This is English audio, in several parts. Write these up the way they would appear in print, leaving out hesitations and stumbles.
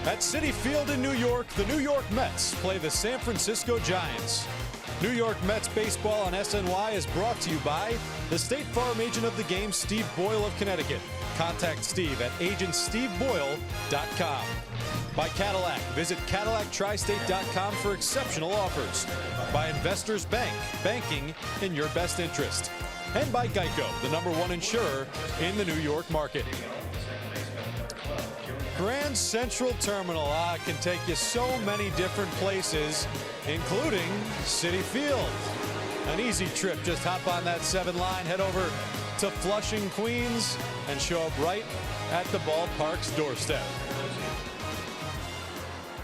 At Citi Field in New York, the New York Mets play the San Francisco Giants. New York Mets baseball on SNY is brought to you by the State Farm agent of the game, Steve Boyle of Connecticut. Contact Steve at agentsteveboyle.com. By Cadillac. Visit CadillacTristate.com for exceptional offers. By Investors Bank. Banking in your best interest. And by Geico, the #1 insurer in the New York market. Grand Central Terminal can take you so many different places, including Citi Field. An easy trip. Just hop on that 7 line, head over to Flushing, Queens, and show up right at the ballpark's doorstep.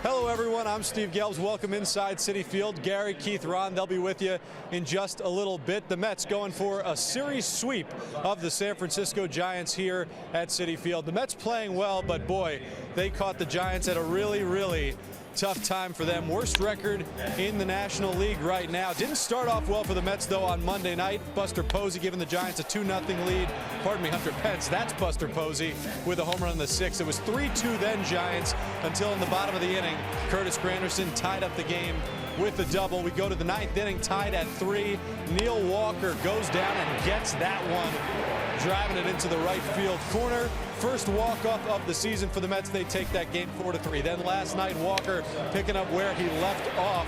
Hello, everyone. I'm Steve Gelbs. Welcome inside Citi Field. Gary, Keith, Ron, they'll be with you in just a little bit. The Mets going for a series sweep of the San Francisco Giants here at Citi Field. The Mets playing well, but boy, they caught the Giants at a really tough time for them. Worst record in the National League right now. Didn't start off well for the Mets, though, on Monday night. Buster Posey giving the Giants a 2-0 lead. Pardon me, Hunter Pence. That's Buster Posey with a home run in the 6th. It was 3-2 then Giants until in the bottom of the inning, Curtis Granderson tied up the game with a double. We go to the 9th inning, tied at 3. Neil Walker goes down and gets that one, driving it into the right field corner. First walk-off of the season for the Mets. They take that game 4-3. Then last night, Walker picking up where he left off.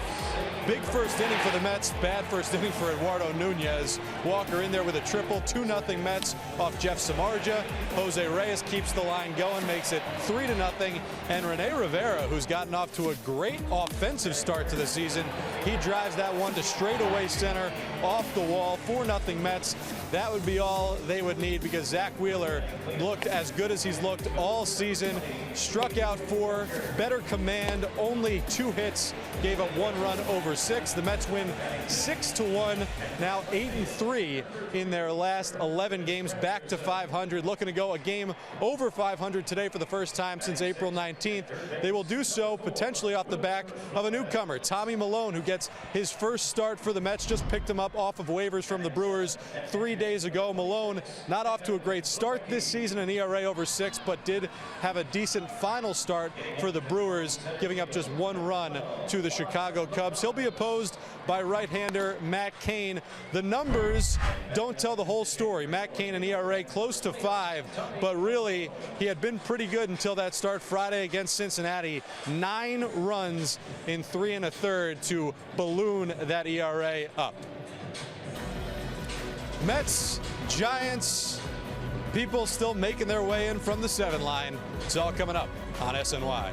Big first inning for the Mets. Bad first inning for Eduardo Nunez. Walker in there with a triple. 2-0 Mets off Jeff Samardzija. Jose Reyes keeps the line going, makes it 3-0. And Rene Rivera, who's gotten off to a great offensive start to the season, he drives that one to straightaway center off the wall. 4-0 Mets. That would be all they would need because Zach Wheeler looked as good as he's looked all season. Struck out 4, better command, only 2 hits, gave up 1 run over 6. The Mets win 6-1, now 8-3 in their last 11 games, back to 500. Looking to go a game over 500 today for the first time since April 19th. They will do so potentially off the back of a newcomer, Tommy Malone, who gets his first start for the Mets. Just picked him up off of waivers from the Brewers 3 days ago. Malone not off to a great start this season, an ERA over 6, but did have a decent final start for the Brewers, giving up just 1 run to the Chicago Cubs. He'll be opposed by right-hander Matt Kane. The numbers don't tell the whole story. Matt Kane, an ERA close to 5, but really he had been pretty good until that start Friday against Cincinnati. 9 runs in 3 1/3 to balloon that ERA up. Mets, Giants, people still making their way in from the 7 line. It's all coming up on SNY.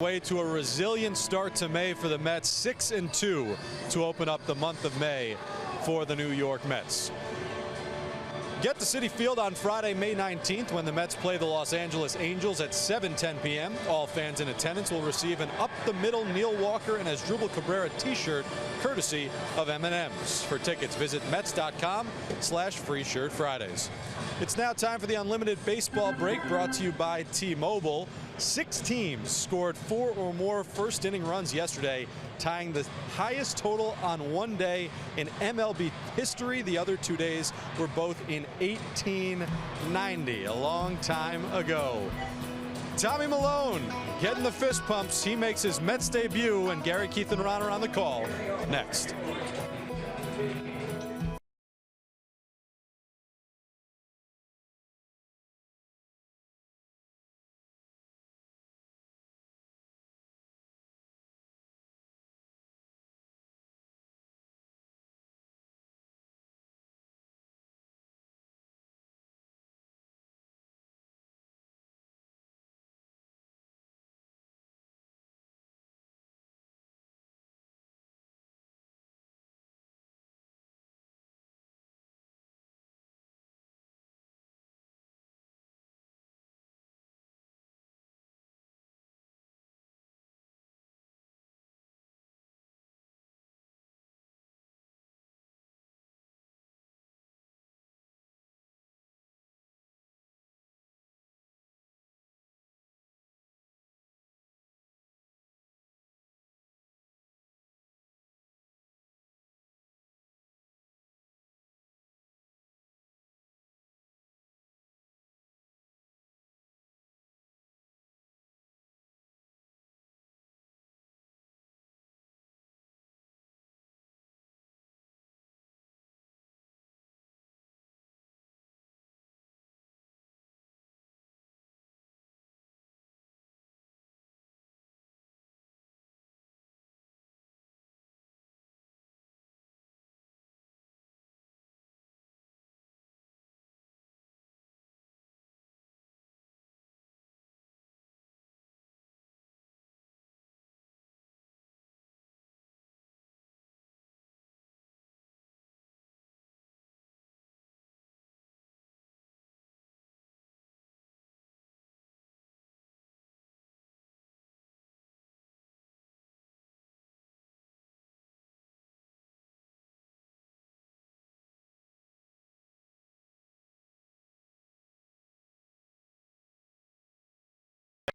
Way to a resilient start to May for the Mets, 6-2 to open up the month of May for the New York Mets. Get to Citi Field on Friday, May 19th, when the Mets play the Los Angeles Angels at 7:10 p.m. All fans in attendance will receive an up-the-middle Neil Walker and Asdrubal Cabrera t-shirt, courtesy of M&M's. For tickets, visit Mets.com/Free Shirt Fridays. It's now time for the Unlimited Baseball Break, brought to you by T-Mobile. 6 teams scored 4 or more first-inning runs yesterday, tying the highest total on one day in MLB history. The other 2 days were both in 1890, a long time ago. Tommy Malone getting the fist pumps. He makes his Mets debut, and Gary, Keith, and Ron are on the call next.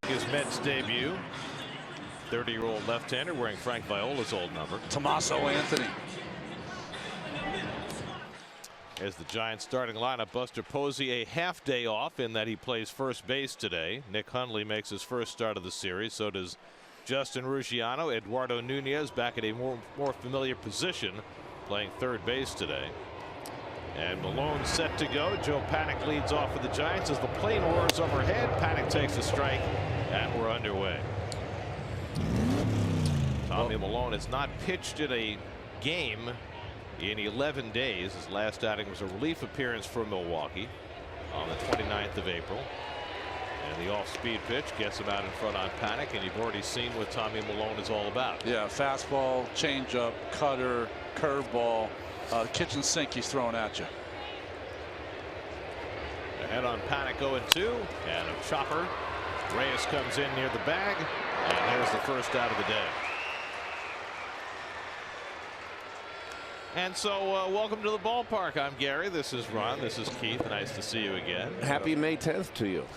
His Mets debut. 30-year-old left-hander wearing Frank Viola's old number. Tommaso Anthony. As the Giants starting lineup, Buster Posey a half day off in that he plays first base today. Nick Hundley makes his first start of the series. So does Justin Ruggiano. Eduardo Nunez back at a more familiar position, playing third base today. And Malone set to go. Joe Panik leads off for the Giants as the plane roars overhead. Panik takes a strike, and we're underway. Tommy Malone has not pitched in a game in 11 days. His last outing was a relief appearance for Milwaukee on the 29th of April. And the off-speed pitch gets him out in front on Panik, and you've already seen what Tommy Malone is all about. Yeah, fastball, changeup, cutter, curveball. Kitchen sink he's throwing at you. Ahead on Panik 0-2, and a chopper. Reyes comes in near the bag, and there's the first out of the day. And so welcome to the ballpark. I'm Gary. This is Ron. This is Keith. Nice to see you again. Happy May 10th to you.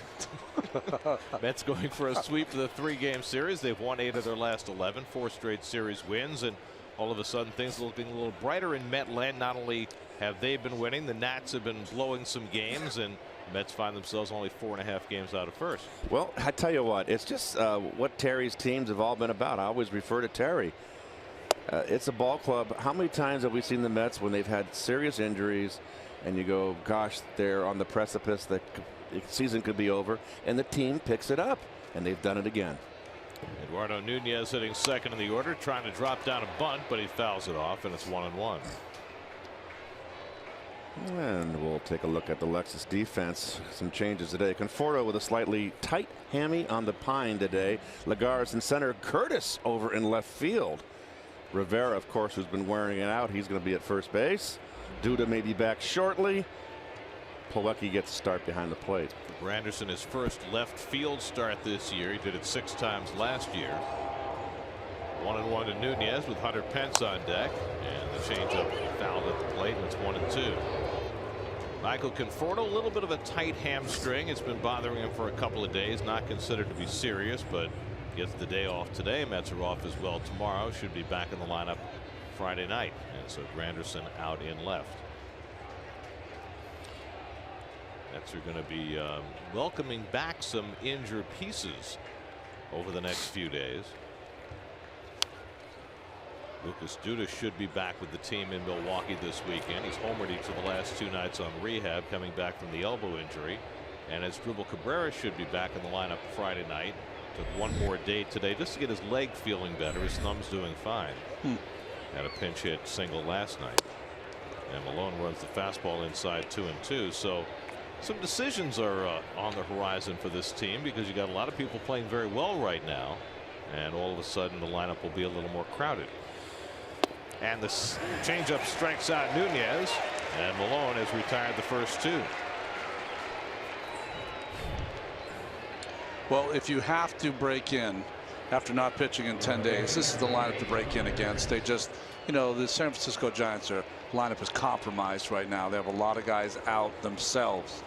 Mets going for a sweep of the 3-game series. They've won 8 of their last 11, 4 straight series wins, and all of a sudden things looking a little brighter in Metland. Not only have they been winning, the Nats have been blowing some games, and Mets find themselves only 4.5 games out of first. Well, I tell you what, it's just what Terry's teams have all been about. I always refer to Terry. It's a ball club. How many times have we seen the Mets when they've had serious injuries and you go, gosh, they're on the precipice that the season could be over, and the team picks it up, and they've done it again. Eduardo Nunez hitting second in the order, trying to drop down a bunt, but he fouls it off, and it's 1-1. And we'll take a look at the Lexus defense. Some changes today. Conforto with a slightly tight hammy on the pine today. Lagares in center. Curtis over in left field. Rivera, of course, who's been wearing it out. He's going to be at first base. Duda may be back shortly. Plawecki gets to start behind the plate. Granderson, his first left field start this year. He did it 6 times last year. 1-1 to Nunez with Hunter Pence on deck, and the changeup fouled at the plate, and it's 1-2. Michael Conforto, a little bit of a tight hamstring. It's been bothering him for a couple of days. Not considered to be serious, but gets the day off today. Mets are off as well tomorrow. Should be back in the lineup Friday night, and so Granderson out in left. Mets are going to be welcoming back some injured pieces over the next few days. Lucas Duda should be back with the team in Milwaukee this weekend. He's homered each of the last 2 nights on rehab, coming back from the elbow injury. And Asdrubal Cabrera should be back in the lineup Friday night. Took 1 more day today just to get his leg feeling better. His thumb's doing fine. Had a pinch hit single last night. And Malone runs the fastball inside 2-2. So some decisions are on the horizon for this team, because you got a lot of people playing very well right now. And all of a sudden the lineup will be a little more crowded. And the changeup strikes out Nunez, and Malone has retired the first 2. Well, if you have to break in after not pitching in 10 days, this is the lineup to break in against. They just, you know, the San Francisco Giants, their lineup is compromised right now. They have a lot of guys out themselves.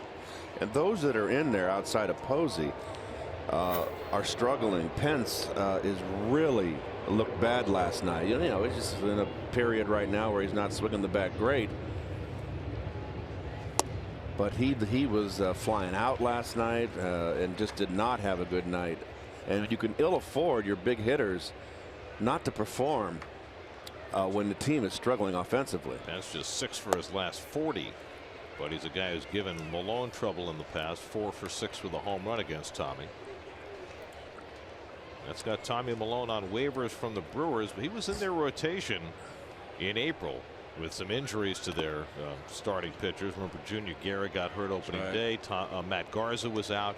And those that are in there outside of Posey are struggling. Pence is really looked bad last night. You know, he's just in a period right now where he's not swinging the bat great. But he was flying out last night and just did not have a good night. And you can ill afford your big hitters not to perform when the team is struggling offensively. That's just 6 for his last 40. But he's a guy who's given Malone trouble in the past. 4 for 6 with a home run against Tommy. That's got Tommy Malone on waivers from the Brewers, but he was in their rotation in April with some injuries to their starting pitchers. Remember, Junior Guerra got hurt opening day. Matt Garza was out.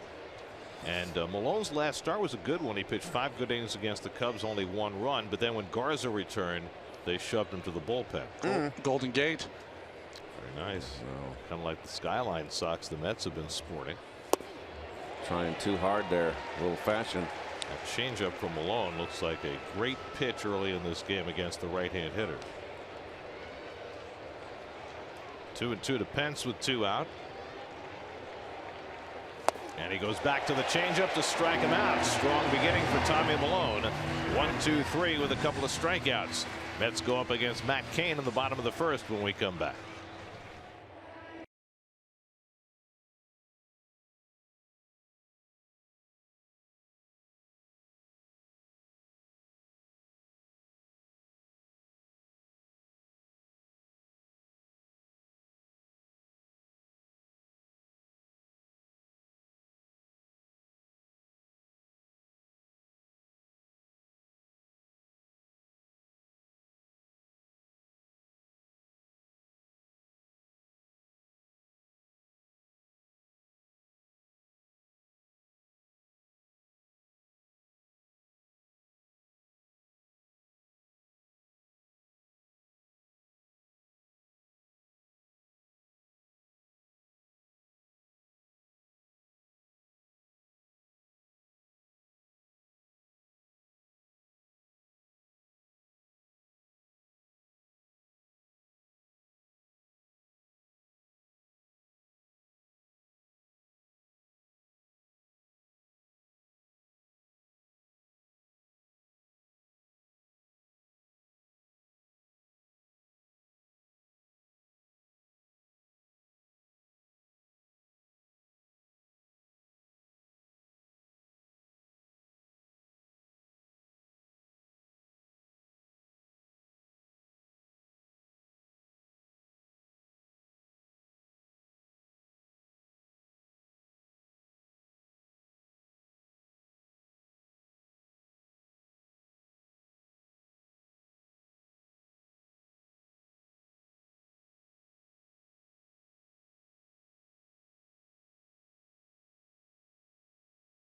And Malone's last start was a good one. He pitched 5 good innings against the Cubs, only 1 run. But then when Garza returned, they shoved him to the bullpen. Golden Gate. Very nice. Kind of like the skyline socks the Mets have been sporting. Trying too hard there, old fashioned. That changeup from Malone looks like a great pitch early in this game against the right-hand hitter. 2-2 to Pence with 2 out. And he goes back to the changeup to strike him out. Strong beginning for Tommy Malone. 1-2-3 with a couple of strikeouts. Mets go up against Matt Kane in the bottom of the first when we come back.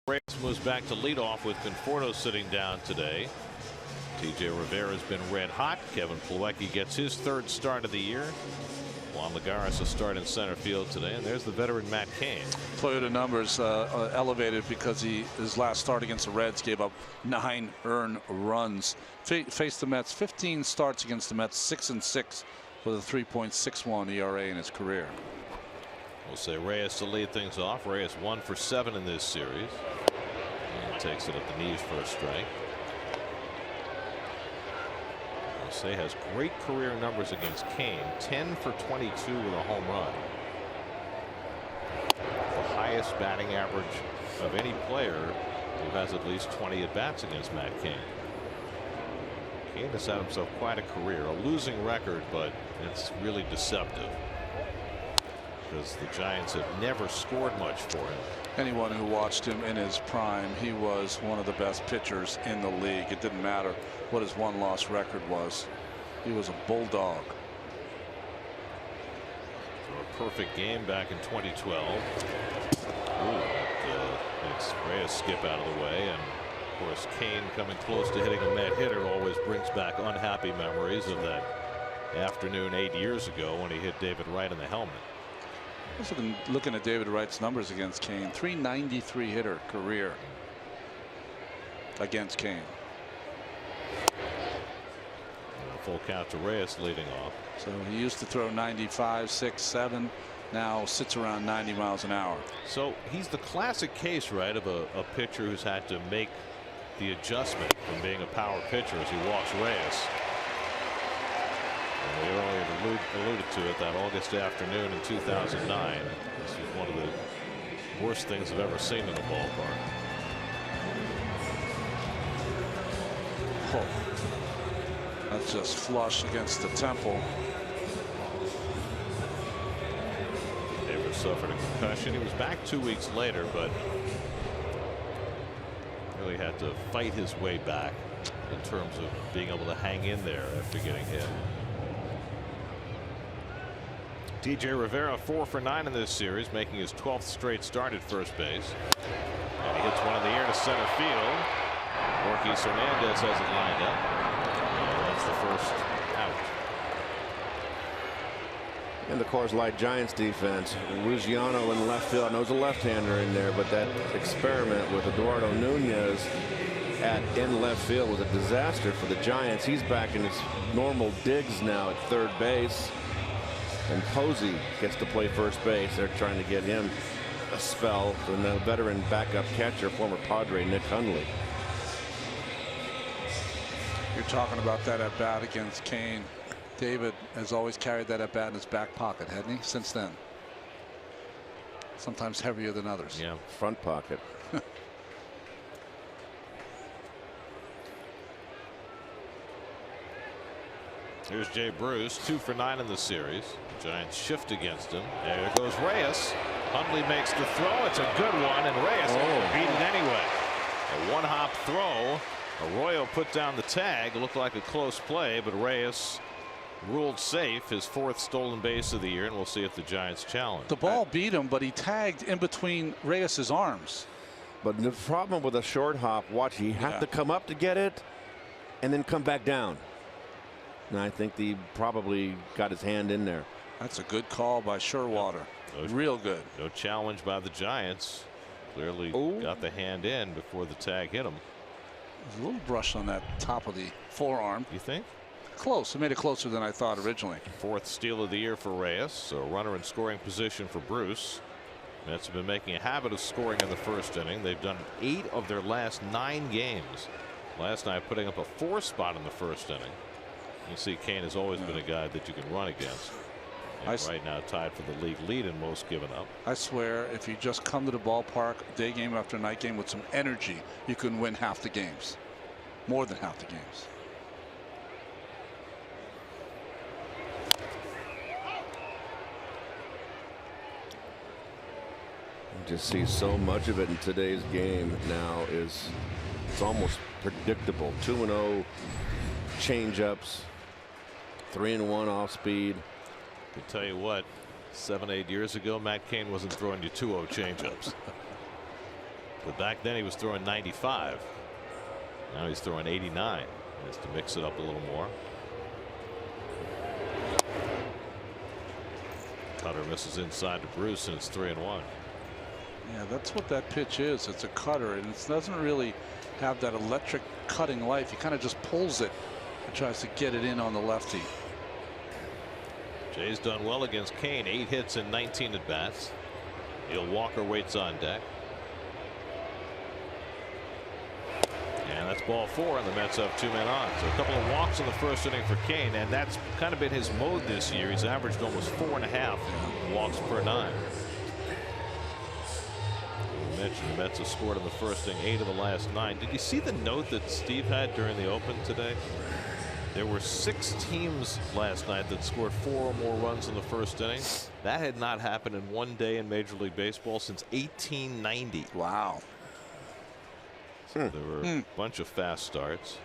Reyes moves back to leadoff with Conforto sitting down today. TJ Rivera has been red hot. Kevin Plawecki gets his 3rd start of the year. Juan Lagares a start in center field today, and there's the veteran Matt Kane. Toyota numbers elevated because his last start against the Reds gave up 9 earned runs. Faced the Mets 15 starts against the Mets, 6-6 with a 3.61 ERA in his career. We'll say Reyes to lead things off. Reyes 1 for 7 in this series. And takes it at the knees for a strike. Jose has great career numbers against Kane. 10 for 22 with a home run. The highest batting average of any player who has at least 20 at bats against Matt Kane. Kane has had himself quite a career. A losing record, but it's really deceptive, because the Giants have never scored much for him. Anyone who watched him in his prime, he was one of the best pitchers in the league. It didn't matter what his one-loss record was. He was a bulldog. For a perfect game back in 2012. Makes Reyes skip out of the way, and of course Kane coming close to hitting a Met hitter always brings back unhappy memories of that afternoon 8 years ago when he hit David Wright in the helmet. I was looking at David Wright's numbers against Kane. 393 hitter career against Kane. And a full count to Reyes leading off. So he used to throw 95, 6, 7. Now sits around 90 miles an hour. So he's the classic case, right, of a pitcher who's had to make the adjustment from being a power pitcher as he walks Reyes. We earlier alluded to it, that August afternoon in 2009. This was one of the worst things I've ever seen in a ballpark. Oh, that's just flush against the temple. Davis suffered a concussion. He was back 2 weeks later, but really had to fight his way back in terms of being able to hang in there after getting hit. TJ Rivera 4 for 9 in this series, making his 12th straight start at first base. And he hits one in the air to center field. Marquis Hernandez has it lined up. And that's the first out. And the Coors Light Giants defense, Ruggiano in left field. I know there's a left-hander in there, but that experiment with Eduardo Nunez in left field was a disaster for the Giants. He's back in his normal digs now at third base. And Posey gets to play first base. They're trying to get him a spell. And the veteran backup catcher, former Padre Nick Hundley. You're talking about that at bat against Kane. David has always carried that at bat in his back pocket, hadn't he? Since then. Sometimes heavier than others. Yeah, front pocket. Here's Jay Bruce, 2 for 9 in the series. Giants shift against him. There goes Reyes. Hundley makes the throw. It's a good one, and Reyes beat it anyway. A one-hop throw. Arroyo put down the tag. Looked like a close play, but Reyes ruled safe. His 4th stolen base of the year, and we'll see if the Giants challenge. The ball beat him, but he tagged in between Reyes's arms. But the problem with a short hop, watch, he have to come up to get it and then come back down. And I think he probably got his hand in there. That's a good call by Sherwater. Real good. No challenge by the Giants. Clearly got the hand in before the tag hit him. There's a little brush on that top of the forearm. You think? Close. It made it closer than I thought originally. 4th steal of the year for Reyes. So a runner in scoring position for Bruce. Mets have been making a habit of scoring in the first inning. They've done 8 of their last 9 games. Last night putting up a 4 spot in the first inning. You see, Kane has always been a guy that you can run against. And right now tied for the league lead in most given up. I swear, if you just come to the ballpark day game after night game with some energy, you can win half the games. More than half the games. You just see so much of it in today's game now. It's almost predictable. 2-0 change-ups. 3-1 off speed. I tell you what, 7-8 years ago, Matt Kane wasn't throwing you 2-0 changeups. But back then he was throwing 95. Now he's throwing 89. Just to mix it up a little more. Cutter misses inside to Bruce, and it's 3-1. Yeah, that's what that pitch is. It's a cutter, and it doesn't really have that electric cutting life. He kind of just pulls it and tries to get it in on the lefty. Jay's done well against Kane. 8 hits and 19 at bats. Neil Walker waits on deck. And that's ball 4, and the Mets have 2 men on. So a couple of walks in the first inning for Kane, and that's kind of been his mode this year. He's averaged almost 4.5 walks per 9. You mentioned the Mets have scored in the first inning 8 of the last 9. Did you see the note that Steve had during the open today? There were 6 teams last night that scored 4 or more runs in the first inning. That had not happened in one day in Major League Baseball since 1890. Wow. There were a bunch of fast starts,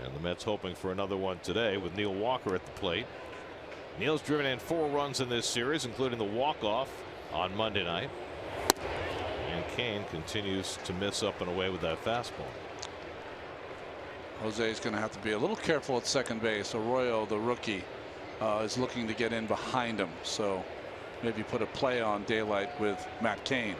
and the Mets hoping for another one today with Neil Walker at the plate. Neil's driven in 4 runs in this series, including the walk-off on Monday night, and Kane continues to miss up and away with that fastball. Jose's going to have to be a little careful at second base. Arroyo, the rookie, is looking to get in behind him, so maybe put a play on daylight with Matt Kane.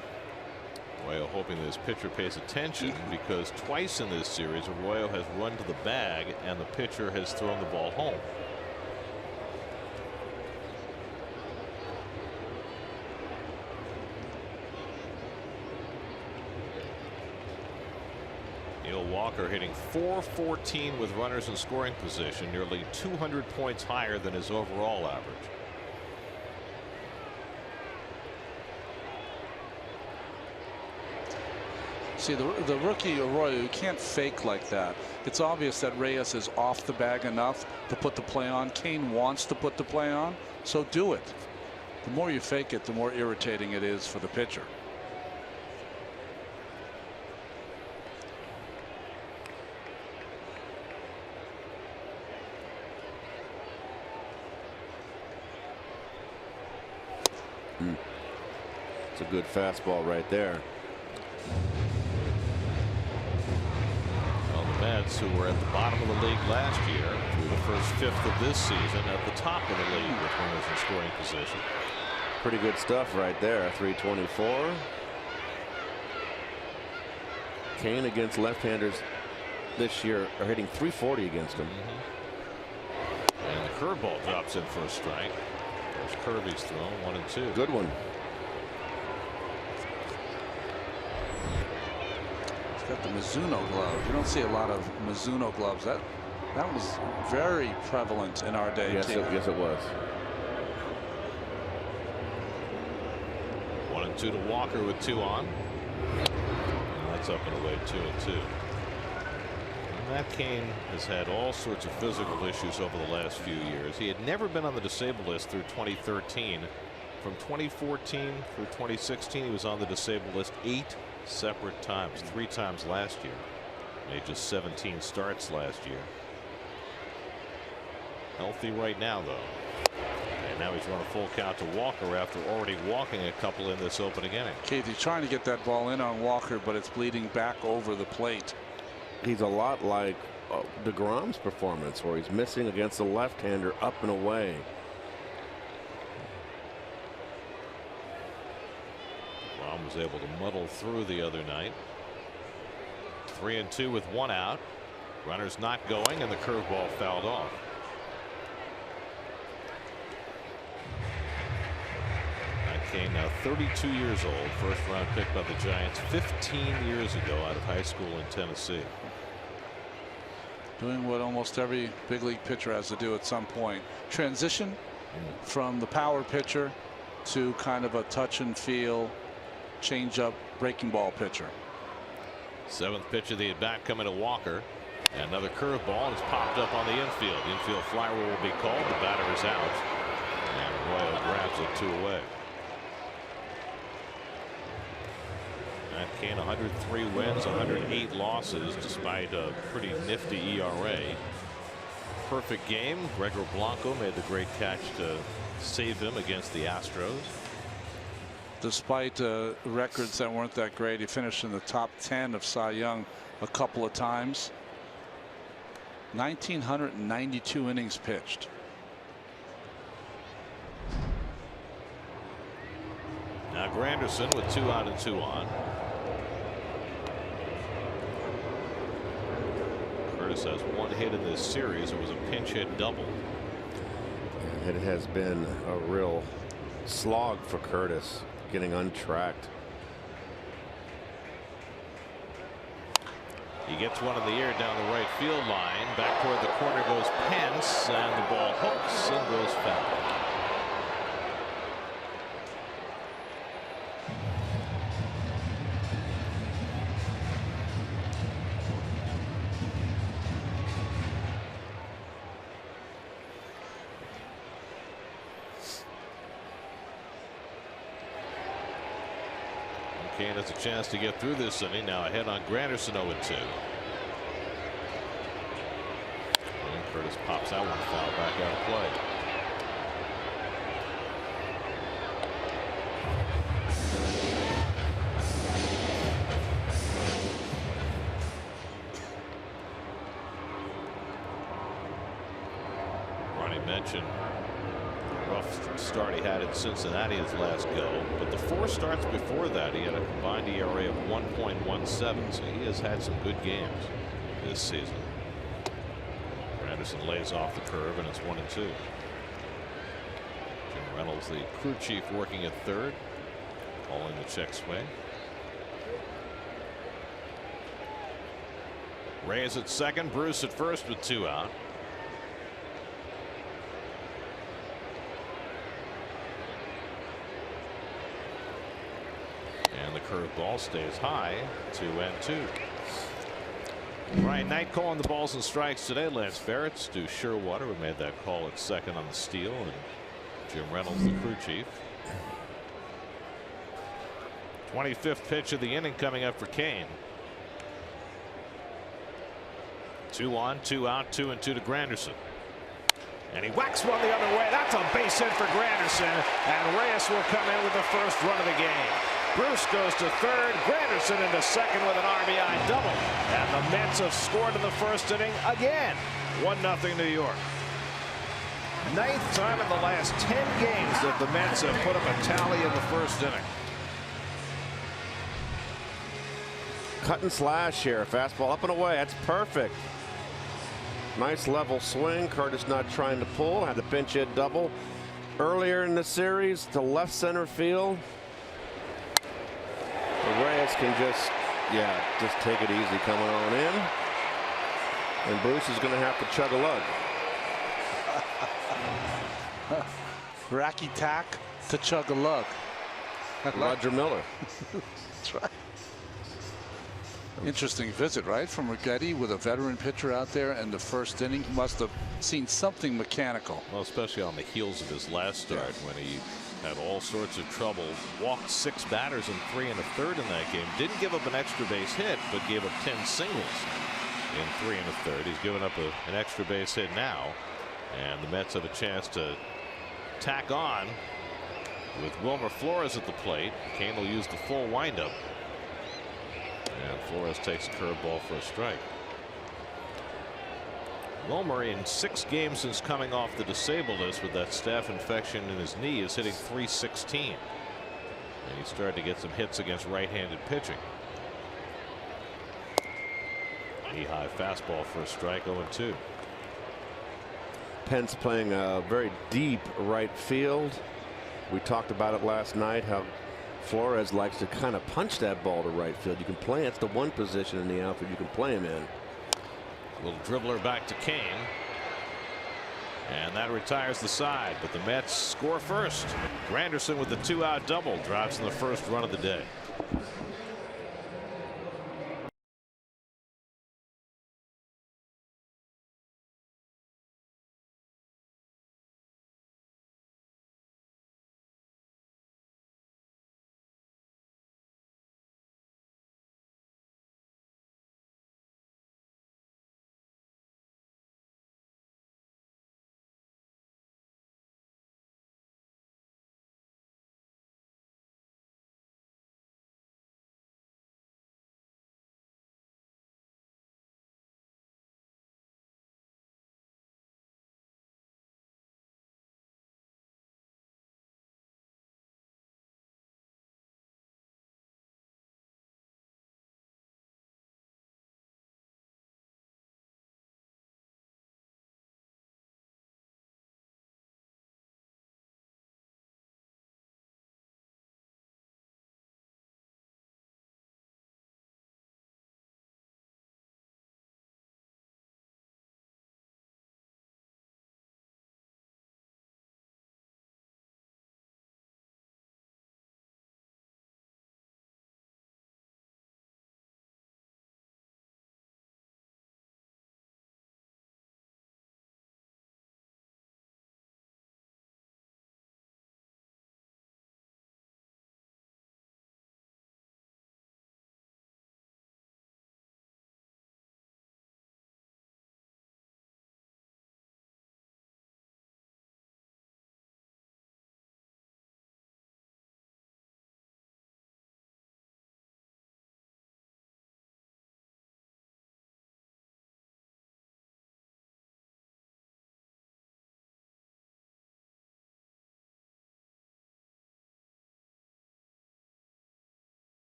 Arroyo hoping that his pitcher pays attention, because twice in this series Arroyo has run to the bag and the pitcher has thrown the ball home. Neil Walker hitting .414 with runners in scoring position, nearly 200 points higher than his overall average. See, the rookie Arroyo, you can't fake like that. It's obvious that Reyes is off the bag enough to put the play on. Kane wants to put the play on, so do it. The more you fake it, the more irritating it is for the pitcher. It's a good fastball right there. Well, the Mets, who were at the bottom of the league last year, through the first 5th of this season, at the top of the league with runners in scoring position. Pretty good stuff right there. 324. Kane against left-handers this year are hitting .340 against him. And the curveball drops in for a strike. There's Kirby's thrown 1 and 2. Good one. He's got the Mizuno glove. You don't see a lot of Mizuno gloves. That was very prevalent in our day. Yes, yes, it was. 1 and 2 to Walker with 2 on. And that's up and away 2 and 2. Matt Kane has had all sorts of physical issues over the last few years. He had never been on the disabled list through 2013. From 2014 through 2016, he was on the disabled list 8 separate times, 3 times last year. Made just 17 starts last year. Healthy right now, though. And now he's run a full count to Walker after already walking a couple in this opening inning. Keith, he's trying to get that ball in on Walker, but it's bleeding back over the plate. He's a lot like DeGrom's performance, where he's missing against the left-hander up and away. DeGrom was able to muddle through the other night. 3 and 2 with 1 out. Runners not going, and the curveball fouled off. Kane, now 32 years old, first round pick by the Giants 15 years ago out of high school in Tennessee. Doing what almost every big league pitcher has to do at some point. Transition from the power pitcher to kind of a touch and feel, change up, breaking ball pitcher. 7th pitch of the at bat coming to Walker. And another curveball, and it's popped up on the infield. The infield fly rule will be called. The batter is out. And Royal grabs it 2 away. Matt Kane 103 wins, 108 losses, despite a pretty nifty ERA. Perfect game. Gregor Blanco made the great catch to save him against the Astros. despite records that weren't that great. He finished in the top 10 of Cy Young a couple of times. 1,992 innings pitched. Now Granderson with 2 out and 2 on. Curtis has 1 hit in this series. It was a pinch hit double. It has been a real slog for Curtis, getting untracked. He gets one in the air down the right field line. Back toward the corner goes Pence, and the ball hooks and goes foul. Kane has a chance to get through this inning. Now ahead on Granderson 0-2. And Curtis pops that one foul back out of play. Ronnie mentioned rough start he had in Cincinnati his last go, but the 4 starts before that he had a combined ERA of 1.17, so he has had some good games this season. Anderson lays off the curve and it's 1-2. Jim Reynolds, the crew chief, working at third, calling the check swing. Reyes at second, Bruce at first with 2 out. And the curveball stays high, 2-2. Ryan Knight calling the balls and strikes today. Lance Barrett, Stu Sherwater, who made that call at second on the steal, and Jim Reynolds, the crew chief. 25th pitch of the inning coming up for Kane. 2 on, 2 out, 2-2 to Granderson. And he whacks one the other way. That's a base hit for Granderson, and Reyes will come in with the first run of the game. Bruce goes to third, Granderson into second with an RBI double. And the Mets have scored in the first inning again. 1-0 New York. 9th time in the last 10 games that the Mets have put up a tally in the first inning. Cut and slash here. Fastball up and away. That's perfect. Nice level swing. Curtis not trying to pull. Had the pinch hit double earlier in the series to left center field. Reyes can just take it easy coming on in. And Bruce is going to have to chug a lug. Racky tack to chug a lug. Roger Miller. That's right. Interesting visit, right, from Rigetti with a veteran pitcher out there in the first inning. He must have seen something mechanical. Well, especially on the heels of his last start when he had all sorts of trouble. Walked 6 batters and 3 1/3 in that game. Didn't give up an extra base hit, but gave up 10 singles in 3 1/3. He's given up an extra base hit now, and the Mets have a chance to tack on with Wilmer Flores at the plate. Kane will use the full windup. And Flores takes a curveball for a strike. Wilmer, in 6 games since coming off the disabled list with that staph infection in his knee, is hitting .316. And he started to get some hits against right-handed pitching. Knee-high fastball for a strike, 0-2. Pence playing a very deep right field. We talked about it last night, how Flores likes to kind of punch that ball to right field. You can play, it's the one position in the outfield you can play him in. Little dribbler back to Kane. And that retires the side, but the Mets score first. Granderson with the 2-out double drives in the first run of the day.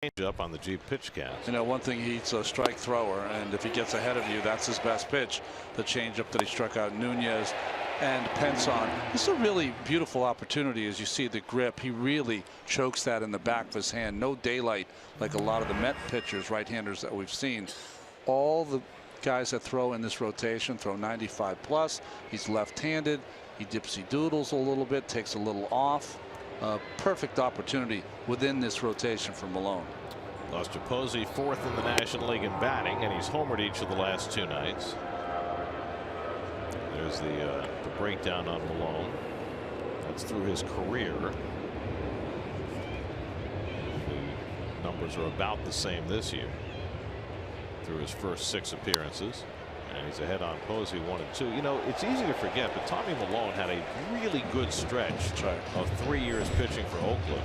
changeup on the Jeep pitch count. You know, one thing, he's a strike thrower, and if he gets ahead of you, that's his best pitch. The changeup that he struck out Nunez and Pence on. This is a really beautiful opportunity. As you see the grip, he really chokes that in the back of his hand. No daylight like a lot of the Met pitchers, right-handers that we've seen. All the guys that throw in this rotation throw 95 plus. He's left-handed. He dipsy doodles a little bit, takes a little off. Perfect opportunity within this rotation for Malone. Buster Posey, 4th in the National League in batting, and he's homered each of the last 2 nights. There's the breakdown on Malone. That's through his career. The numbers are about the same this year through his first 6 appearances. And he's ahead on Posey 1 and 2. You know, it's easy to forget, but Tommy Malone had a really good stretch of 3 years pitching for Oakland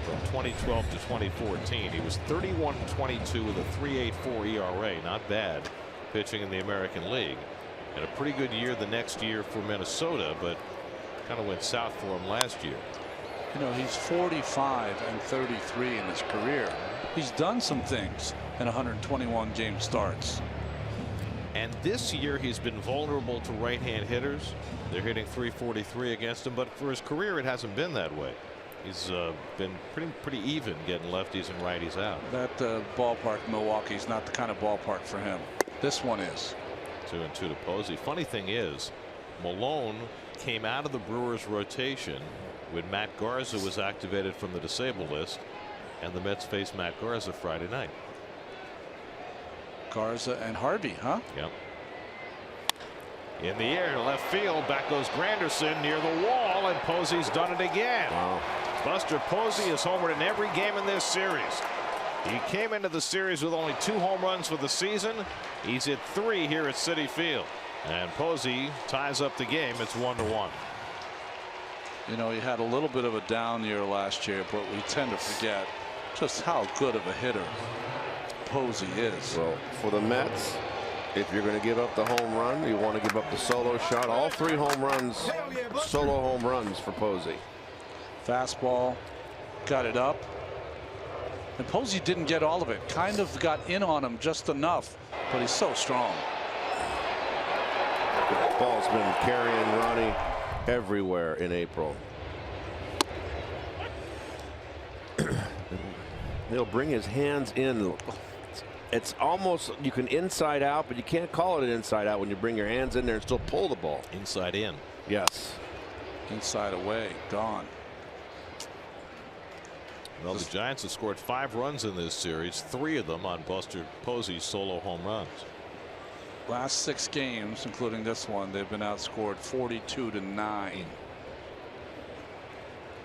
from 2012 to 2014. He was 31-22 with a 3.84 ERA. Not bad pitching in the American League. And a pretty good year the next year for Minnesota, but kind of went south for him last year. You know, he's 45-33 in his career. He's done some things in 121 game starts. And this year he's been vulnerable to right-hand hitters. They're hitting .343 against him, but for his career it hasn't been that way. He's been pretty even getting lefties and righties out. That ballpark, Milwaukee, is not the kind of ballpark for him. This one is. 2-2 to Posey. Funny thing is, Malone came out of the Brewers rotation when Matt Garza was activated from the disabled list, and the Mets faced Matt Garza Friday night. Garza and Harvey, huh? Yep. In the air to left field, back goes Granderson near the wall, and Posey's done it again. Wow. Buster Posey has homered in every game in this series. He came into the series with only 2 home runs for the season. He's hit 3 here at Citi Field, and Posey ties up the game. It's 1-1. You know, he had a little bit of a down year last year, but we tend to forget just how good of a hitter Posey is. Well, for the Mets, if you're going to give up the home run, you want to give up the solo shot. All 3 home runs, solo home runs for Posey. Fastball, got it up. And Posey didn't get all of it. Kind of got in on him just enough, but he's so strong. The ball's been carrying Ronnie everywhere in April. He'll bring his hands in. It's almost, you can inside out, but you can't call it an inside out when you bring your hands in there and still pull the ball. Inside in. Yes. Inside away, gone. Well, the Giants have scored 5 runs in this series, 3 of them on Buster Posey's solo home runs. Last 6 games, including this one, they've been outscored 42-9.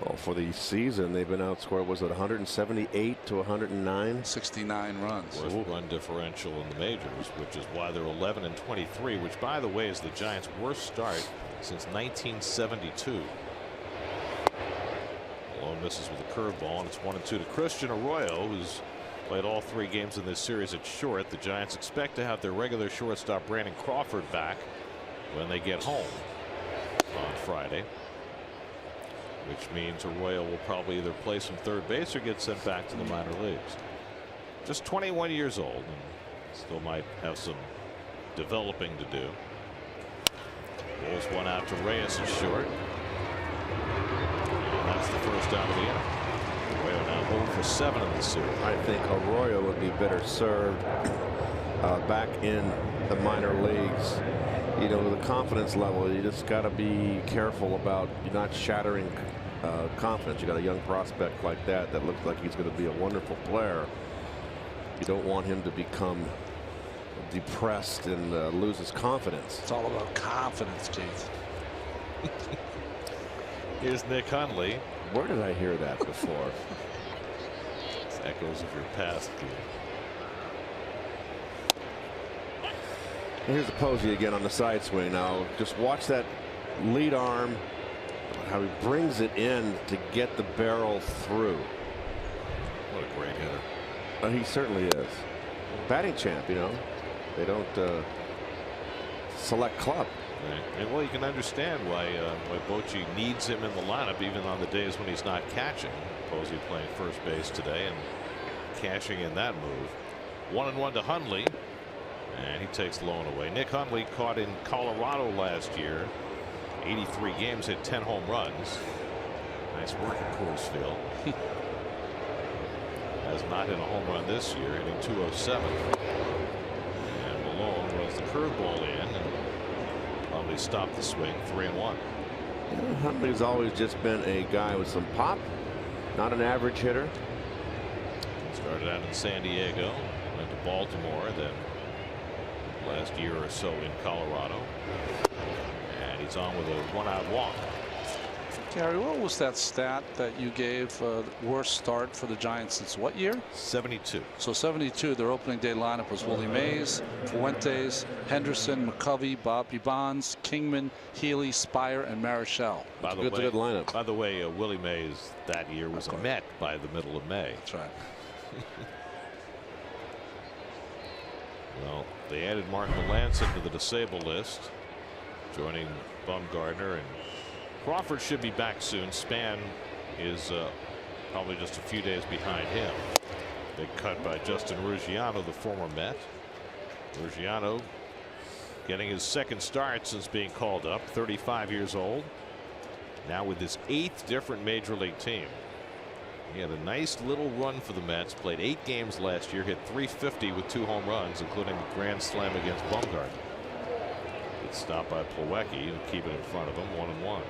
Well, for the season, they've been outscored, was it 178-109? 69 runs. Worst run differential in the majors, which is why they're 11-23, which, by the way, is the Giants' worst start since 1972. Malone misses with a curveball, and it's 1-2 to Christian Arroyo, who's played all 3 games in this series at short. The Giants expect to have their regular shortstop Brandon Crawford back when they get home on Friday, which means Arroyo will probably either play some third base or get sent back to the minor leagues. Just 21 years old and still might have some developing to do. Rolls one out to Reyes is short. And that's the first out of the inning. Arroyo now 0-for-7 in the series. I think Arroyo would be better served back in the minor leagues. You know, the confidence level, you just got to be careful about not shattering confidence. You got a young prospect like that looks like he's going to be a wonderful player. You don't want him to become depressed and lose his confidence. It's all about confidence, Keith. Here's Nick Hundley. Where did I hear that before? It's echoes of your past. Here's the Posey again on the side swing. Now just watch that lead arm, how he brings it in to get the barrel through. What a great hitter. He certainly is. Batting champ, you know. They don't select club. Right. And well, you can understand why Bochy needs him in the lineup even on the days when he's not catching. Posey playing first base today, and cashing in that move. 1-1 to Hundley, and he takes Malone away. Nick Hundley caught in Colorado last year. 83 games, hit 10 home runs. Nice work at Coors Field. Has not hit a home run this year, hitting .207. And Malone was the curveball in and probably stopped the swing. 3-1. Hundley's always just been a guy with some pop, not an average hitter. Started out in San Diego, went to Baltimore, then last year or so in Colorado. And he's on with a 1-out walk. Gary, what was that stat that you gave worst start for the Giants since what year? 72. So 72. Their opening day lineup was Willie Mays, Fuentes, Henderson, McCovey, Bobby Bonds, Kingman, Healy, Spire, and Marichal. By the Good way, lineup. By the way, Willie Mays that year was met by the middle of May. That's right. Well, they added Mark Melanson to the disabled list, joining Bumgarner, and Crawford should be back soon. Span is probably just a few days behind him. Big cut by Justin Ruggiano, the former Met. Ruggiano getting his second start since being called up. 35 years old. Now with his 8th different major league team. He had a nice little run for the Mets. Played 8 games last year. Hit .350 with 2 home runs, including a grand slam against Bumgarner. Good stop by Plawecki to keep it in front of him. 1-1.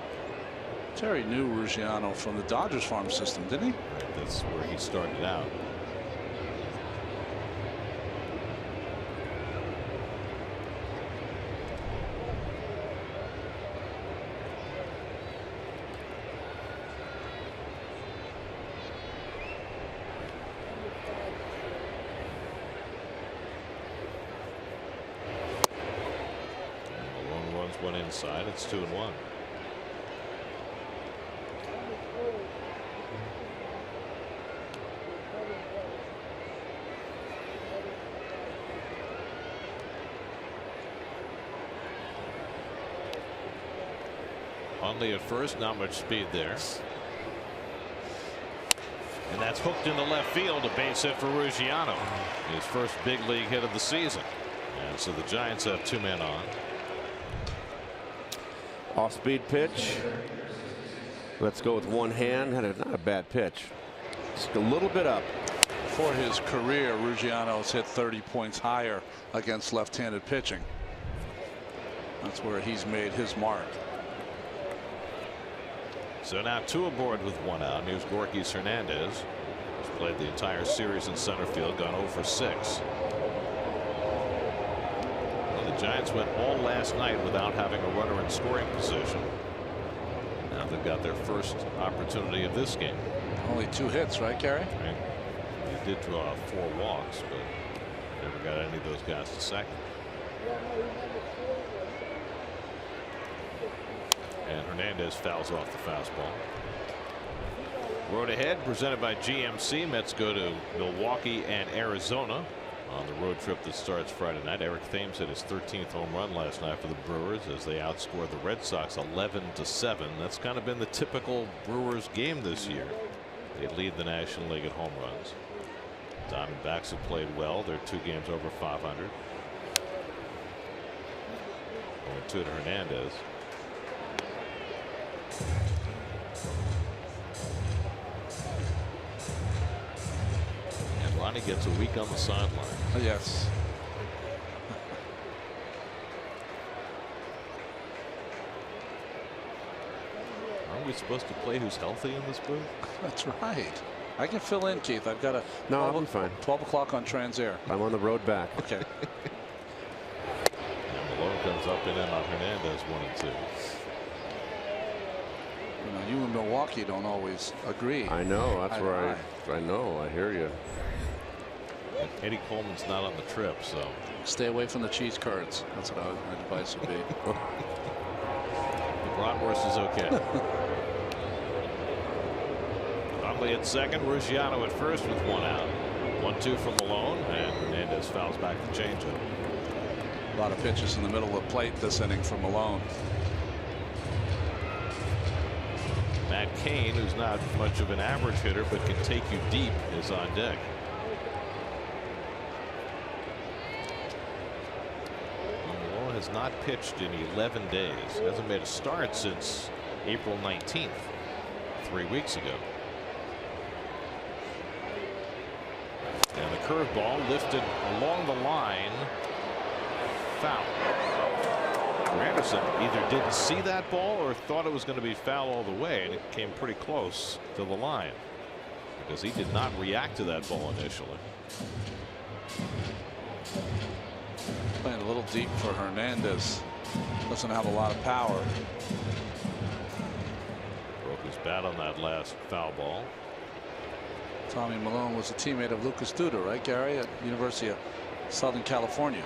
Terry knew Ruggiano from the Dodgers farm system, didn't he? Right, that's where he started out. Malone runs one inside. It's 2-1. Hundley at first, not much speed there. And that's hooked into left field. A base hit for Ruggiano. His first big league hit of the season. And so the Giants have 2 men on. Off speed pitch. Let's go with one hand. Not a bad pitch. Just a little bit up. For his career, Ruggiano's hit 30 points higher against left-handed pitching. That's where he's made his mark. So now 2 aboard with 1 out. Here's Gorkys Hernandez, who's played the entire series in center field, gone 0 for 6. Well, the Giants went all last night without having a runner in scoring position. Now they've got their first opportunity of this game. Only 2 hits, right, Gary? Right. They did draw 4 walks, but never got any of those guys to second. And Hernandez fouls off the fastball. Road ahead presented by GMC. Mets go to Milwaukee and Arizona on the road trip that starts Friday night. Eric Thames hit his 13th home run last night for the Brewers as they outscored the Red Sox 11-7. That's kind of been the typical Brewers game this year. They lead the National League at home runs. Diamondbacks have played well. They're 2 games over 500. 0-2 to Hernandez. And Ronnie gets a week on the sideline. Yes. Aren't we supposed to play who's healthy in this booth? That's right. I can fill in, Keith. I've got a No, I'm fine. 12 o'clock on Transair. I'm on the road back. Okay. And Malone comes up and in on Hernandez 1-2. You know, you and Milwaukee don't always agree. I know. That's where I know. I hear you. And Eddie Coleman's not on the trip, so Stay away from the cheese curds. That's what my advice would be. the bratwurst is okay. Hundley at second, Ruggiano at first with 1 out. 1-2 from Malone, and Hernandez fouls back the changeup. A lot of pitches in the middle of the plate this inning from Malone. Matt Kane, who's not much of an average hitter but can take you deep, is on deck. has not pitched in 11 days. Hasn't made a start since April 19th, 3 weeks ago. And the curveball lifted along the line. Foul. Anderson either didn't see that ball or thought it was going to be foul all the way, and it came pretty close to the line because he did not react to that ball initially. Playing a little deep for Hernandez. Doesn't have a lot of power. Broke his bat on that last foul ball. Tommy Malone was a teammate of Lucas Duda, right, Gary, at University of Southern California.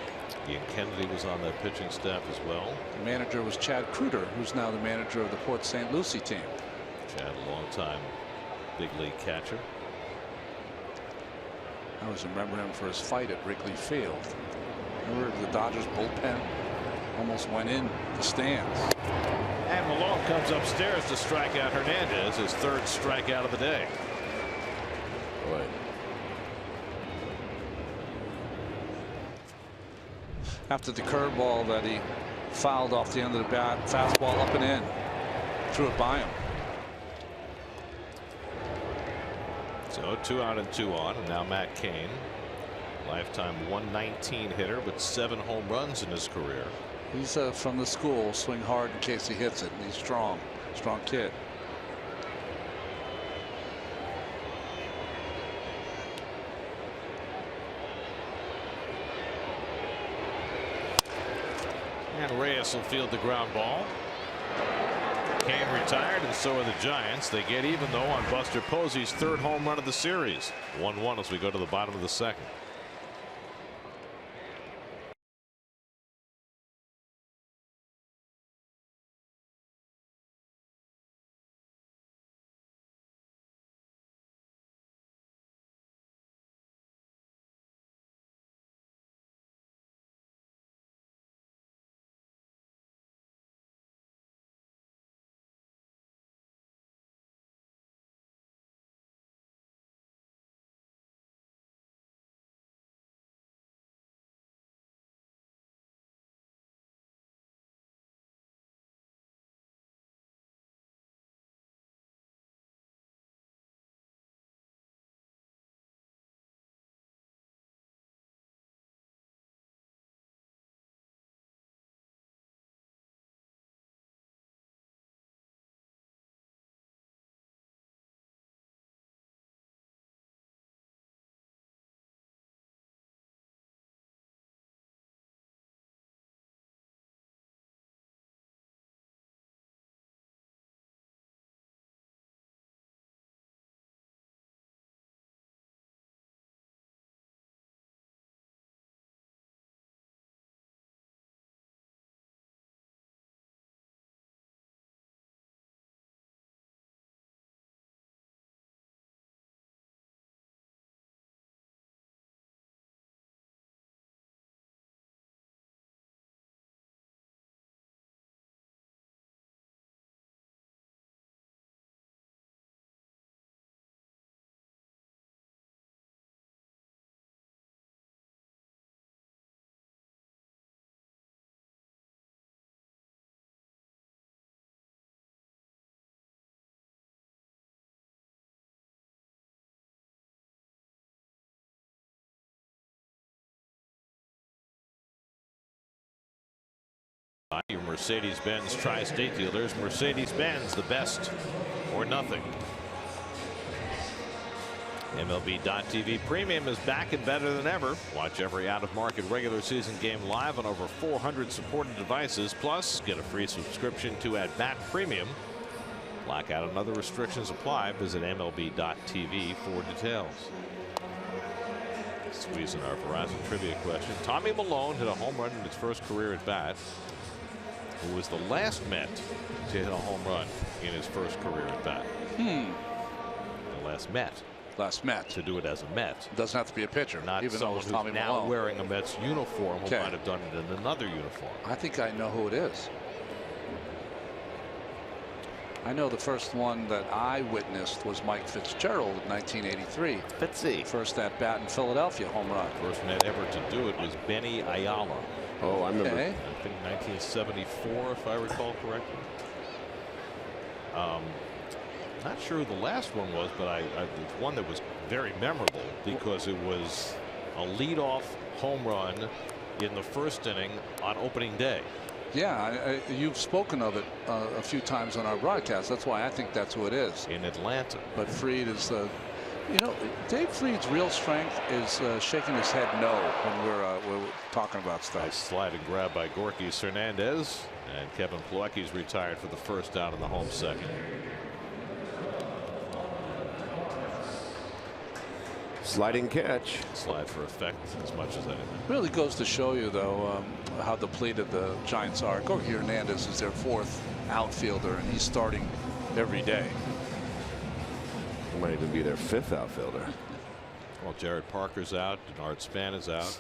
Ian Kennedy was on that pitching staff as well. The manager was Chad Kruder, who's now the manager of the Port St. Lucie team. Chad, a long-time big league catcher. I always remember him for his fight at Wrigley Field. Remember the Dodgers bullpen almost went in the stands. And Malone comes upstairs to strike out Hernandez, his third strikeout of the day. Boy. After the curveball that he fouled off the end of the bat, fastball up and in, threw it by him. So 2 out and 2 on, and now Matt Kane, lifetime 119 hitter, but 7 home runs in his career. He's from the school, swing hard in case he hits it, and he's strong kid. And Reyes will field the ground ball. Kane retired, and so are the Giants. They get even, though, on Buster Posey's third home run of the series. 1-1 as we go to the bottom of the second. Your Mercedes-Benz Tri-State dealers. Mercedes-Benz, the best or nothing. MLB.TV Premium is back and better than ever. Watch every out-of-market regular season game live on over 400 supported devices. Plus, get a free subscription to At Bat Premium. Blackout and other restrictions apply. Visit MLB.TV for details. Squeeze in our Verizon trivia question. Tommy Malone hit a home run in his first career at bat. Who was the last Met to hit a home run in his first career at bat? The last Met. Last Met. To do it as a Met. Doesn't have to be a pitcher. Not even someone though it's who's Tommy now Malone. wearing a Mets uniform who might have done it in another uniform. I think I know who it is. I know the first one that I witnessed was Mike Fitzgerald in 1983. Fitzy. First at bat in Philadelphia home run. First Met ever to do it was Benny Ayala. Oh, I remember. Okay. I think 1974, if I recall correctly. Not sure who the last one was, but it's one that was very memorable because it was a leadoff home run in the first inning on opening day. Yeah, you've spoken of it a few times on our broadcast. That's why I think that's who it is. In Atlanta. But Fried is, you know, Dave Fried's real strength is shaking his head no when we're talking about stuff. Nice slide and grab by Gorky Hernandez, and Kevin Plawecki's retired for the first down in the home second. Sliding catch. Slide for effect as much as anything. Really goes to show you, though, how depleted the Giants are. Gorky Hernandez is their 4th outfielder, and he's starting every day. He might even be their 5th outfielder. Well, Jared Parker's out. Denard Span is out.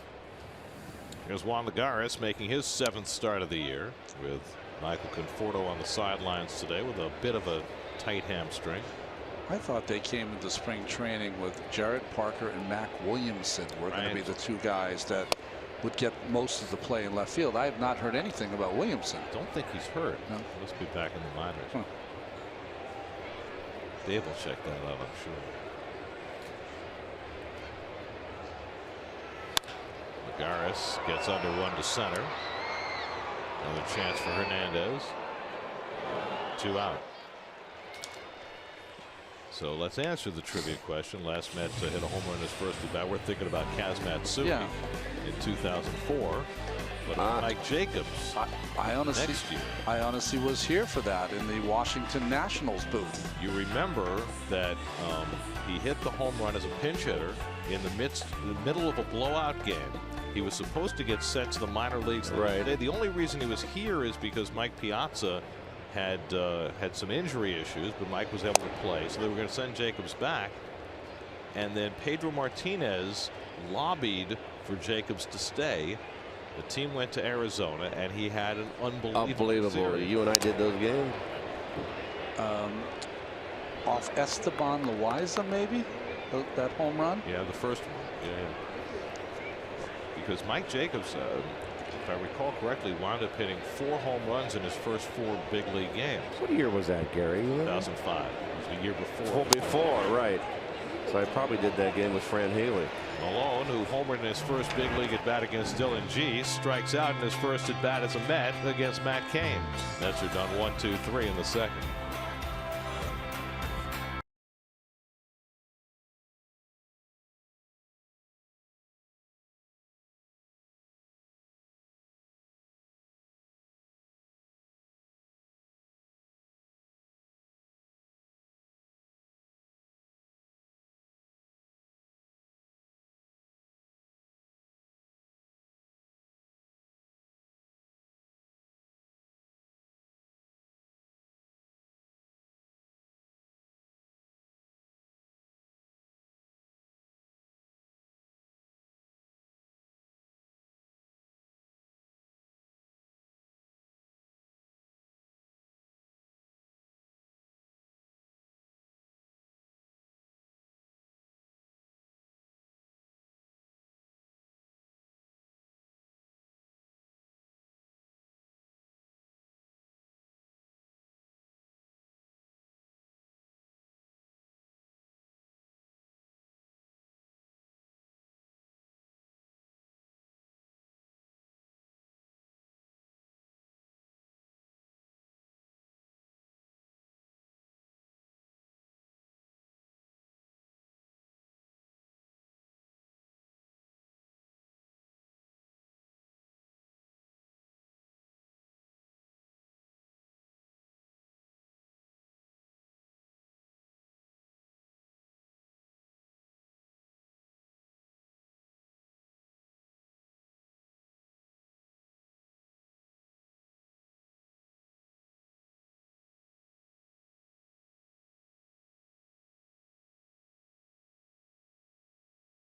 Here's Juan Lagares making his 7th start of the year, with Michael Conforto on the sidelines today with a bit of a tight hamstring. I thought they came into spring training with Jared Parker and Mac Williamson were going to be the 2 guys that would get most of the play in left field. I have not heard anything about Williamson. Don't think he's hurt. No. He must be back in the minors. Dave will check that out, I'm sure. Lagares gets under 1 to center. Another chance for Hernandez. 2 out. So let's answer the trivia question. Last Met hit a home run in his first at bat. We're thinking about Kaz Matsui in 2004. But Mike Jacobs I honestly was here for that in the Washington Nationals booth. You remember that he hit the home run as a pinch hitter in the middle of a blowout game. He was supposed to get sent to the minor leagues the next day. The only reason he was here is because Mike Piazza had some injury issues, but Mike was able to play, so they were going to send Jacobs back. And then Pedro Martinez lobbied for Jacobs to stay. The team went to Arizona, and he had an unbelievable series. You and I did those games. Off Esteban Loaiza, maybe that home run. Yeah, the first one. Yeah. Because Mike Jacobs, if I recall correctly, wound up hitting 4 home runs in his first 4 big league games. What year was that, Gary? 2005. It was the year before. Before, right. So I probably did that game with Fran Haley. Malone, who homered in his first big league at bat against Dylan G, strikes out in his first at bat as a Met against Matt Kane. Mets are done 1-2-3 in the second.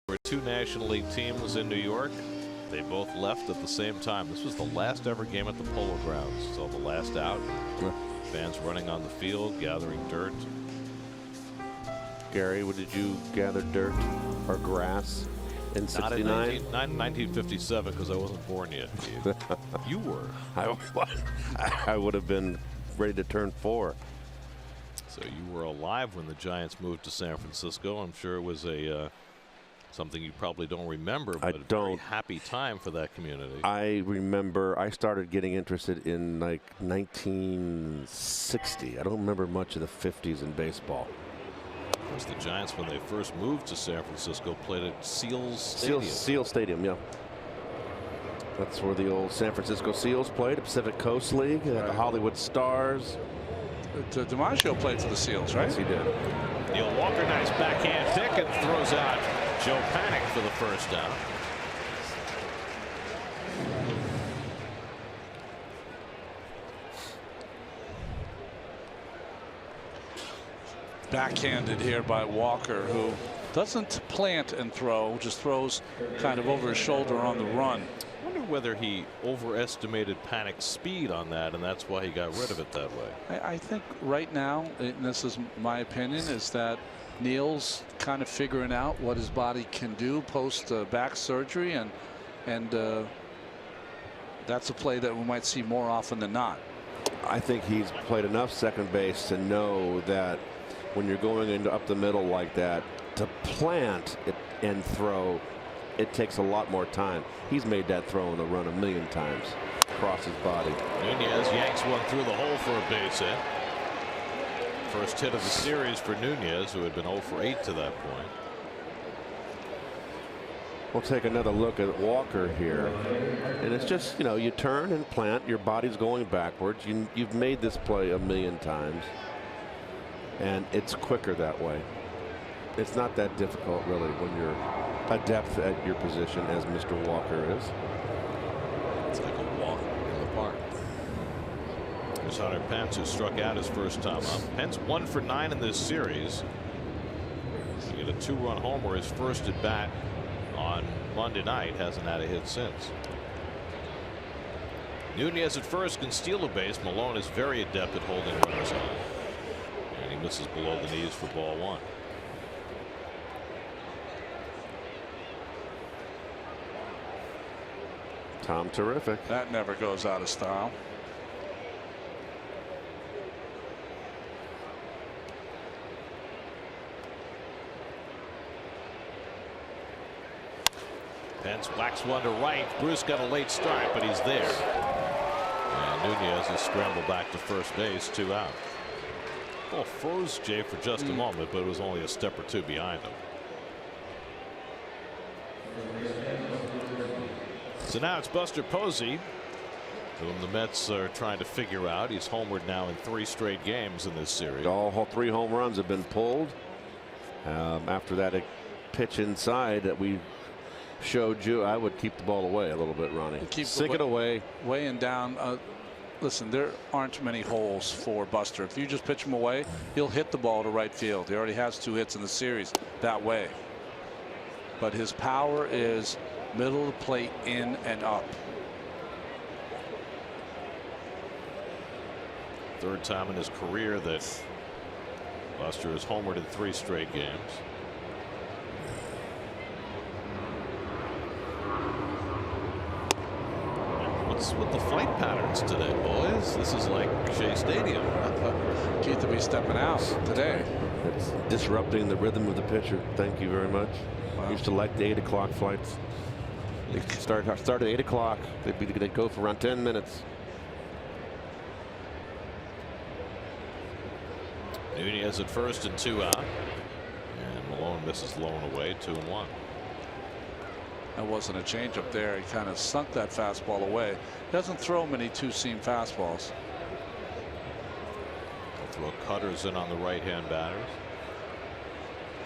There were 2 National League teams in New York. They both left at the same time. This was the last ever game at the Polo Grounds. So the last out. Fans running on the field, gathering dirt. Gary, did you gather dirt or grass In Not in 69? not in 1957 because I wasn't born yet. You were. I would have been ready to turn 4. So you were alive when the Giants moved to San Francisco. I'm sure it was a something you probably don't remember, but a very happy time for that community. I remember I started getting interested in like 1960. I don't remember much of the 50s in baseball. Of course, the Giants, when they first moved to San Francisco, played at Seals Stadium. Seals Stadium, yeah. That's where the old San Francisco Seals played, the Pacific Coast League, the Hollywood Stars. DiMaggio played for the Seals, right? Yes, he did. Neil Walker, nice backhand pick, and throws out Joe Panic for the first down. Backhanded here by Walker, who doesn't plant and throw, just throws kind of over his shoulder on the run. I wonder whether he overestimated Panic's speed on that, and that's why he got rid of it that way. I think right now, and this is my opinion, is that Neil's kind of figuring out what his body can do post back surgery, and that's a play that we might see more often than not. I think he's played enough second base to know that when you're going into up the middle like that, to plant it and throw, it takes a lot more time. He's made that throw in the run 1,000,000 times across his body. Nunez yanks one through the hole for a base hit. First hit of the series for Nunez, who had been 0 for 8 to that point. We'll take another look at Walker here, and it's just, you know, you turn and plant, your body's going backwards. You've made this play 1,000,000 times, and it's quicker that way. It's not that difficult, really, when you're adept at your position, as Mr. Walker is. It's like a walk in the park. There's Hunter Pence, who struck out his first time up. Pence 1 for 9 in this series. He hit a 2-run homer his first at bat on Monday night. Hasn't had a hit since. Nunez at first can steal a base. Malone is very adept at holding runners on. And he misses below the knees for ball 1. Tom terrific. That never goes out of style. Pence whacks one to right. Bruce got a late start, but he's there. And Nunez has scrambled back to first base, 2 out. Ball froze Jay for just a moment, but it was only a step or 2 behind him. So now it's Buster Posey, whom the Mets are trying to figure out. He's homered now in 3 straight games in this series. All 3 home runs have been pulled. After that pitch inside that we showed you, I would keep the ball away a little bit, Ronnie. Sink it away. Way and down. Listen, there aren't many holes for Buster. If you just pitch him away, he'll hit the ball to right field. He already has 2 hits in the series that way. But his power is middle of the plate, in and up. 3rd time in his career that Buster has homered in 3 straight games. What's with the flight patterns today, boys? This is like Shea Stadium. Keith will be stepping out today. It's disrupting the rhythm of the pitcher. Thank you very much. Wow. Used to like the 8 o'clock flights. They start at 8 o'clock. They'd go for around 10 minutes. Nunez at first and 2 out. And Malone misses low and away, 2-1. That wasn't a changeup there. He kind of sunk that fastball away. Doesn't throw many 2-seam fastballs. He'll throw cutters in on the right-hand batters.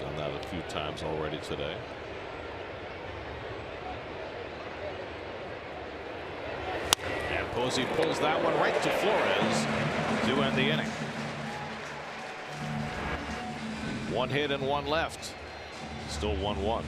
Done that a few times already today. And Posey pulls that one right to Flores to end the inning. 1 hit and 1 left. Still 1-1.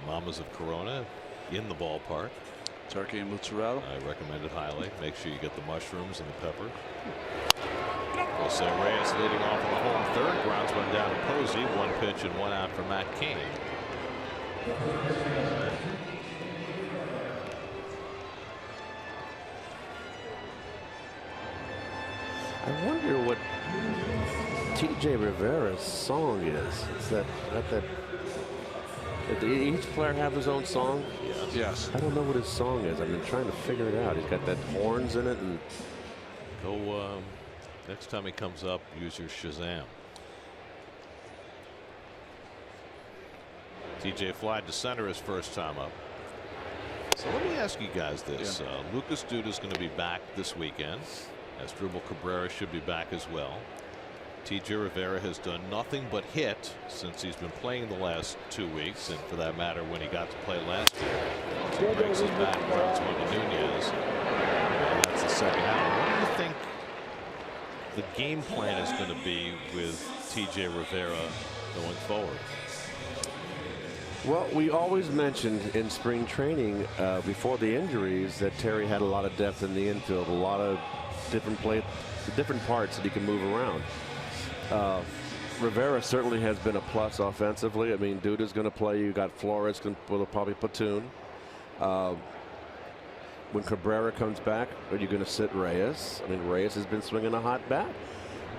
Mamas of Corona in the ballpark. Turkey and mozzarella. I recommend it highly. Make sure you get the mushrooms and the pepper. Jose Reyes leading off on the home third. Grounds one down to Posey. 1 pitch and 1 out for Matt Kane. I wonder what T.J. Rivera's song is. It's that did each player have his own song? Yes. I don't know what his song is. I've been trying to figure it out. He's got that horns in it, and Go next time he comes up, use your Shazam. TJ flied to center his first time up. So let me ask you guys this. Lucas Duda's going to be back this weekend. Asdrubal Cabrera should be back as well. TJ Rivera has done nothing but hit since he's been playing the last 2 weeks, and for that matter when he got to play last year. He breaks his back, runs one to Nunez, and that's the second out. What do you think the game plan is going to be with TJ Rivera going forward? well, we always mentioned in spring training before the injuries that Terry had a lot of depth in the infield, a lot of different parts that he can move around. Rivera certainly has been a plus offensively. I mean, Duda's going to play. You got Flores will probably platoon. When Cabrera comes back, are you going to sit Reyes? I mean, Reyes has been swinging a hot bat.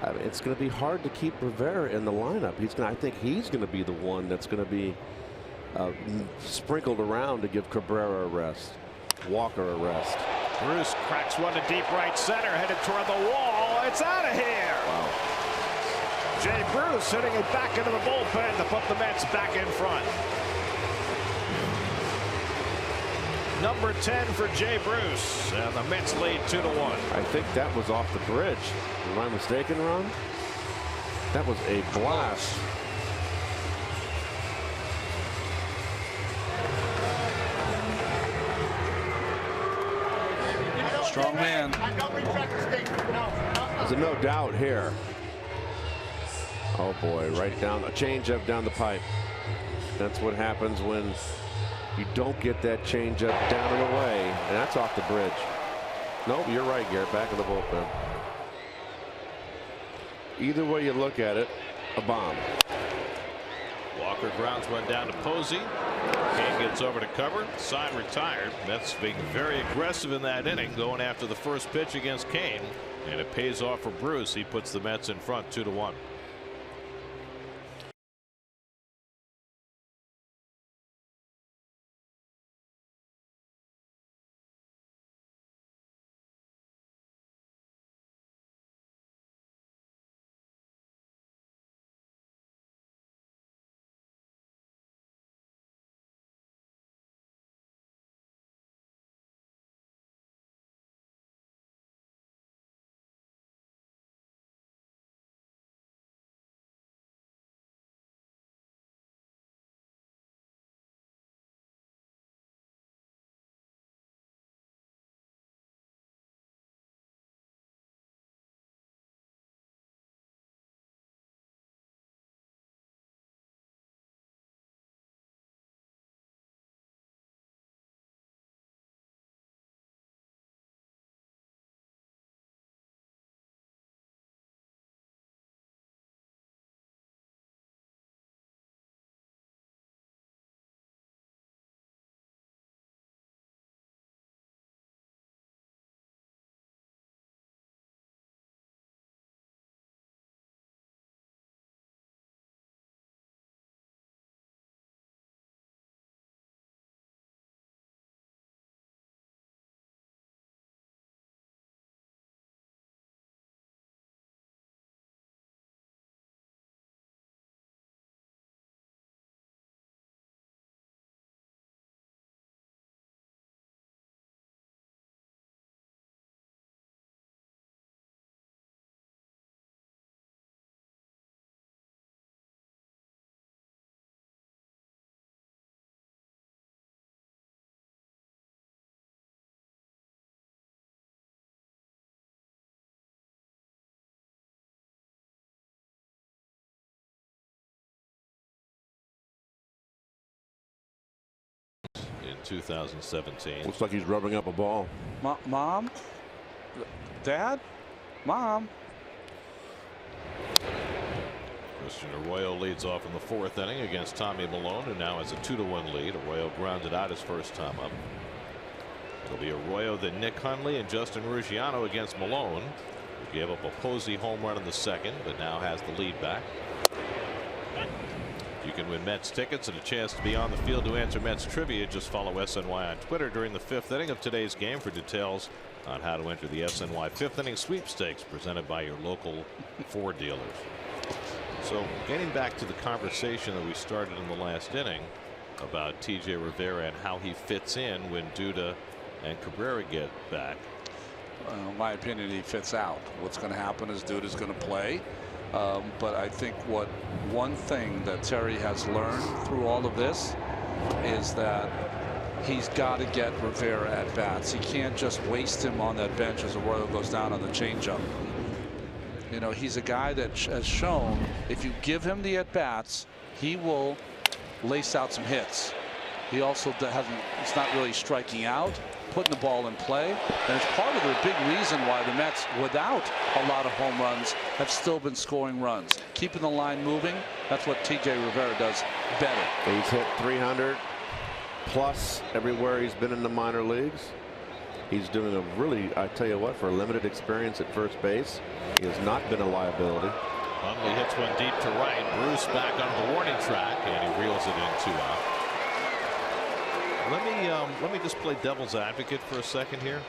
I mean, it's going to be hard to keep Rivera in the lineup. I think he's going to be the one that's going to be sprinkled around to give Cabrera a rest, Walker a rest. Bruce cracks one to deep right center, headed toward the wall. It's out of here. Wow. Jay Bruce hitting it back into the bullpen to put the Mets back in front. Number 10 for Jay Bruce, and the Mets lead 2-1. I think that was off the bridge. Am I mistaken, Ron? That was a blast. Strong man. There's no doubt here. Oh boy, right down a changeup down the pipe. That's what happens when you don't get that changeup down and away, and that's off the bridge. Nope, you're right, Garrett. Back of the bullpen. Either way you look at it, a bomb. Walker grounds one down to Posey. Kane gets over to cover. Sign retired. Mets being very aggressive in that inning, going after the first pitch against Kane, and it pays off for Bruce. He puts the Mets in front 2-1. 2017. Looks like he's rubbing up a ball. Mom? Dad? Mom? Christian Arroyo leads off in the 4th inning against Tommy Malone, who now has a 2-1 lead. Arroyo grounded out his first time up. It'll be Arroyo, then Nick Hundley, and Justin Ruggiano against Malone, who gave up a Posey home run in the 2nd, but now has the lead back. You can win Mets tickets and a chance to be on the field to answer Mets trivia. Just follow SNY on Twitter during the 5th inning of today's game for details on how to enter the SNY 5th inning sweepstakes presented by your local Ford dealers. So getting back to the conversation that we started in the last inning about T.J. Rivera and how he fits in when Duda and Cabrera get back. In my opinion, he fits out. What's going to happen is Duda's going to play. But I think one thing that Terry has learned through all of this is that he's got to get Rivera at bats. He can't just waste him on that bench as Arroyo goes down on the changeup. You know, he's a guy that has shown if you give him the at bats, he will lace out some hits. He also he's not really striking out, putting the ball in play, and it's part of the big reason why the Mets, without a lot of home runs, have still been scoring runs, keeping the line moving. That's what T.J. Rivera does better. He's hit 300 plus everywhere he's been in the minor leagues. He's doing a really, I tell you what, for a limited experience at first base, he has not been a liability. Hundley hits one deep to right. Bruce back on the warning track, and he reels it in 2 out. Let me just play devil's advocate for a second here.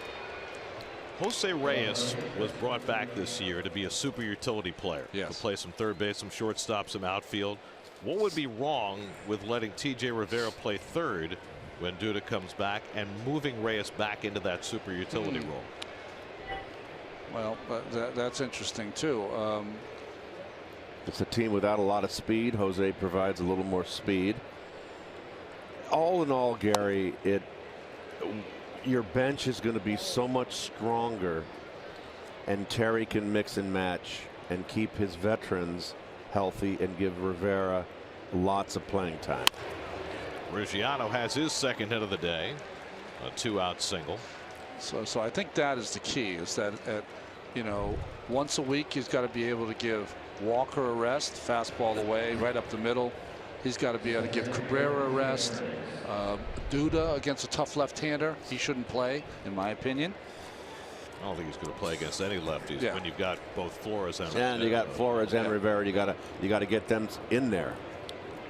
Jose Reyes was brought back this year to be a super utility player. Yes. To play some third base, some shortstop, some outfield. What would be wrong with letting T.J. Rivera play third when Duda comes back and moving Reyes back into that super utility role? Well, that's interesting too. It's a team without a lot of speed. Jose provides a little more speed. All in all, Gary, your bench is going to be so much stronger, and Terry can mix and match and keep his veterans healthy and give Rivera lots of playing time. Ruggiano has his 2nd hit of the day, a 2-out single. So I think that is the key, is that you know, once a week he's got to be able to give Walker a rest, fastball away right up the middle. He's got to be able to give Cabrera a rest. Duda against a tough left-hander, he shouldn't play, in my opinion. I don't think he's going to play against any lefties when you've got both Flores and you got Flores and Rivera. You got to get them in there,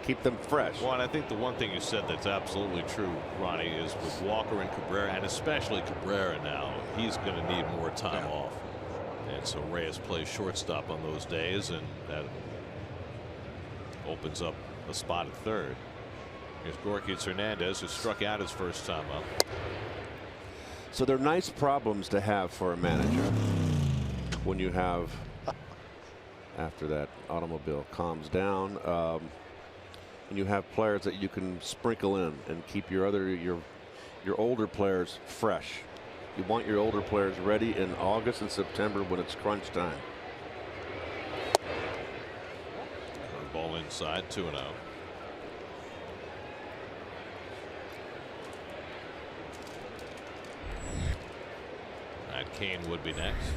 keep them fresh. Well, and I think the one thing you said that's absolutely true, Ronnie, is with Walker and Cabrera, and especially Cabrera now, he's going to need more time off. And so Reyes plays shortstop on those days, and that opens up a spot at third. Here's Gorkis Hernandez, who struck out his first time up. So they're nice problems to have for a manager when you have, after that automobile calms down, and you have players that you can sprinkle in and keep your older players fresh. You want your older players ready in August and September when it's crunch time. Ball inside, 2-0. Kane would be next.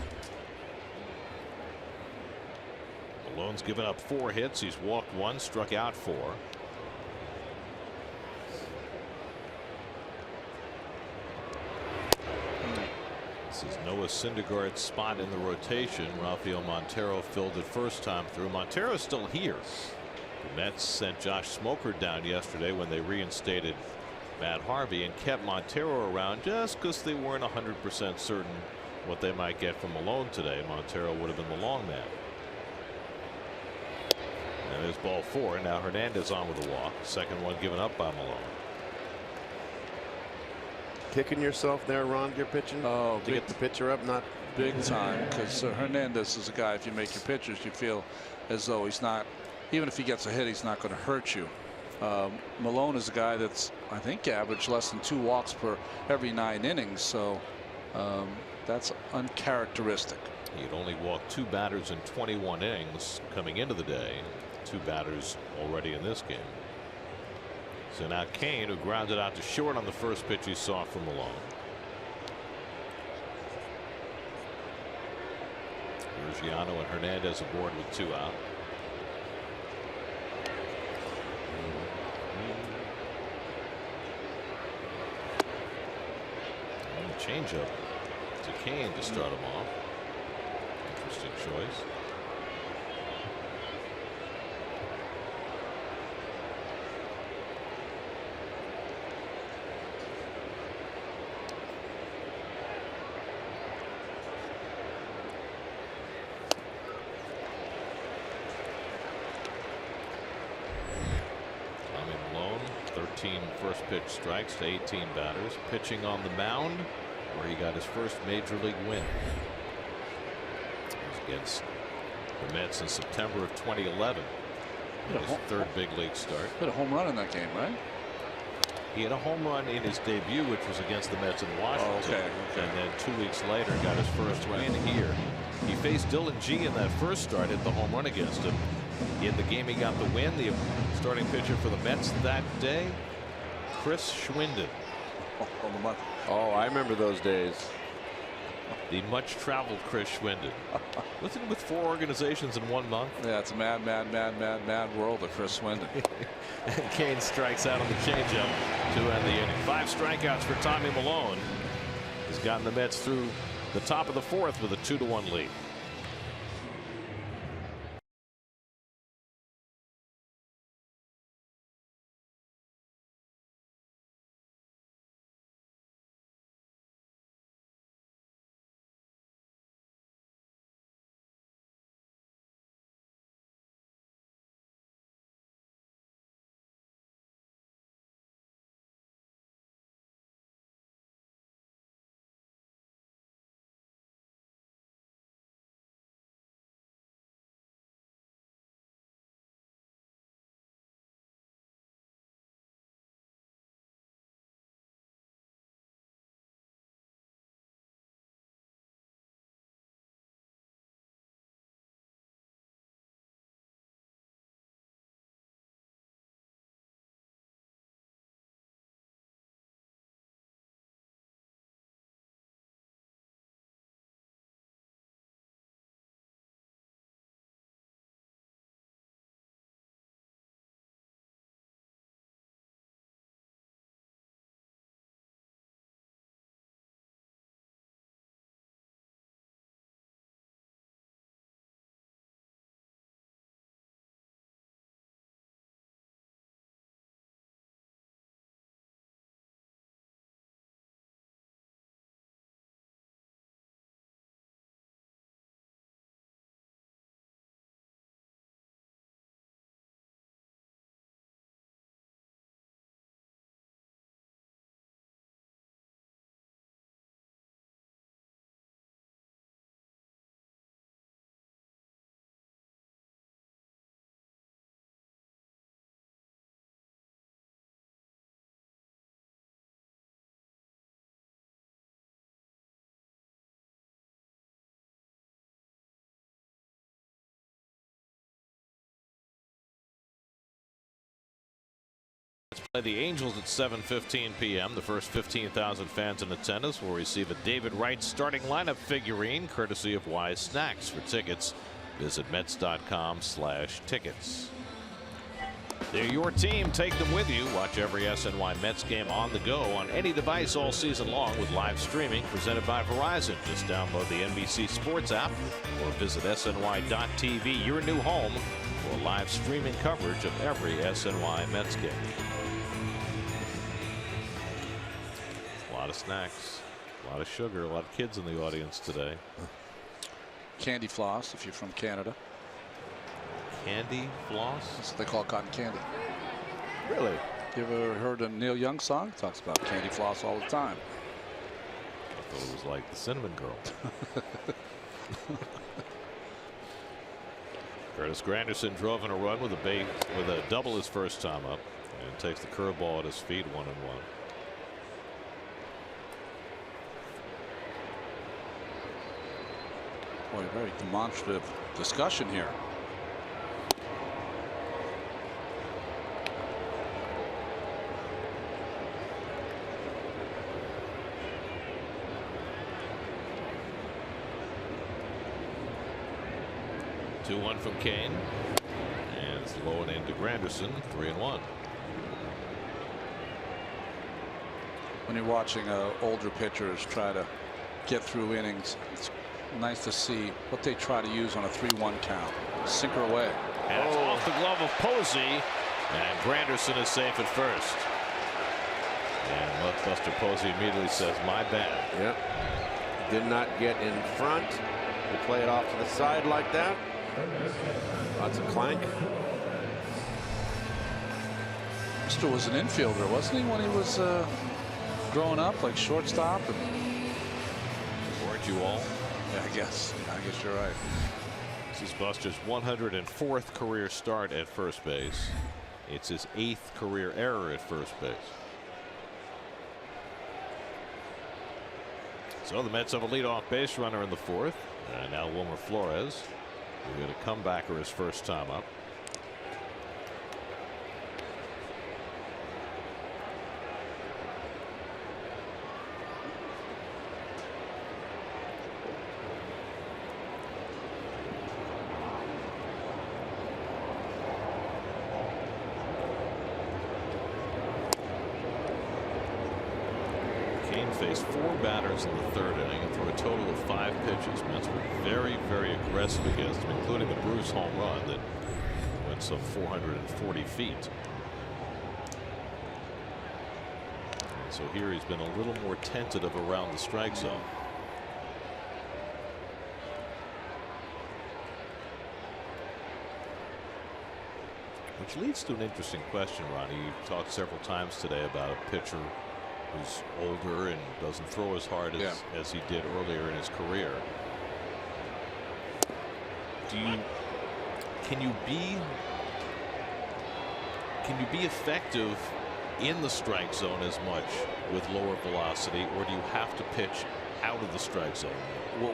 Malone's given up 4 hits. He's walked 1, struck out 4. This is Noah Syndergaard's spot in the rotation. Rafael Montero filled it first time through. Montero's still here. The Mets sent Josh Smoker down yesterday when they reinstated Matt Harvey and kept Montero around just because they weren't 100% certain what they might get from Malone today. Montero would have been the long man. And there's ball 4. Now Hernandez on with a walk. Second one given up by Malone. Kicking yourself there, Ron, you're pitching to get the pitcher up, not big time, because Hernandez is a guy, if you make your pitchers, you feel as though he's not, even if he gets a hit, he's not going to hurt you. Malone is a guy that's, I think, averaged less than 2 walks per every 9 innings, so that's uncharacteristic. He had only walked 2 batters in 21 innings coming into the day. 2 batters already in this game. So now Kane, who grounded out to short on the first pitch he saw from Malone. Ruggiano and Hernandez aboard with 2 out. And the changeup to Kane to start him off. Interesting choice. First pitch strikes to 18 batters, pitching on the mound where he got his first major league win. It was against the Mets in September of 2011. His 3rd big league start. Hit a home run in that game, right? He had a home run in his debut, which was against the Mets in Washington. Oh, okay. And then 2 weeks later got his first win here. He faced Dylan G in that first start, hit the home run against him. In the game he got the win, the starting pitcher for the Mets that day, Chris Schwinden. Oh, I remember those days. The much traveled Chris Schwinden. Wasn't with 4 organizations in 1 month? Yeah, it's a mad world of Chris Schwinden. And Kane strikes out on the changeup to end the inning. 5 strikeouts for Tommy Malone. He's gotten the Mets through the top of the 4th with a 2-1 lead. Let's play the Angels at 7:15 p.m. The first 15,000 fans in attendance will receive a David Wright starting lineup figurine courtesy of Wise Snacks. For tickets, visit Mets.com/tickets. They're your team. Take them with you. Watch every SNY Mets game on the go on any device all season long with live streaming presented by Verizon. Just download the NBC Sports app or visit SNY.TV, your new home, for live streaming coverage of every SNY Mets game. A lot of snacks, a lot of sugar, a lot of kids in the audience today. Candy floss if you're from Canada. Candy floss? That's what they call cotton candy. Really? You ever heard a Neil Young song? He talks about candy floss all the time. I thought it was like the Cinnamon Girl. Curtis Granderson drove in a run with a double his first time up and takes the curveball at his feet, 1-1. Boy, very demonstrative discussion here. 2-1 from Kane. And it's low and into Granderson. 3-1. When you're watching older pitchers try to get through innings, it's nice to see what they try to use on a 3-1 count. Sinker away. And it's off the glove of Posey. And Granderson is safe at first. And Buster Posey immediately says, my bad. Yep. Did not get in front. You play it off to the side like that. Lots of clank. Buster was an infielder, wasn't he, when he was growing up, like shortstop? Weren't you all? Yeah, I guess you're right. This is Buster's 104th career start at first base. It's his 8th career error at first base. So the Mets have a leadoff base runner in the 4th. And now Wilmer Flores will get a comebacker his first time up. Kane faced 4 batters in the 3rd inning and threw a total of 5 pitches. Mets were very, very aggressive against him, including a Brewers home run that went some 440 feet. And so here he's been a little more tentative around the strike zone. Which leads to an interesting question, Ronnie. You talked several times today about a pitcher who's older and doesn't throw as hard as he did earlier in his career. Can you be effective in the strike zone as much with lower velocity, or do you have to pitch out of the strike zone?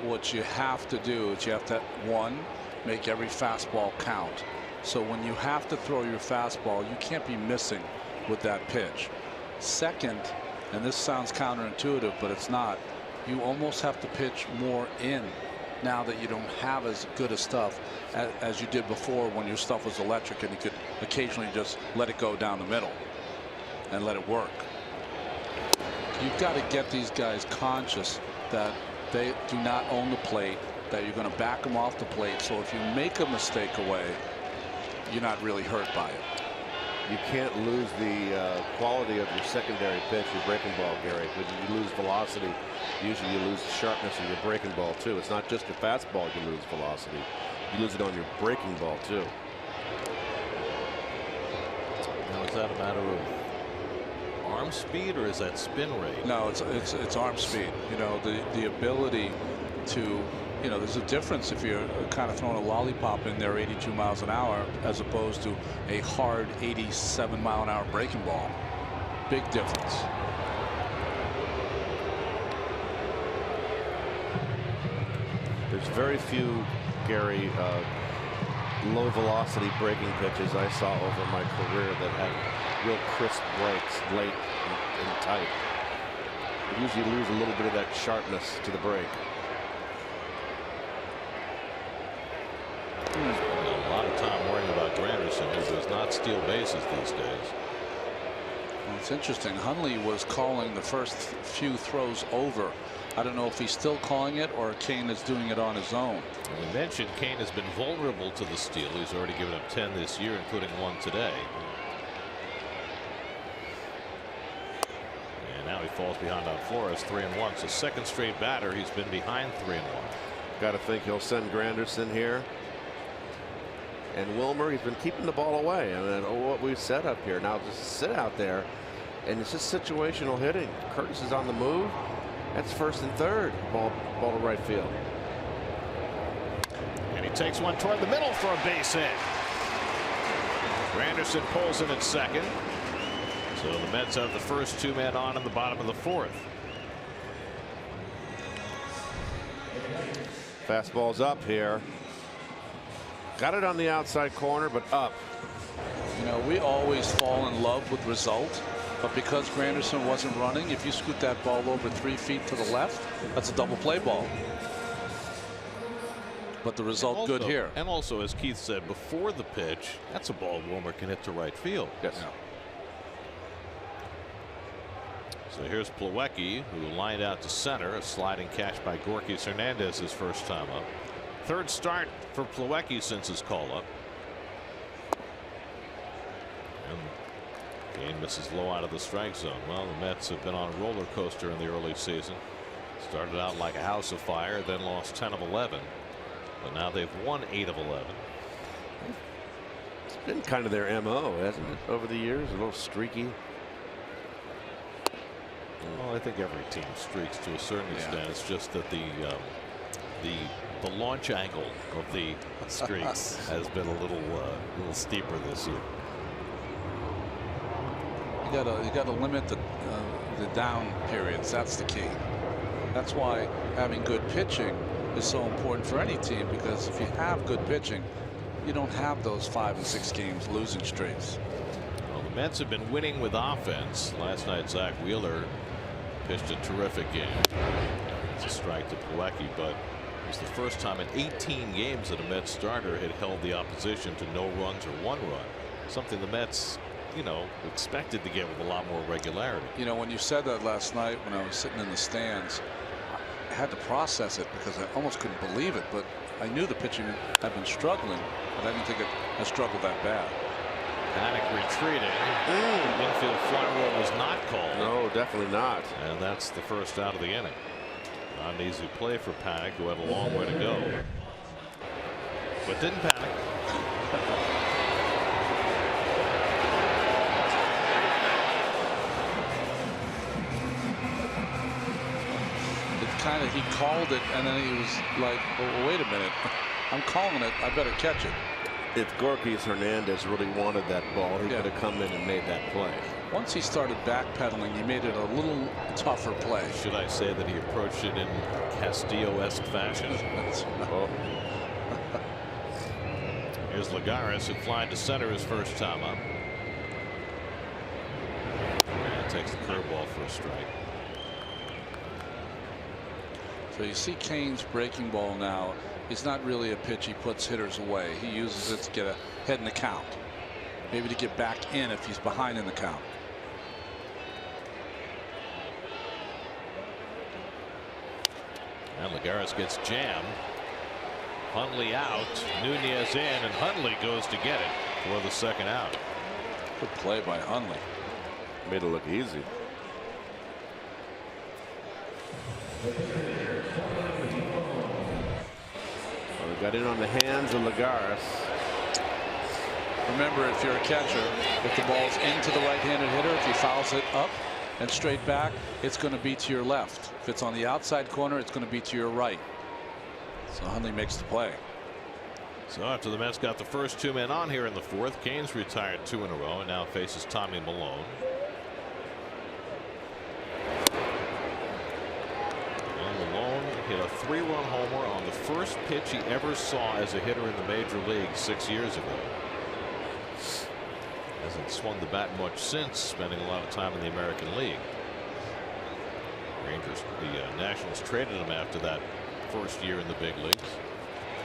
What you have to do is you have to, one, make every fastball count. So when you have to throw your fastball, you can't be missing with that pitch. Second, and this sounds counterintuitive, but it's not, you almost have to pitch more in now that you don't have as good a stuff as you did before, when your stuff was electric and you could occasionally just let it go down the middle and let it work. You've got to get these guys conscious that they do not own the plate, that you're going to back them off the plate. So if you make a mistake away, you're not really hurt by it. You can't lose the quality of your secondary pitch, your breaking ball, Gary. Because if you lose velocity, usually you lose the sharpness of your breaking ball too. It's not just your fastball you lose velocity. You lose it on your breaking ball too. Now, is that a matter of arm speed, or is that spin rate? No, it's arm speed. You know, the ability to, you know, there's a difference if you're kind of throwing a lollipop in there 82 miles an hour as opposed to a hard 87-mile-an-hour breaking ball. Big difference. There's very few, Gary, low velocity breaking pitches I saw over my career that had real crisp breaks late and tight. You usually lose a little bit of that sharpness to the break. A lot of time worrying about Granderson, who does not steal bases these days. Well, it's interesting. Hundley was calling the first few throws over. I don't know if he's still calling it or Kane is doing it on his own. And we mentioned Kane has been vulnerable to the steal. He's already given up 10 this year, including 1 today. And now he falls behind on Flores, 3-1. So second straight batter, he's been behind 3-1. Got to think he'll send Granderson here. And Wilmer, he's been keeping the ball away. I mean, what we've set up here now, just sit out there, and it's just situational hitting. Curtis is on the move. That's first and third. Ball to right field. And he takes one toward the middle for a base hit. Granderson pulls in at second. So the Mets have the first 2 men on in the bottom of the 4th. Fastball's up here. Got it on the outside corner, but up. You know, we always fall in love with result, but because Granderson wasn't running, if you scoot that ball over 3 feet to the left, that's a double play ball. but the result good here. And also, as Keith said before the pitch, that's a ball Wilmer can hit to right field. Yes. Yeah. So here's Plawecki, who lined out to center. A sliding catch by Gorkis Hernandez his first time up. Third start for Plawecki since his call up. And Kane misses low out of the strike zone. Well, the Mets have been on a roller coaster in the early season. Started out like a house of fire, then lost 10 of 11. But now they've won 8 of 11. It's been kind of their MO, hasn't it, over the years? A little streaky. Well, I think every team streaks to a certain extent. It's just that the launch angle of the streaks has been a little steeper this year. You gotta limit the down periods. That's the key. That's why having good pitching is so important for any team, because if you have good pitching, you don't have those 5 and 6 games losing streaks. Well, the Mets have been winning with offense. Last night, Zach Wheeler pitched a terrific game. It's a strike to Plawecki, but it was the first time in 18 games that a Mets starter had held the opposition to no runs or 1 run. Something the Mets, expected to get with a lot more regularity. When you said that last night when I was sitting in the stands, I had to process it because I almost couldn't believe it. But I knew the pitching had been struggling, but I didn't think it had struggled that bad. Panic retreating. Infield fly ball was not called. No, definitely not. And that's the first out of the inning. Not an easy play for Panic, who had a long way to go. But didn't panic. He called it, and then he was like, oh, wait a minute, I'm calling it, I better catch it. If Gorkis Hernandez really wanted that ball, he could have come in and made that play. Once he started backpedaling, he made it a little tougher play. Should I say that he approached it in Castillo-esque fashion? Oh. Here's Lagares, who flied to center his first time up. And takes the curveball for a strike. So you see Kane's breaking ball now. It's not really a pitch he puts hitters away. He uses it to get ahead in the count. Maybe to get back in if he's behind in the count. And Lagares gets jammed. Hundley out. Nunez in, and Hundley goes to get it for the second out. Good play by Hundley. Made it look easy. Well, got in on the hands of Lagares. Remember, if you're a catcher, if the ball's into the right-handed hitter, if he fouls it up and straight back, it's going to be to your left. If it's on the outside corner, it's going to be to your right. So Hundley makes the play. So after the Mets got the first 2 men on here in the fourth, Kane's retired 2 in a row and now faces Tommy Malone. Malone hit a 3-run homer on the first pitch he ever saw as a hitter in the major leagues 6 years ago. Hasn't swung the bat much since, spending a lot of time in the American League. The Nationals traded him after that first year in the big leagues.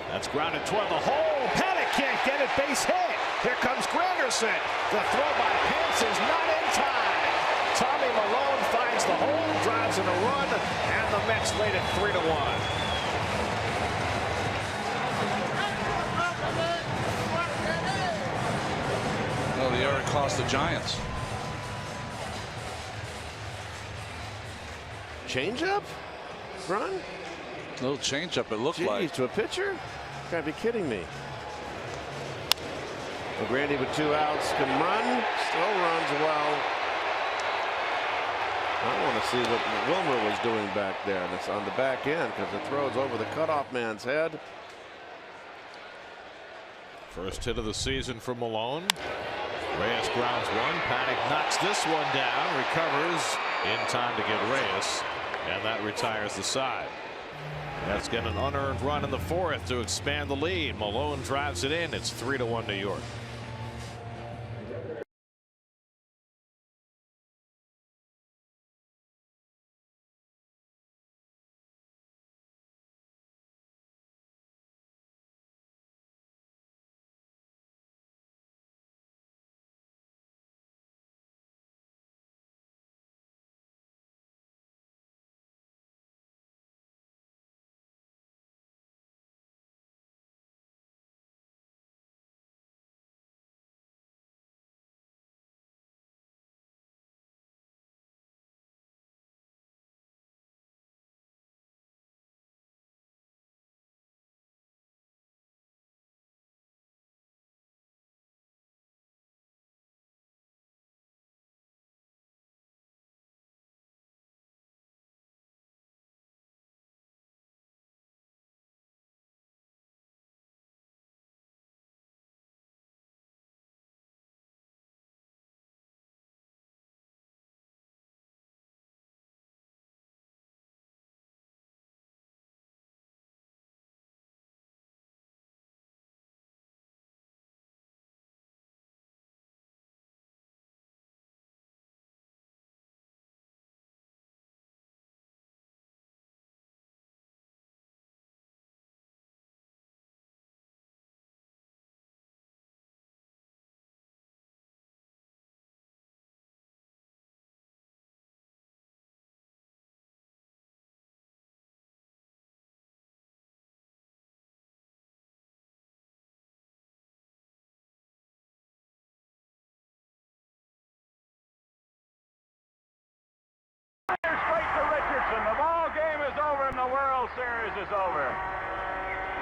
That's grounded toward the hole. Panic can't get it. Base hit. Here comes Granderson. The throw by Pence is not in time. Tommy Malone finds the hole, drives in a run, and the Mets lead it 3-1. Well, the error cost the Giants. Changeup? Run? A little changeup, it looked like. To a pitcher? Gotta be kidding me. Well, Grandy with 2 outs can run. Still runs well. I want to see what Wilmer was doing back there. That's on the back end because the throw's over the cutoff man's head. First hit of the season for Malone. Reyes grounds one. Panic knocks this one down. Recovers in time to get Reyes. And that retires the side. That's got an unearned run in the fourth to expand the lead. Malone drives it in. It's 3-1 New York. Straight to Richardson. The ball game is over and the World Series is over.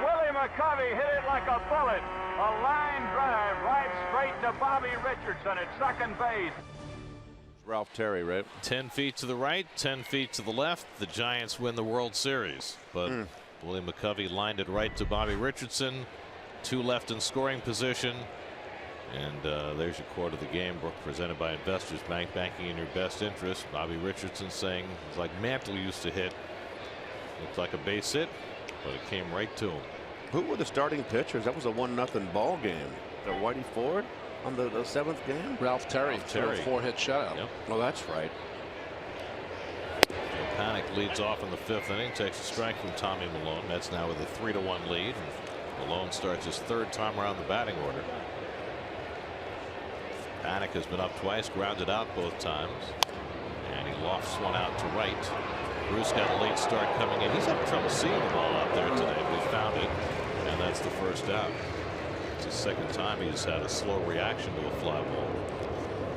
Willie McCovey hit it like a bullet. A line drive right straight to Bobby Richardson at second base. Ralph Terry, right? 10 feet to the right, 10 feet to the left. The Giants win the World Series. But Willie McCovey lined it right to Bobby Richardson. 2 left in scoring position. And there's your quote of the game, presented by Investors Bank, banking in your best interest. Bobby Richardson saying it's like Mantle used to hit. Looked like a base hit, but it came right to him. Who were the starting pitchers? That was a 1-0 ball game. Whitey Ford on the 7th game? Ralph Terry. Terry. 4-hit shutout. Yep. Well, that's right. Panic leads off in the 5th inning, takes a strike from Tommy Malone. Mets now with a 3-1 lead. And Malone starts his 3rd time around the batting order. Panic has been up twice, grounded out both times, and he lofts one out to right. Bruce got a late start coming in. He's having trouble seeing the ball out there today, but he found it, and that's the first out. It's the 2nd time he's had a slow reaction to a fly ball.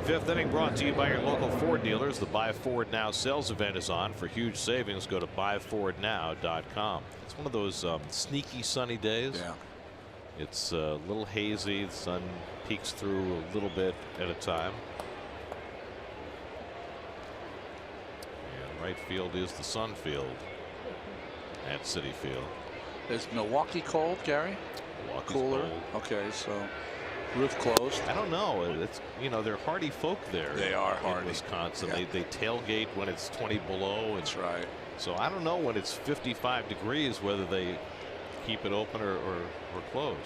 5th inning brought to you by your local Ford dealers. The Buy Ford Now sales event is on. For huge savings, go to buyfordnow.com. It's one of those sneaky sunny days. Yeah. It's a little hazy. The sun peeks through a little bit at a time. And right field is the Sun Field at Citi Field. Is Milwaukee cold, Gary? Milwaukee's Cooler. cold. Okay, so roof closed. I don't know. It's, you know, they're hardy folk there. They are hardy. In Wisconsin. Yeah. They tailgate when it's 20 below. And That's right. so I don't know when it's 55 degrees whether they keep it open or closed.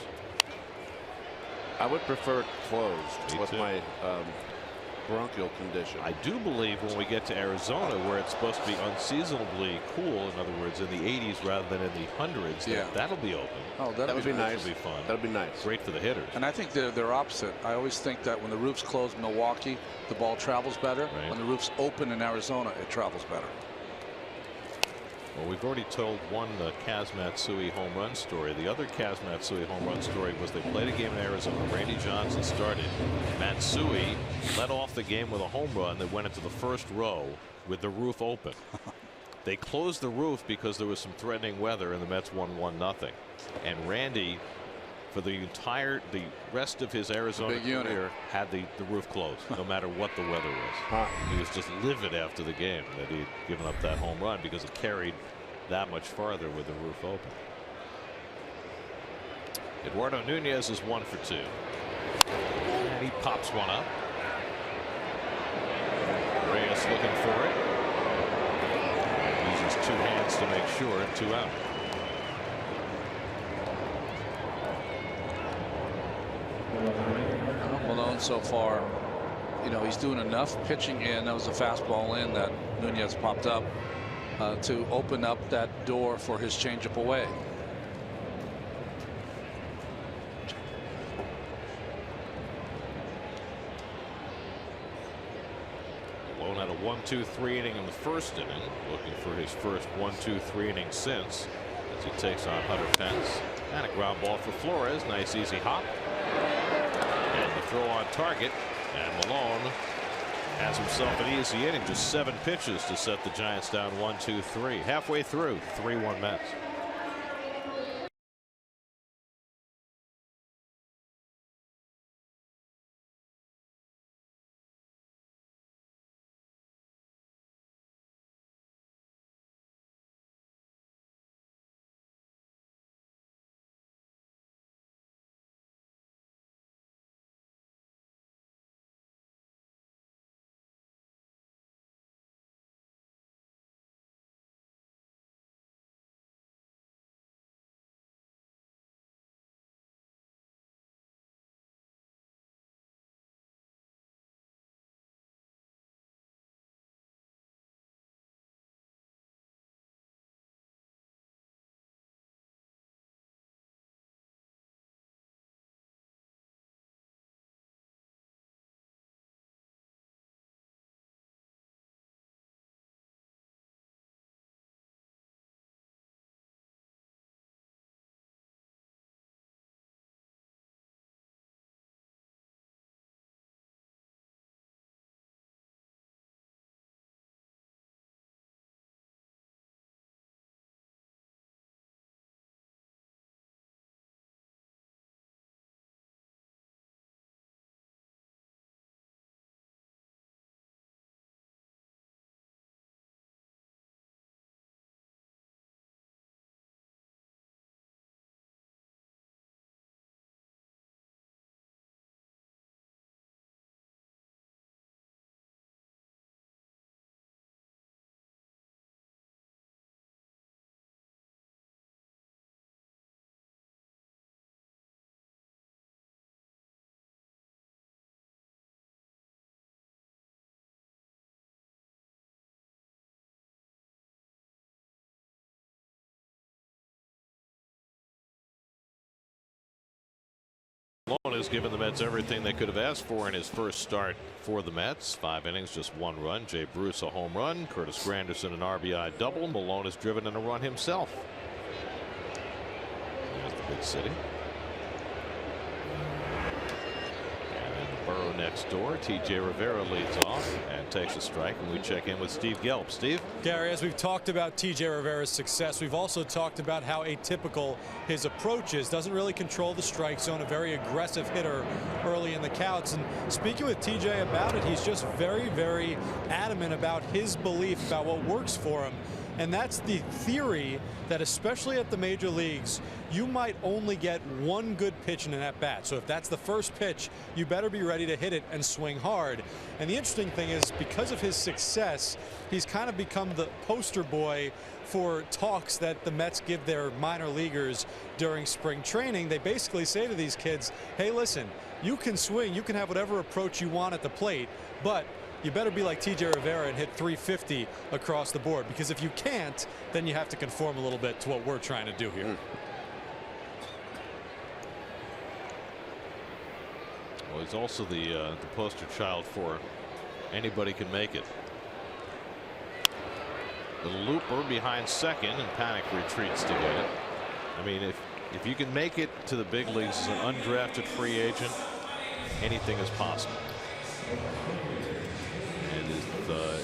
I would prefer closed. Me with too. my bronchial condition. I do believe when we get to Arizona, where it's supposed to be unseasonably cool, in other words, in the 80s rather than in the hundreds, that'll be open. Oh, that would be nice. That'll be fun. That would be nice. Great for the hitters. And I think they're opposite. I always think that when the roof's closed in Milwaukee, the ball travels better. Right. When the roof's open in Arizona, it travels better. Well, we've already told one Kaz Matsui home run story. The other Kaz Matsui home run story was they played a game in Arizona. Randy Johnson started. Matsui led off the game with a home run that went into the first row with the roof open. They closed the roof because there was some threatening weather, and the Mets won 1-0. And Randy, for the rest of his Arizona career, had the roof closed, no matter what the weather was. He was just livid after the game that he'd given up that home run because it carried that much farther with the roof open. Eduardo Nunez is 1 for 2. And he pops one up. Reyes looking for it. Uses 2 hands to make sure, 2 out. Malone so far, you know, he's doing enough pitching in. That was a fastball in that Nunez popped up to open up that door for his changeup away. Malone had a 1-2-3 inning in the first inning, looking for his first 1-2-3 inning since, as he takes on Hunter Pence. And a ground ball for Flores. Nice easy hop. And the throw on target. And Malone has himself an easy inning. Just 7 pitches to set the Giants down 1-2-3. Halfway through, 3-1 Mets. Malone has given the Mets everything they could have asked for in his first start for the Mets. 5 innings, just 1 run. Jay Bruce a home run. Curtis Granderson an RBI double. Malone has driven in a run himself. There's the big city. Burrow next door. T.J. Rivera leads off and takes a strike, and we check in with Steve Gelb. Steve? Gary, as we've talked about T.J. Rivera's success, we've also talked about how atypical his approach is. Doesn't really control the strike zone, a very aggressive hitter early in the counts. And speaking with T.J. about it, he's just very, very adamant about his belief about what works for him. And that's the theory that, especially at the major leagues, you might only get 1 good pitch in an at-bat. So if that's the first pitch, you better be ready to hit it and swing hard. And the interesting thing is, because of his success, he's kind of become the poster boy for talks that the Mets give their minor leaguers during spring training. They basically say to these kids, hey, listen, you can swing, you can have whatever approach you want at the plate, but you better be like T.J. Rivera and hit 350 across the board, because if you can't, then you have to conform a little bit to what we're trying to do here. Well, he's also the poster child for anybody can make it. The looper behind second, and Panic retreats to get it. I mean, if you can make it to the big leagues as an undrafted free agent, anything is possible.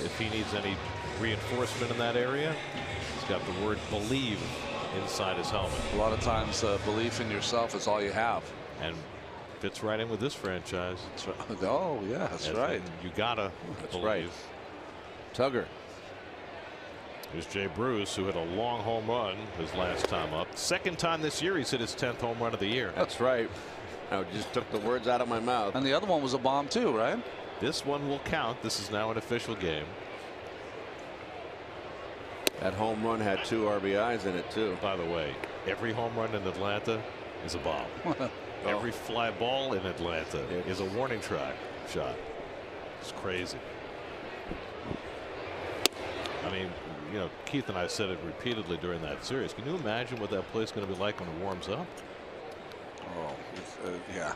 If he needs any reinforcement in that area, he's got the word believe inside his helmet. A lot of times belief in yourself is all you have. And fits right in with this franchise. That's right. Oh, yeah, that's right. You gotta believe. Right. Tugger. Here's Jay Bruce, who hit a long home run his last time up. Second time this year he's hit his 10th home run of the year. That's right. I just took the words out of my mouth. And the other one was a bomb too, right? This one will count. This is now an official game. That home run had 2 RBIs in it too. By the way, every home run in Atlanta is a bomb. Every fly ball in Atlanta is a warning track shot. It's crazy. I mean, you know, Keith and I said it repeatedly during that series. Can you imagine what that place is going to be like when it warms up? Oh, yeah.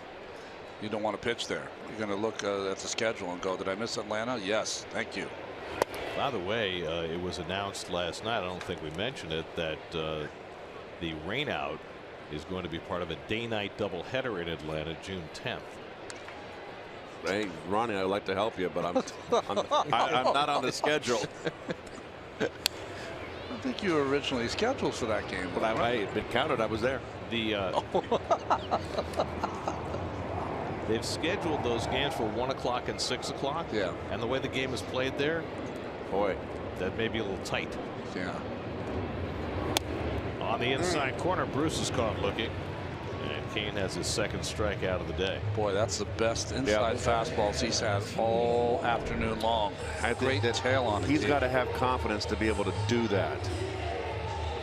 You don't want to pitch there. You're going to look at the schedule and go, did I miss Atlanta? Yes, thank you. By the way, it was announced last night, I don't think we mentioned it, that the rainout is going to be part of a day-night doubleheader in Atlanta June 10th. Hey, Ronnie, I'd like to help you, but I'm not on the schedule. I think you were originally scheduled for that game. But I had been counted. I was there. They've scheduled those games for 1 o'clock and 6 o'clock. Yeah. And the way the game is played there, boy, that may be a little tight. Yeah. On the inside corner, Bruce is caught looking. And Kane has his 2nd strikeout of the day. Boy, that's the best inside fastballs he's had all afternoon long. I think great tail on it. He's got to have confidence to be able to do that.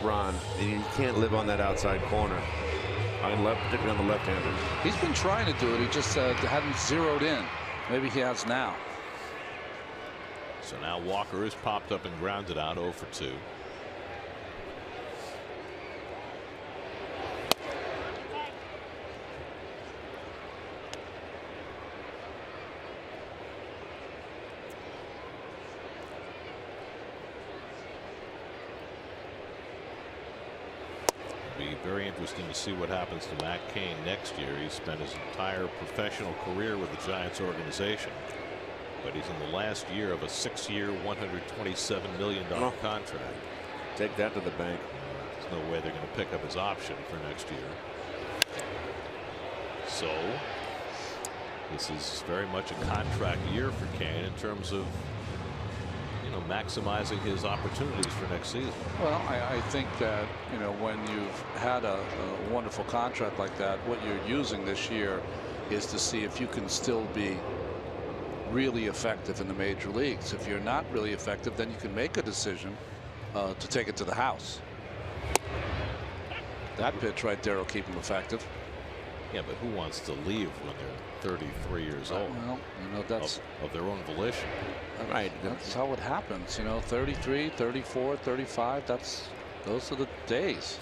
Ron, you can't live on that outside corner. Particularly on the left-hander. He's been trying to do it. He just hadn't zeroed in. Maybe he has now. So now Walker is popped up and grounded out 0 for 2. Be very interesting to see what happens to Matt Kane next year. He spent his entire professional career with the Giants organization, but he's in the last year of a 6-year, $127 million contract. Take that to the bank. There's no way they're going to pick up his option for next year. So this is very much a contract year for Kane in terms of, you know, maximizing his opportunities for next season. Well, I think that, you know, when you've had a wonderful contract like that, what you're using this year is to see if you can still be really effective in the major leagues. If you're not really effective, then you can make a decision to take it to the house. That pitch right there will keep him effective. Yeah, but who wants to leave when they're 33 years old? Well, you know, that's of their own volition. Right. That's how it happens. You know, 33, 34, 35. Those are the days.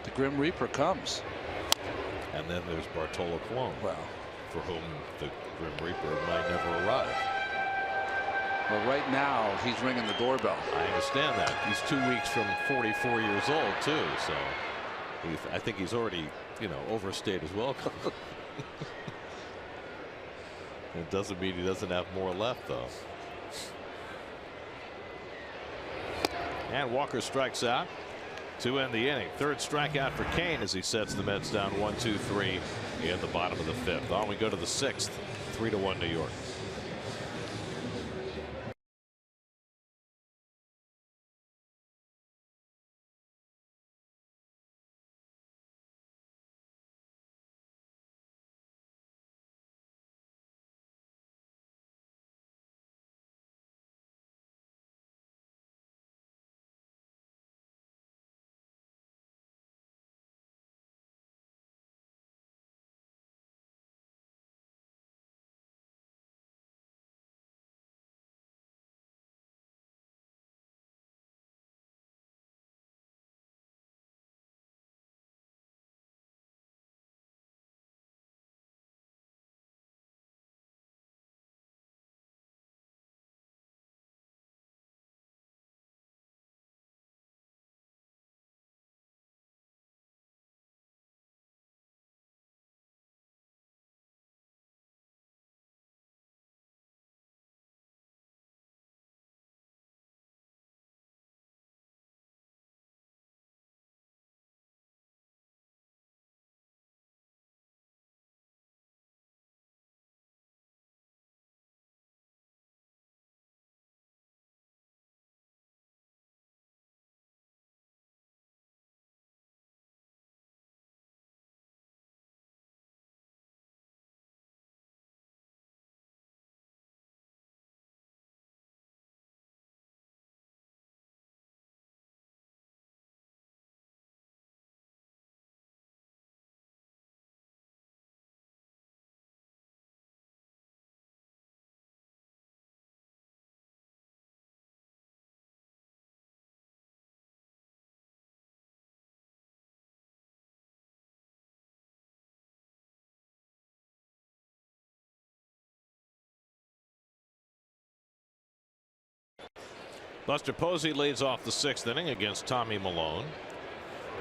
The Grim Reaper comes. And then there's Bartolo Colon, Well, for whom the Grim Reaper might never arrive. well, right now he's ringing the doorbell. I understand that. He's 2 weeks from 44 years old too, so I think he's already, overstayed his welcome. It doesn't mean he doesn't have more left, though. And Walker strikes out to end the inning. Third strikeout for Kane as he sets the Mets down 1-2-3 in the bottom of the fifth. On we go to the sixth. 3-1 New York. Buster Posey leads off the sixth inning against Tommy Malone.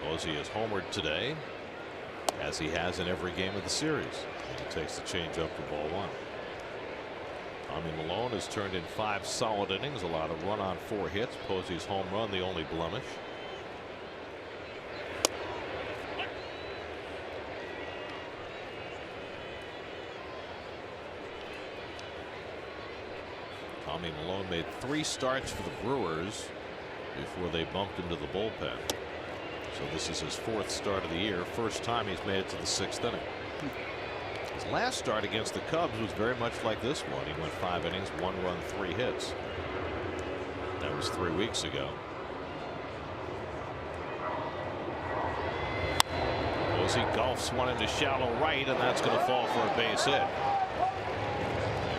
Posey has homered today, as he has in every game of the series. He takes the changeup for ball one. Tommy Malone has turned in 5 solid innings, allowed a run on 4 hits. Posey's home run the only blemish. Tommy Malone made 3 starts for the Brewers before they bumped him to the bullpen. So this is his 4th start of the year. First time he's made it to the 6th inning. His last start against the Cubs was very much like this one. He went 5 innings, 1 run, 3 hits. That was 3 weeks ago. Posey golfs one into shallow right, and that's going to fall for a base hit.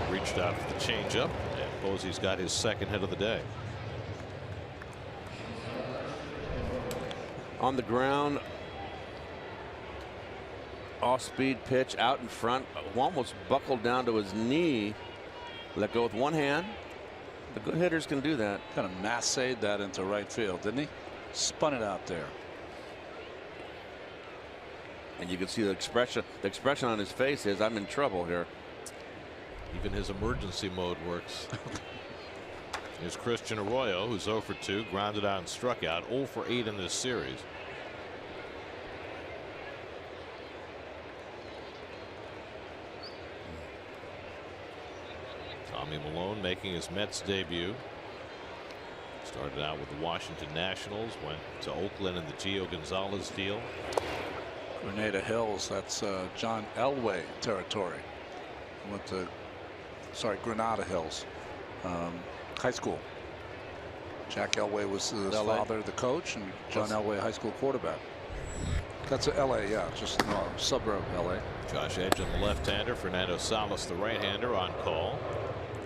He reached out for the changeup. Posey's got his 2nd hit of the day. On the ground, off-speed pitch out in front, almost buckled down to his knee. Let go with one hand. The good hitters can do that. Kind of massaged that into right field, didn't he? Spun it out there. And you can see the expression on his face is, I'm in trouble here. Even his emergency mode works. Here's Christian Arroyo, who's 0 for 2, grounded out and struck out, 0 for 8 in this series. Tommy Malone making his Mets debut. Started out with the Washington Nationals, went to Oakland in the Gio Gonzalez deal. Grenada Hills, that's John Elway territory. Went to, Granada Hills high school. Jack Elway was his father, the coach, and John Elway, high school quarterback. That's LA, yeah, just suburb LA. Josh Edgen, the left-hander, Fernando Salas, the right-hander, on call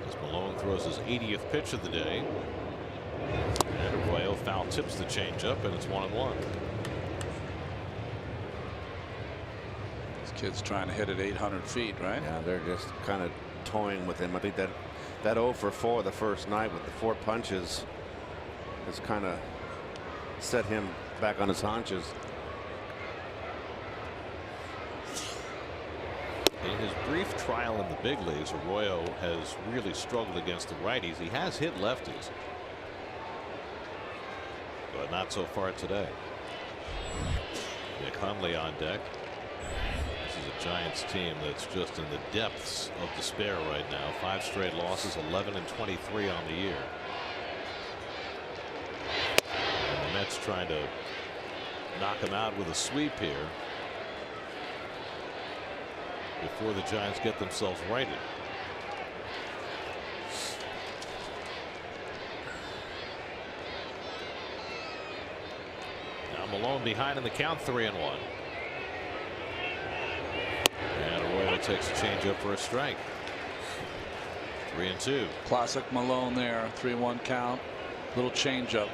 as Malone throws his 80th pitch of the day. And Arroyo foul tips the changeup, and it's 1-1. Kid's trying to hit it 800 feet, right? Yeah, they're just kind of toying with him. I think that 0 for 4 the first night with the 4 punches has kind of set him back on his haunches. In his brief trial in the big leagues, Arroyo has really struggled against the righties. He has hit lefties, but not so far today. Nick Hundley on deck. This is a Giants team that's just in the depths of despair right now. 5 straight losses, 11-23 on the year. And the Mets trying to knock him out with a sweep here before the Giants get themselves righted. Now Malone behind in the count, 3-1. And Arroyo takes a changeup for a strike. 3-2. Classic Malone there. 3-1 count. Little changeup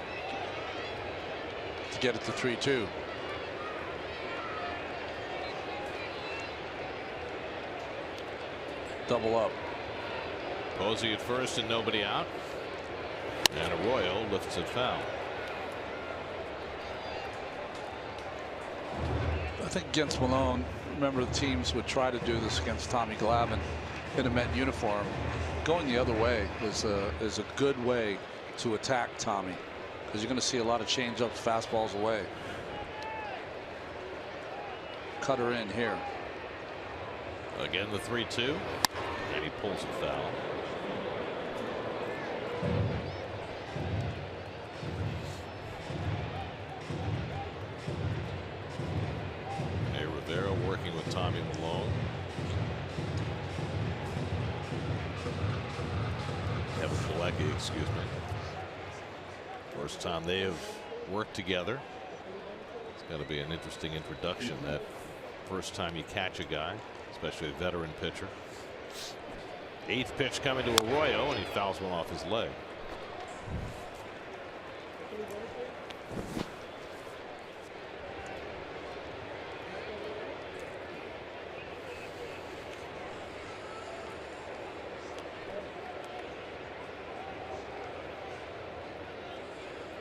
to get it to 3-2. Double up. Posey at first and nobody out. And Arroyo lifts it foul. I think against Malone, remember the teams would try to do this against Tommy Glavine in a Met uniform. Going the other way is a good way to attack Tommy, because you're going to see a lot of changeups, fastballs away. Cutter in here. Again the 3-2. And he pulls a foul. Hey, Rivera working with Tommy Malone. Evan Pilecki, excuse me. First time they have worked together. It's got to be an interesting introduction, that first time you catch a guy, especially a veteran pitcher. 8th pitch coming to Arroyo, and he fouls one off his leg.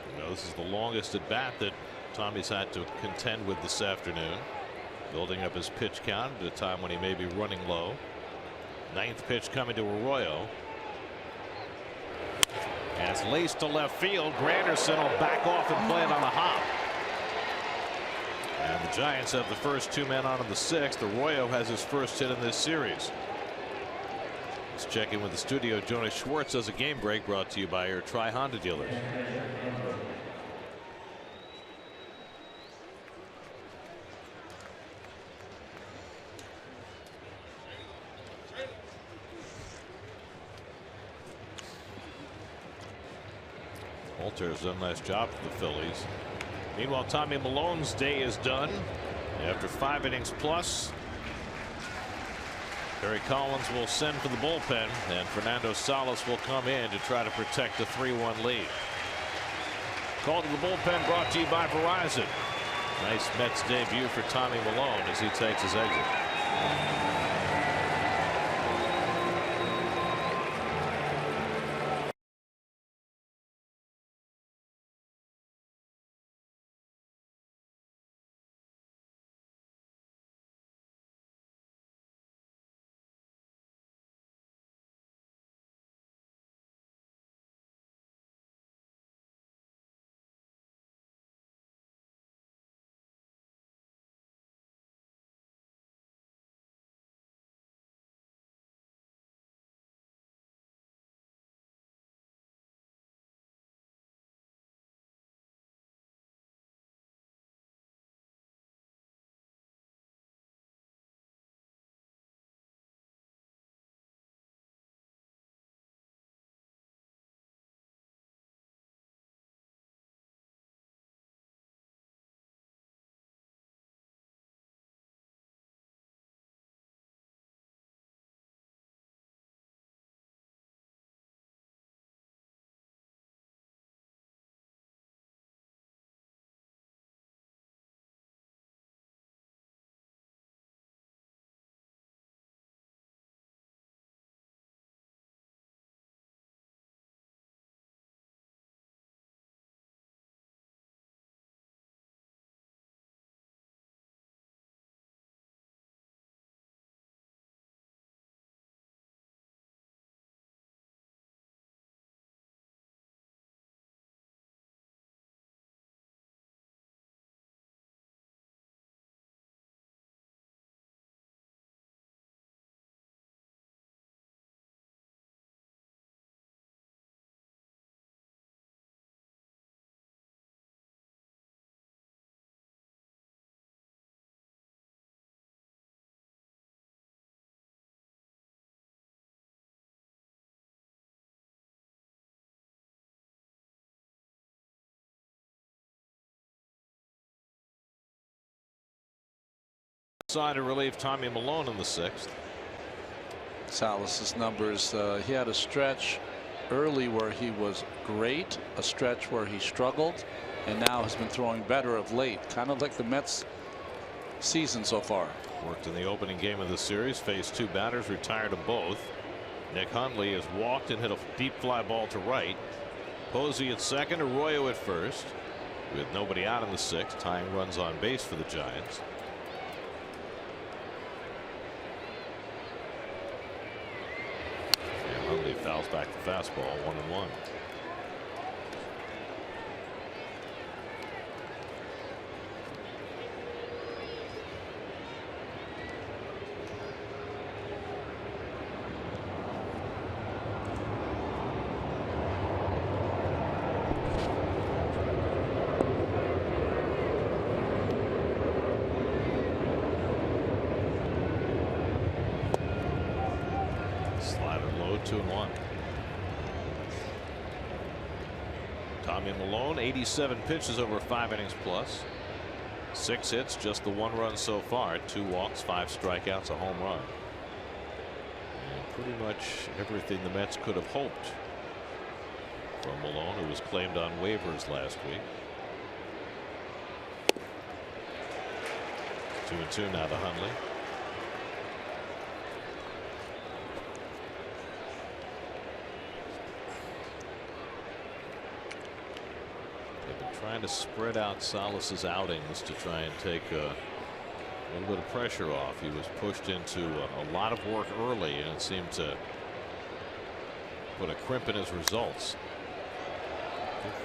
You know, this is the longest at bat that Tommy's had to contend with this afternoon, building up his pitch count at a time when he may be running low. 9th pitch coming to Arroyo. And it's laced to left field. Granderson will back off and play it on a hop. And the Giants have the first 2 men on in the 6th. Arroyo has his first hit in this series. Let's check in with the studio. Jonas Schwartz does a game break brought to you by your Tri-Honda dealers. Walter has done a nice job for the Phillies. Meanwhile, Tommy Malone's day is done after 5 innings plus. Barry Collins will send for the bullpen, and Fernando Salas will come in to try to protect the 3-1 lead. Call to the bullpen brought to you by Verizon. Nice Mets debut for Tommy Malone as he takes his exit. Side of relief, Tommy Malone in the 6th. Salas's numbers, he had a stretch early where he was great, a stretch where he struggled, and now has been throwing better of late, kind of like the Mets season so far. Worked in the opening game of the series, faced 2 batters, retired them both. Nick Hundley has walked and hit a deep fly ball to right. Posey at second, Arroyo at first, with nobody out in the 6th, tying runs on base for the Giants. And Hundley fouls back the fastball, 1-1. Slider low, 2-1. Tommy Malone, 87 pitches over 5 innings plus. 6 hits, just the 1 run so far. 2 walks, 5 strikeouts, a home run. And pretty much everything the Mets could have hoped from Malone, who was claimed on waivers last week. 2-2 now to Hundley. Trying to spread out Salas's outings to try and take a little bit of pressure off. He was pushed into a lot of work early, and it seemed to put a crimp in his results.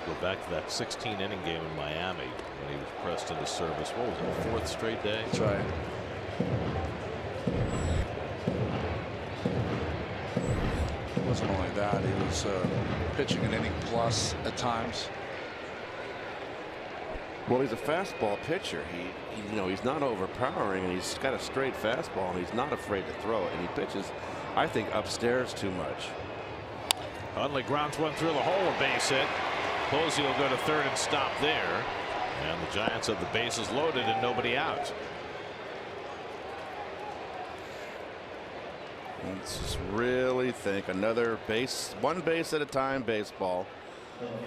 Go back to that 16-inning game in Miami when he was pressed into service. What was it, the 4th straight day? That's right. It wasn't only that, he was pitching an inning plus at times. Well, he's a fastball pitcher. He's not overpowering, and he's got a straight fastball, and he's not afraid to throw it. And he pitches, I think, upstairs too much. Hundley grounds one through the hole, a base hit. Posey will go to third and stop there. And the Giants have the bases loaded and nobody out. Let's just really think another base, 1 base at a time baseball.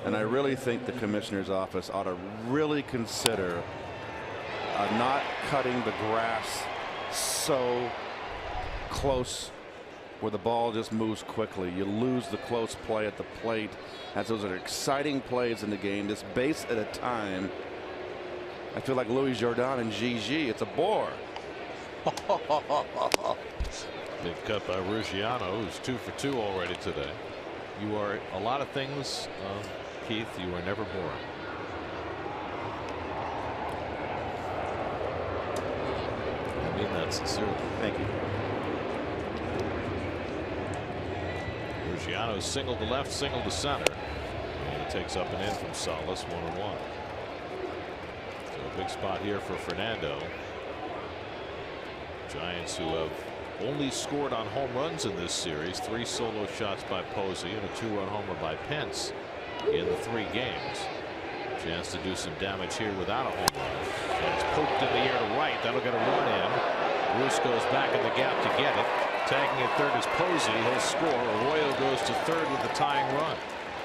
And I really think the commissioner's office ought to really consider not cutting the grass so close where the ball just moves quickly. You lose the close play at the plate. As those are exciting plays in the game. This base at a time. I feel like Louis Jordan and Gigi. It's a bore. Big cut by Ruggiano, who's 2 for 2 already today. You are a lot of things, Keith. You are never boring. I mean that sincerely. Thank you. Ruggiano single to left, single to center. And he takes up and in from Salas, 1-1. So a big spot here for Fernando. Giants, who have only scored on home runs in this series, 3 solo shots by Posey and a 2-run homer by Pence in the 3 games. Chance to do some damage here without a home run. And it's poked in the air to right. That'll get a run in. Bruce goes back in the gap to get it. Tagging at third is Posey. He'll score. Arroyo goes to third with the tying run.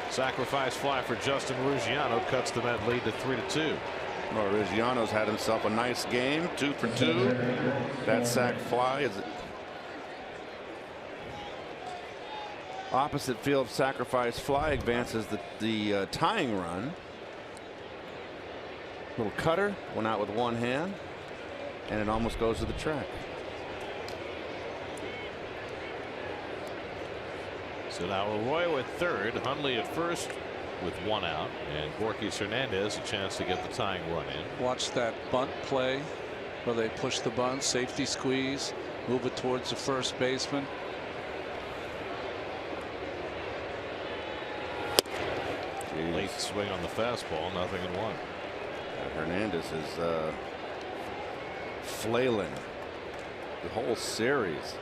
Sacrifice fly for Justin Ruggiano cuts the Met lead to 3-2. Well, Ruggiano's had himself a nice game, 2 for 2. That sac fly is opposite field sacrifice fly advances the tying run. Little cutter went out with 1 hand, and it almost goes to the track. So now Arroyo at third, Hundley at first with 1 out, and Borges Hernandez a chance to get the tying run in. Watch that bunt play where they push the bunt, safety squeeze, move it towards the first baseman. Late swing on the fastball, 0-1. Hernandez is flailing the whole series.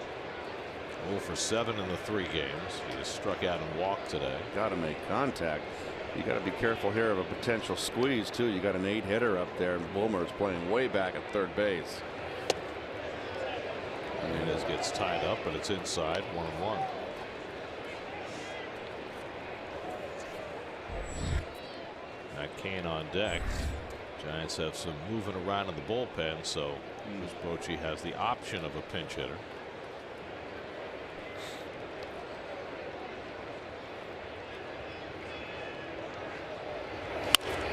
0 for 7 in the 3 games. He just struck out and walked today. Got to make contact. You got to be careful here of a potential squeeze too. You got an 8-hitter up there, and Wilmer is playing way back at third base. Hernandez gets tied up, but it's inside, 1-1. Matt Kane on deck. Giants have some moving around in the bullpen, so Bochy has the option of a pinch hitter.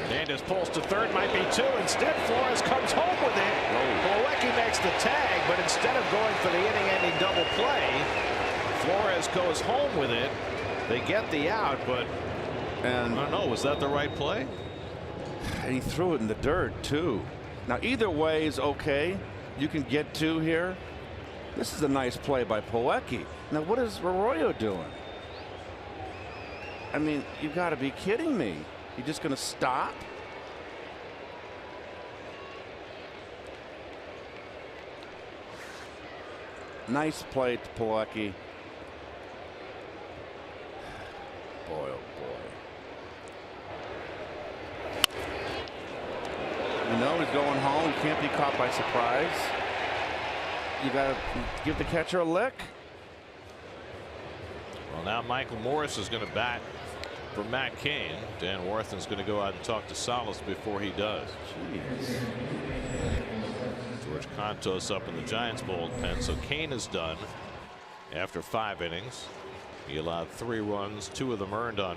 Hernandez pulls to third, might be two. Instead, Flores comes home with it. Plawecki makes the tag, but instead of going for the inning-ending double play, Flores goes home with it. They get the out, but I don't know, was that the right play? And he threw it in the dirt too. Now either way is okay. You can get two here. This is a nice play by Plawecki. Now what is Arroyo doing? I mean, you've got to be kidding me. You just going to stop? Nice play to Plawecki. Boy, oh boy. You know he's going home. Can't be caught by surprise. You got to give the catcher a lick. Well, now Michael Morris is going to bat for Matt Kane. Dan Warthen's going to go out and talk to Salas before he does. Jeez. George Cantos up in the Giants bullpen. So Kane is done after 5 innings. He allowed 3 runs, 2 of them earned on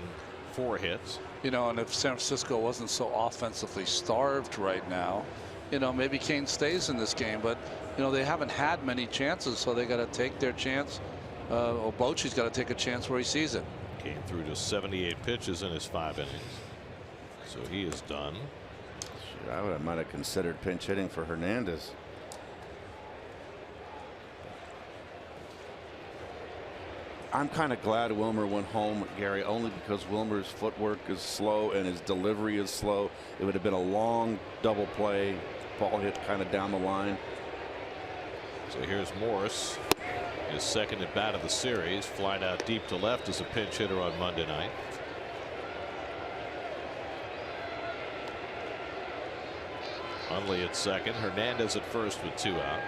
4 hits. You know, and if San Francisco wasn't so offensively starved right now, you know, maybe Kane stays in this game, but you know, they haven't had many chances, so they got to take their chance. Or Bochy's got to take a chance where he sees it. Kane threw to 78 pitches in his 5 innings. So he is done. I might have considered pinch hitting for Hernandez. I'm kind of glad Wilmer went home, Gary, only because Wilmer's footwork is slow and his delivery is slow. It would have been a long double play. Ball hit kind of down the line. So here's Morris, his second at bat of the series, flying out deep to left as a pinch hitter on Monday night. Hundley at second, Hernandez at first with 2 out.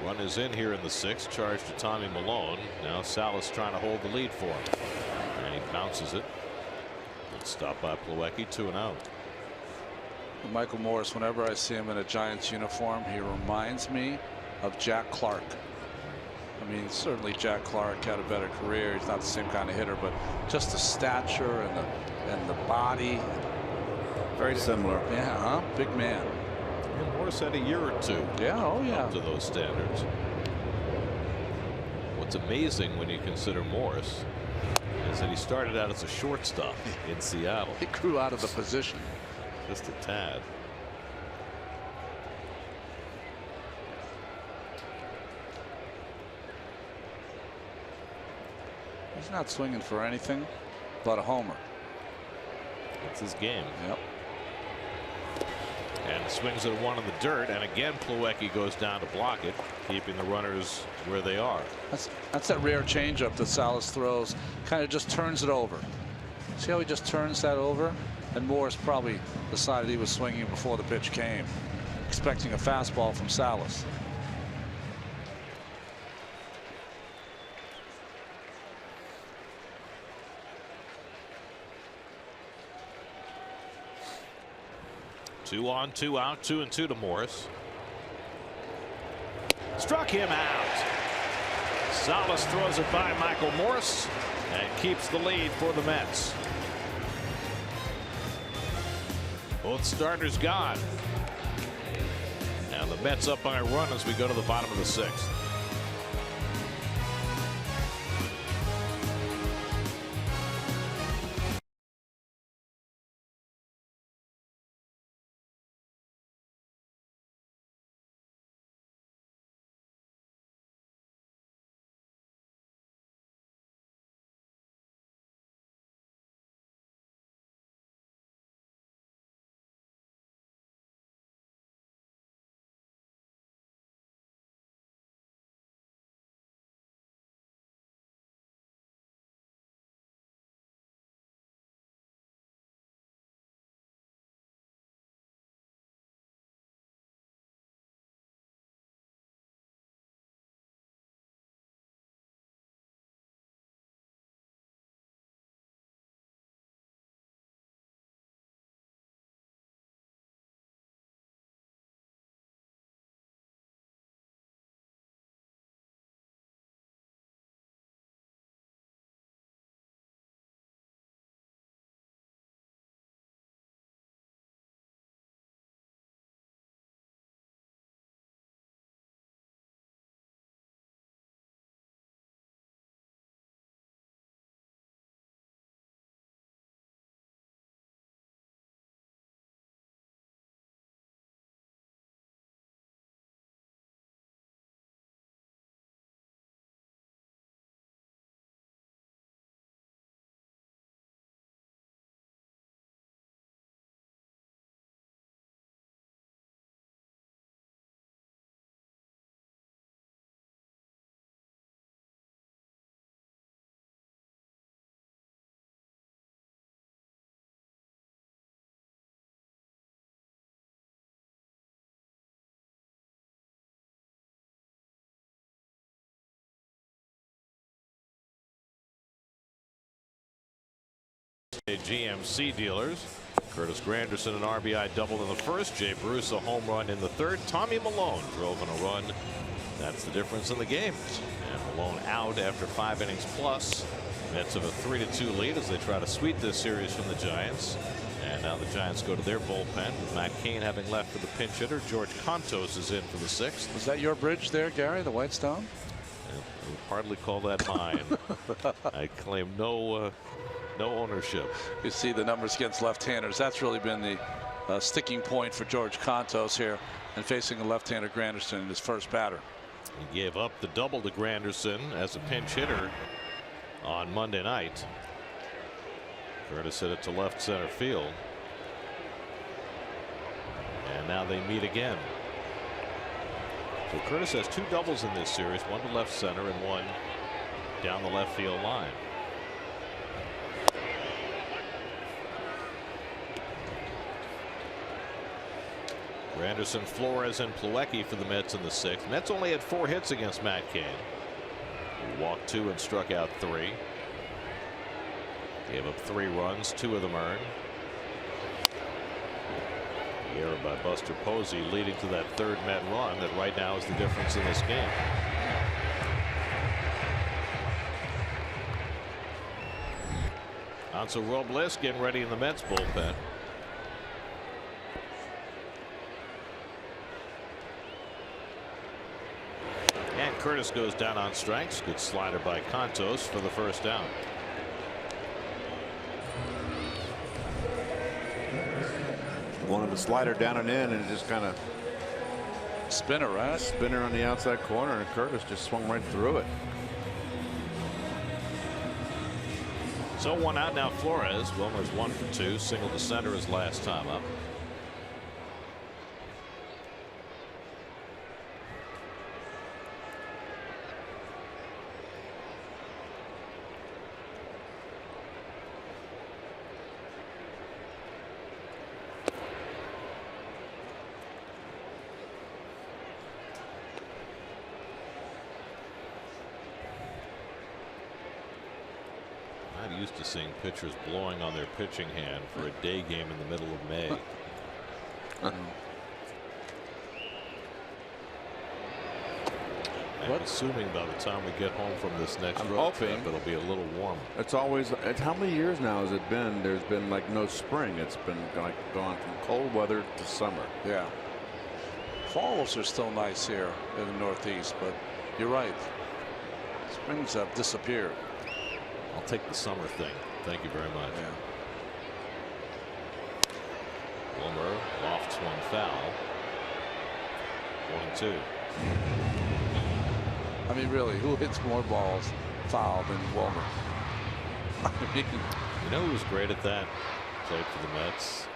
Run is in here in the 6th, charged to Tommy Malone. Now Salas trying to hold the lead for him, and he bounces it. Good stop by Plawecki, 2 out. Michael Morris, whenever I see him in a Giants uniform, he reminds me of Jack Clark. I mean, certainly Jack Clark had a better career. He's not the same kind of hitter, but just the stature and the body. Very similar. Yeah, huh? Big man. And Morris had a year or 2. Yeah, oh yeah. Up to those standards. What's amazing when you consider Morris is that he started out as a shortstop in Seattle. He grew out of the position. Just a tad. He's not swinging for anything but a homer. That's his game. Yep. And swings at one in the dirt, and again Plawecki goes down to block it, keeping the runners where they are. That's that rare changeup that Salas throws. Kind of just turns it over. See how he just turns that over? And Morris probably decided he was swinging before the pitch came, expecting a fastball from Salas. Two on, 2 out, 2-2 to Morris. Struck him out. Salas throws it by Michael Morris and keeps the lead for the Mets. Both starters gone. And the Mets up by a run as we go to the bottom of the 6th. GMC dealers. Curtis Granderson an RBI double in the first. Jay Bruce a home run in the third. Tommy Malone drove in a run. That's the difference in the game. And Malone out after 5 innings plus. Mets have a 3-2 lead as they try to sweep this series from the Giants. And now the Giants go to their bullpen with Matt Kane having left for the pinch hitter. George Cantos is in for the 6th. Was that your bridge there, Gary, the Whitestone? I would hardly call that mine. I claim no ownership. You see the numbers against left-handers. That's really been the sticking point for George Cantos here, and facing a left-hander Granderson in his first batter. He gave up the double to Granderson as a pinch hitter on Monday night. Curtis hit it to left center field. And now they meet again. So Curtis has 2 doubles in this series, 1 to left center and 1 down the left field line. Granderson, Flores, and Plawecki for the Mets in the 6th. Mets only had 4 hits against Matt Kane. He walked 2 and struck out 3. Gave up 3 runs, 2 of them earned. The error by Buster Posey leading to that 3rd Met run that right now is the difference in this game. Hansel Robles getting ready in the Mets bullpen. And Curtis goes down on strikes. Good slider by Cantos for the first down. Wanted the slider down and in, and just kind of spinner, right? Spinner on the outside corner, and Curtis just swung right through it. So 1 out now. Flores. Wilmer's 1 for 2. Single to center his last time up. Used to seeing pitchers blowing on their pitching hand for a day game in the middle of May. I'm assuming by the time we get home from this next road trip, it'll be a little warmer. It's always, how many years now has it been? There's been like no spring. It's been like gone from cold weather to summer. Yeah. Falls are still nice here in the Northeast, but you're right. Springs have disappeared. I'll take the summer thing. Thank you very much. Yeah. Wilmer lofts one foul. 1-2. I mean, really, who hits more balls foul than Wilmer? You know who was great at that? Played for the Mets.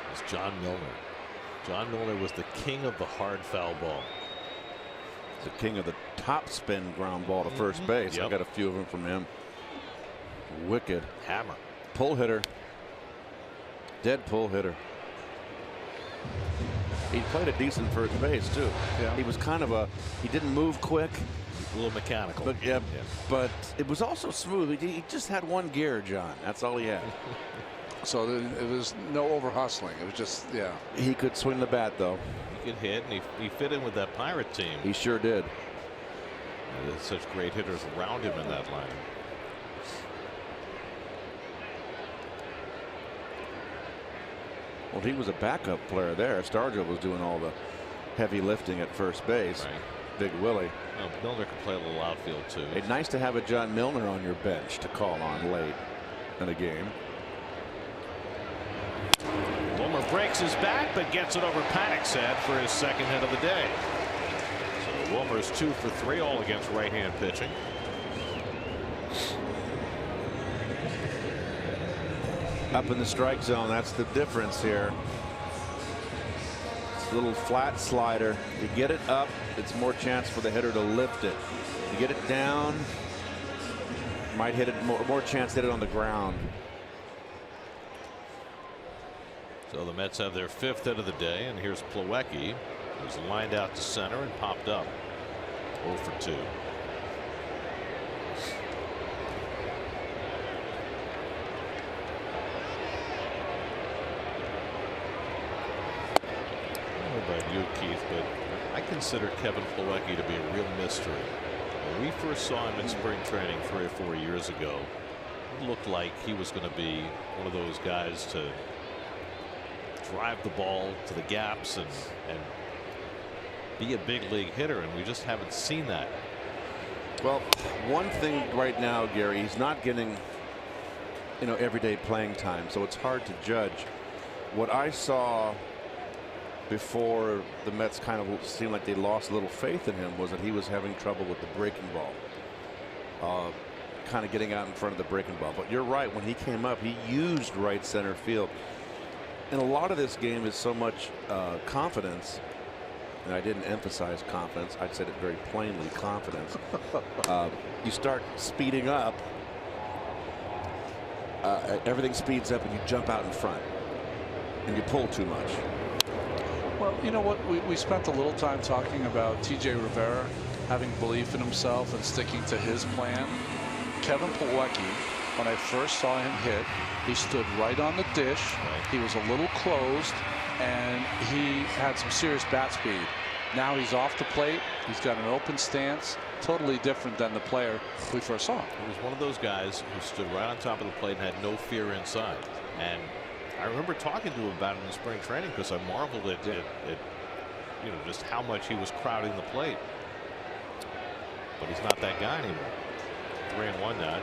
It was John Milner. John Milner was the king of the hard foul ball. The king of the top spin ground ball to first base. I got a few of them from him. Wicked hammer. Pull hitter. Dead pull hitter. He played a decent first base too. Yeah. He was kind of he didn't move quick. A little mechanical. But but it was also smooth. He just had one gear, John. That's all he had. So it was no over hustling. It was just, He could swing the bat though. He could hit, and he fit in with that Pirate team. He sure did. There's such great hitters around him in that line. Well, he was a backup player there. Stargell was doing all the heavy lifting at first base. Right. Big Willie. Well, Milner could play a little outfield too. It's nice to have a John Milner on your bench to call on late in a game. Wilmer breaks his bat, but gets it over Panic's head for his 2nd hit of the day. So Wilmer's 2 for 3, all against right-hand pitching. Up in the strike zone, that's the difference here. It's a little flat slider. You get it up, it's more chance for the hitter to lift it. You get it down, might hit it more chance to hit it on the ground. So the Mets have their 5th hit of the day, and here's Plawecki, who's lined out to center and popped up. 0 for 2. you, Keith, but I consider Kevin Plawecki to be a real mystery. When we first saw him in spring training 3 or 4 years ago, it looked like he was going to be one of those guys to drive the ball to the gaps and be a big league hitter, and we just haven't seen that. Well, one thing right now, Gary, he's not getting, everyday playing time, so it's hard to judge. What I saw before the Mets kind of seemed like they lost a little faith in him was that he was having trouble with the breaking ball, kind of getting out in front of the breaking ball. But you're right, when he came up, he used right center field. And a lot of this game is so much confidence. And I didn't emphasize confidence. I said it very plainly, confidence. You start speeding up. Everything speeds up and you jump out in front. And you pull too much. Well, you know what? We spent a little time talking about T.J. Rivera having belief in himself and sticking to his plan. Kevin Plawecki, when I first saw him hit, he stood right on the dish. He was a little closed, and he had some serious bat speed. Now he's off the plate. He's got an open stance. Totally different than the player we first saw. He was one of those guys who stood right on top of the plate and had no fear inside. And I remember talking to him about it in spring training because I marveled at just how much he was crowding the plate. But he's not that guy anymore. 3-1 now.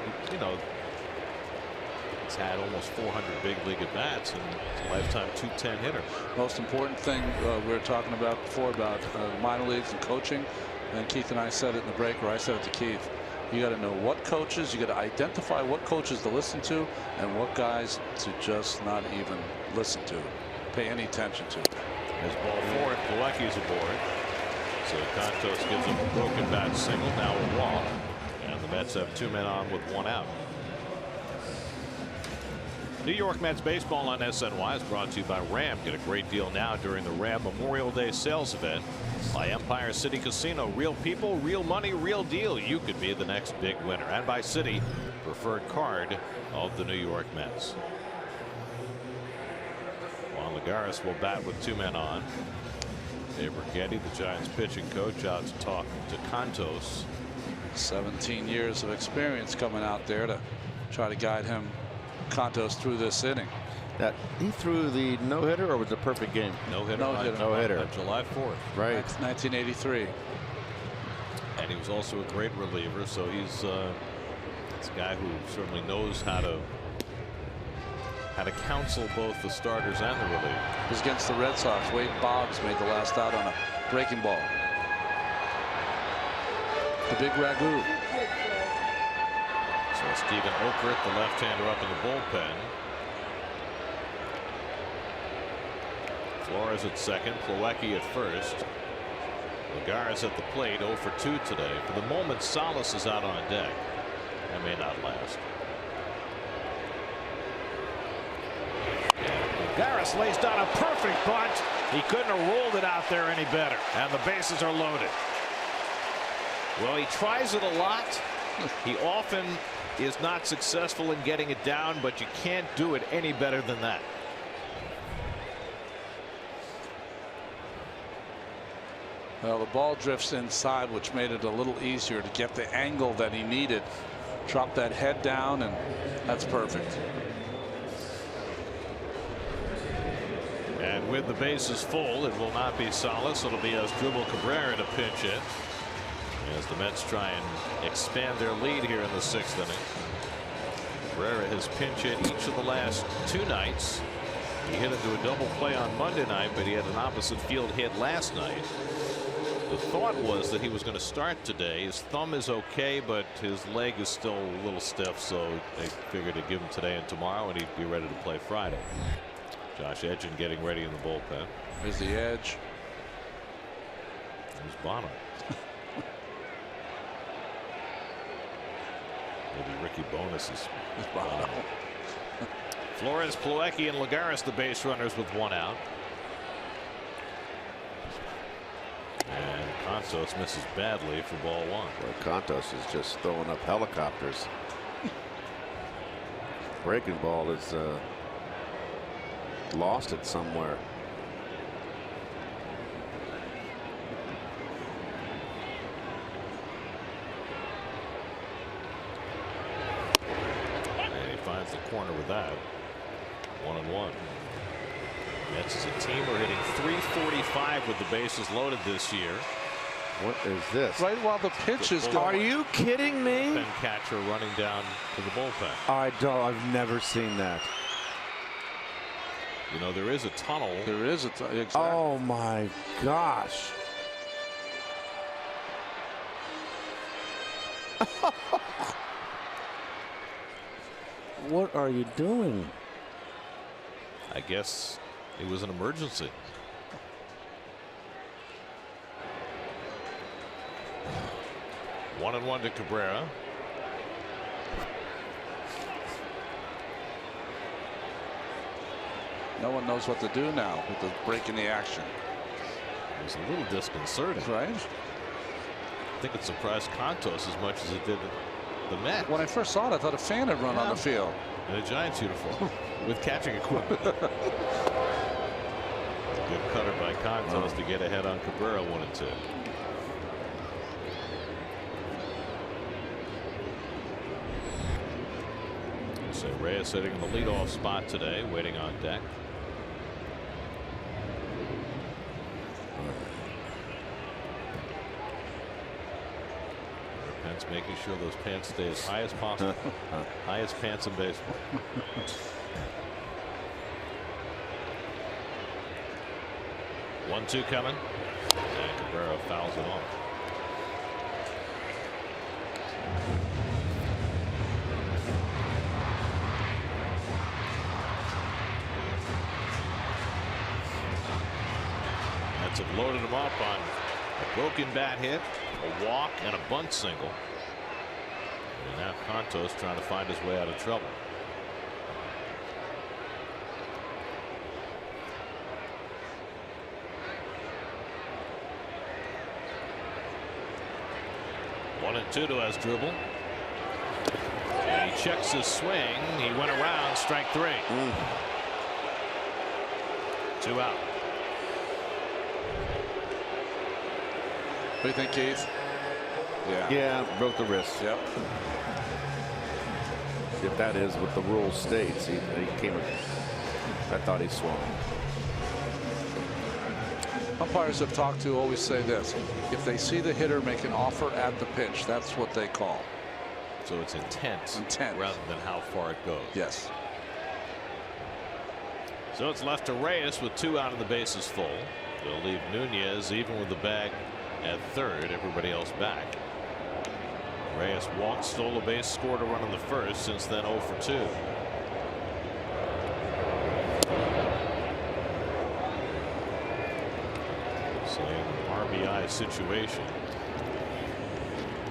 He's had almost 400 big league at bats and a lifetime .210 hitter. Most important thing we were talking about before about minor leagues and coaching, and Keith and I said it in the break, or I said it to Keith. You got to know what coaches, you got to identify what coaches to listen to and what guys to just not even listen to, pay any attention to. As ball 4, Plawecki's aboard. So Cantos gives him a broken bat single, now a walk, and the Mets have 2 men on with 1 out. New York Mets baseball on SNY is brought to you by Ram. Get a great deal now during the Ram Memorial Day sales event. By Empire City Casino, real people, real money, real deal. You could be the next big winner. And by City, preferred card of the New York Mets. Juan Lagares will bat with 2 men on. Dave Ruggiano, the Giants pitching coach, out to talk to Cantos. 17 years of experience coming out there to try to guide him, Cantos, through this inning. That he threw the no-hitter, or was it a perfect game? No-hitter. No-hitter. July 4th. Right. 1983. And he was also a great reliever, so he's a guy who certainly knows how to counsel both the starters and the relievers. It was against the Red Sox. Wade Boggs made the last out on a breaking ball. The big ragu. So Stephen Okert, the left-hander, up in the bullpen. Flores at second, Plawecki at first. Lagares at the plate, 0 for 2 today. For the moment, Salas is out on deck. That may not last. Lagares lays down a perfect bunt. He couldn't have rolled it out there any better. And the bases are loaded. Well, he tries it a lot. He often is not successful in getting it down, but you can't do it any better than that. Well, the ball drifts inside, which made it a little easier to get the angle that he needed. Drop that head down, and that's perfect. And with the bases full, it will not be Salas. It'll be Asdrubal Cabrera to pinch hit, as the Mets try and expand their lead here in the 6th inning. Cabrera has pinch hit each of the last 2 nights. He hit into a double play on Monday night, but he had an opposite field hit last night. The thought was that he was going to start today. His thumb is okay, but his leg is still a little stiff, so they figured to give him today and tomorrow, and he'd be ready to play Friday. Josh Edgin getting ready in the bullpen. Here's the edge. There's Bono. Maybe Ricky Bonas is Bono. Flores, Plawecki, and Lagares, the base runners, with 1 out. And Cantos misses badly for ball 1. Well, Cantos is just throwing up helicopters. Breaking ball is lost it somewhere. corner with that. 1-1. Mets as a team are hitting .345 with the bases loaded this year. What is this? Right while the pitch is going. Are you kidding me? Ben catcher running down to the bullpen. I've never seen that. You know, there is a tunnel. There is a tunnel. Exactly. Oh my gosh. What are you doing? I guess it was an emergency. One and one to Cabrera. No one knows what to do now with the break in the action. It was a little disconcerting. Right. I think it surprised Cantos as much as it did the Mets. When I first saw it, I thought a fan had run on the field. In a Giants uniform with catching equipment. Good cutter by Cantos to get ahead on Cabrera. 1-2. So Reyes sitting in the leadoff spot today, waiting on deck. Pence making sure those pants stay as high as possible. Highest pants in baseball. One-two coming. And Cabrera fouls it off. Mets have loaded him up on a broken bat hit, a walk, and a bunt single. And now Cantos trying to find his way out of trouble. One and two to Asdrubal. And he checks his swing. He went around, strike three. 2 out. What do you think, Keith? Yeah, broke the wrist. Yep. If that is what the rule states, he came. I thought he swung. Umpires I've talked to always say this: if they see the hitter make an offer at the pitch, that's what they call. So it's intent rather than how far it goes. Yes. So it's left to Reyes with 2 out and the bases full. They'll leave Nunez even with the bag at third. Everybody else back. Reyes walked, stole a base, scored a run in the first. Since then 0 for 2. So in an RBI situation,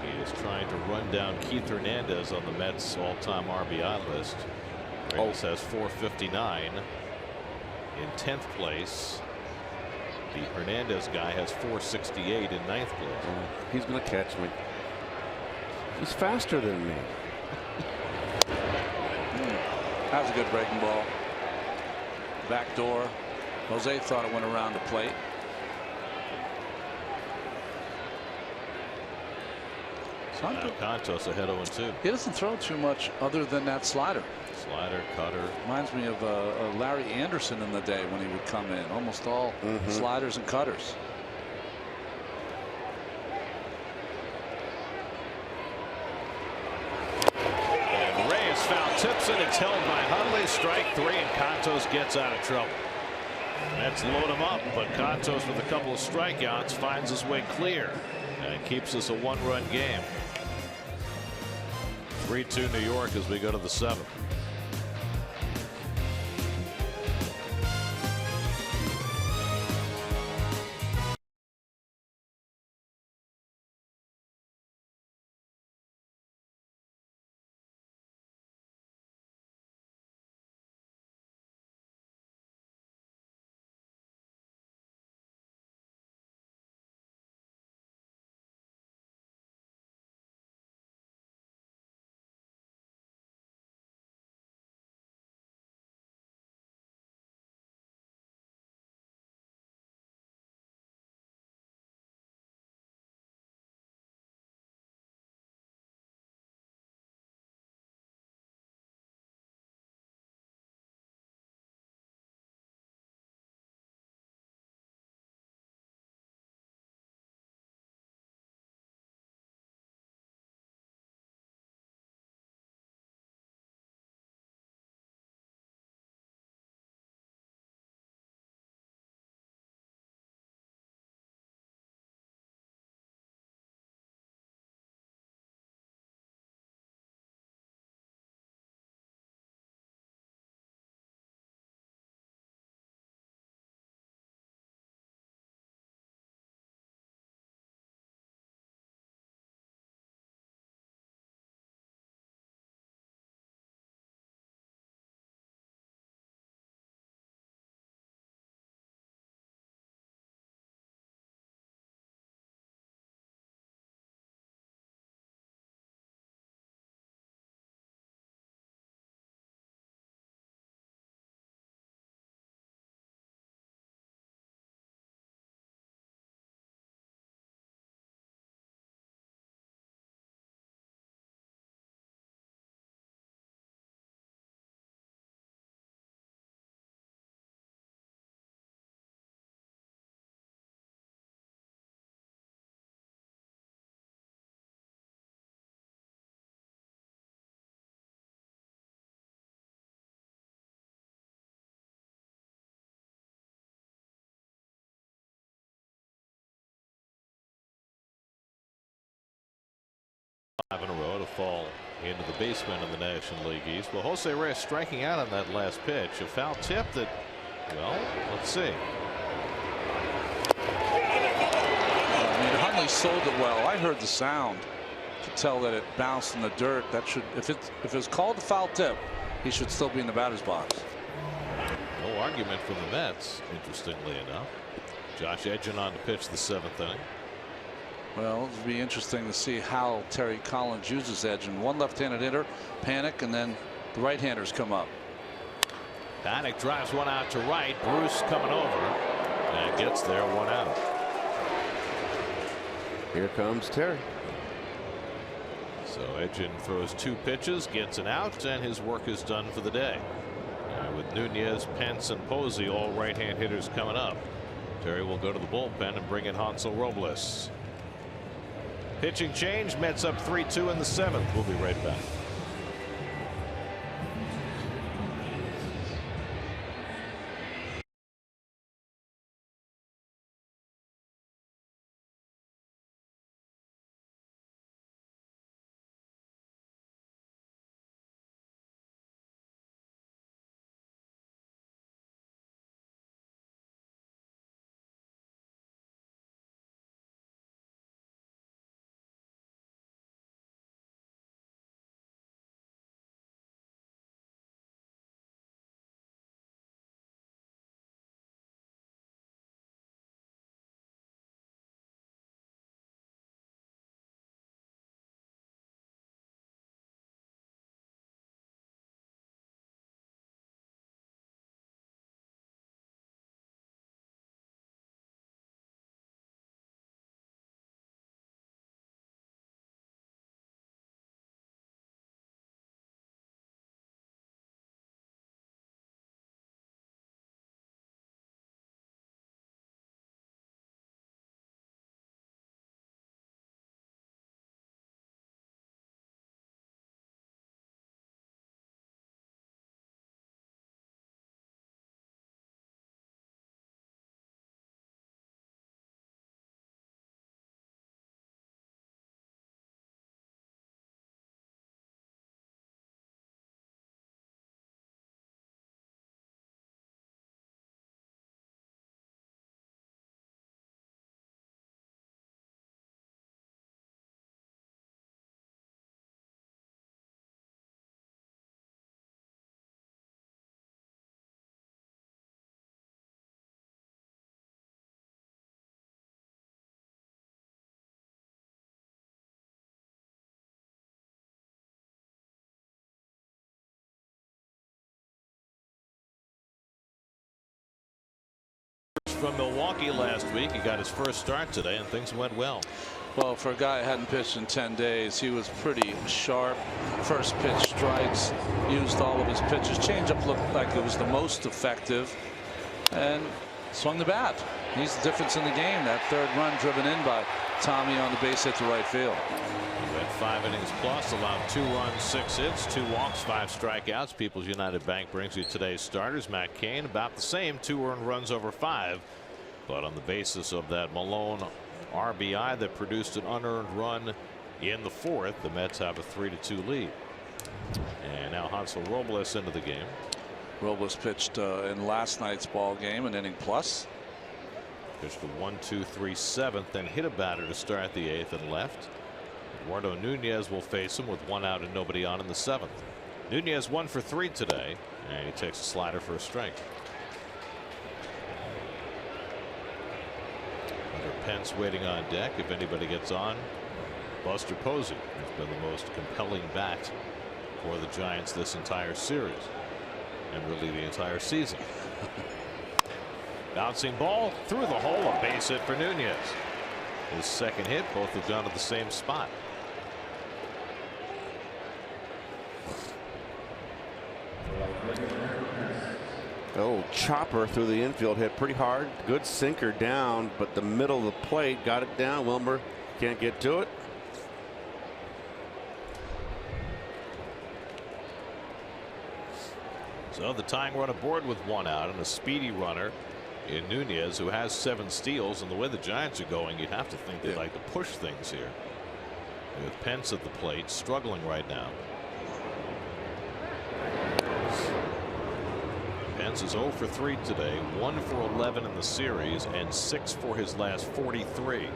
he is trying to run down Keith Hernandez on the Mets all-time RBI list. Reyes has 459. In 10th place. The Hernandez guy has 468 in 9th place. He's going to catch me. He's faster than me. That was a good breaking ball. Back door. Jose thought it went around the plate. Now Cantos ahead 0-2. He doesn't throw too much other than that slider. Slider, cutter. Reminds me of Larry Anderson in the day when he would come in. Almost all sliders and cutters. And Reyes foul tips it. It's held by Hundley. Strike 3, and Cantos gets out of trouble. Mets load him up, but Cantos with a couple of strikeouts finds his way clear and keeps us a 1-run game. 3-2 New York as we go to the 7th. 5 in a row to fall into the basement in the National League East. Well, Jose Reyes striking out on that last pitch. A foul tip that, well, let's see. I mean, Hundley sold it well. I heard the sound to tell that it bounced in the dirt. That should, if it was called a foul tip, he should still be in the batter's box. No argument from the Mets, interestingly enough. Josh Edgin on to pitch the 7th inning. Well, it'll be interesting to see how Terry Collins uses Edgin. One left-handed hitter, panic, and then the right-handers come up. Panic drives one out to right. Bruce coming over and gets there, 1 out. Here comes Terry. So Edgin throws 2 pitches, gets an out, and his work is done for the day. With Nunez, Pence, and Posey, all right-hand hitters coming up. Terry will go to the bullpen and bring in Hansel Robles. Pitching change. Mets up 3-2 in the 7th. We'll be right back. From Milwaukee last week. He got his first start today and things went well. Well, for a guy who hadn't pitched in 10 days, he was pretty sharp. First pitch strikes, used all of his pitches. Changeup looked like it was the most effective and swung the bat. He's the difference in the game. That 3rd run driven in by Tommy on the base hit to right field. He went 5 innings plus, allowed 2 runs, 6 hits, 2 walks, 5 strikeouts. People's United Bank brings you today's starters. Matt Kane about the same, 2 earned runs over 5. But on the basis of that Malone RBI that produced an unearned run in the 4th, the Mets have a 3-2 lead. And now Hansel Robles into the game. Robles pitched in last night's ball game, an inning plus. Pitched a 1-2-3 7th and hit a batter to start the 8th and left. Eduardo Nunez will face him with 1 out and nobody on in the 7th. Nunez 1 for 3 today, and he takes a slider for a strike. Under Pence waiting on deck. If anybody gets on, Buster Posey has been the most compelling bat for the Giants this entire series and really the entire season. Bouncing ball through the hole, a base hit for Nunez. His 2nd hit, both have gone to the same spot. Oh, chopper through the infield, hit pretty hard. Good sinker down, but the middle of the plate got it down. Wilmer can't get to it. So the tying run aboard with 1 out and a speedy runner in Nunez, who has 7 steals, and the way the Giants are going, you'd have to think they'd like to push things here. with Pence at the plate, struggling right now. Pence is 0 for 3 today, 1 for 11 in the series, and 6 for his last 43.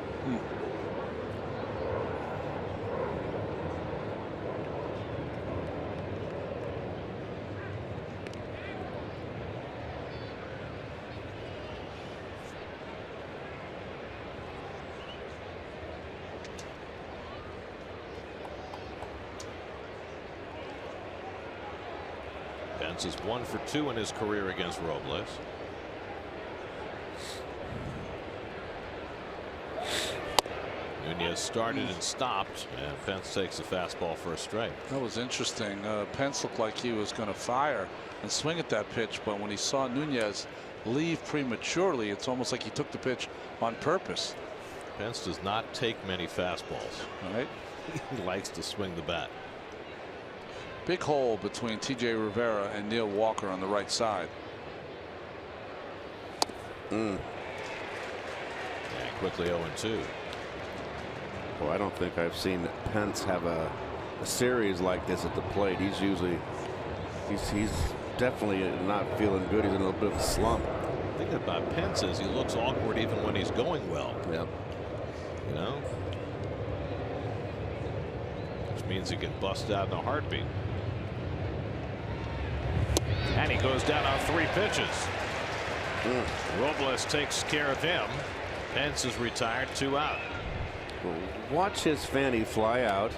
Pence is 1 for 2 in his career against Robles. Nunez started and stopped, and Pence takes the fastball for a strike. That was interesting. Pence looked like he was going to fire and swing at that pitch, but when he saw Nunez leave prematurely, it's almost like he took the pitch on purpose. Pence does not take many fastballs. Right. He likes to swing the bat. Big hole between T.J. Rivera and Neil Walker on the right side. And quickly 0-2. Well, I don't think I've seen Pence have a series like this at the plate. He's usually he's definitely not feeling good. He's in a little bit of a slump. The thing about Pence is he looks awkward even when he's going well. Yep. You know, which means he can bust out in a heartbeat. And he goes down on 3 pitches. Robles takes care of him. Pence is retired, 2 out. Well, watch his fanny fly out.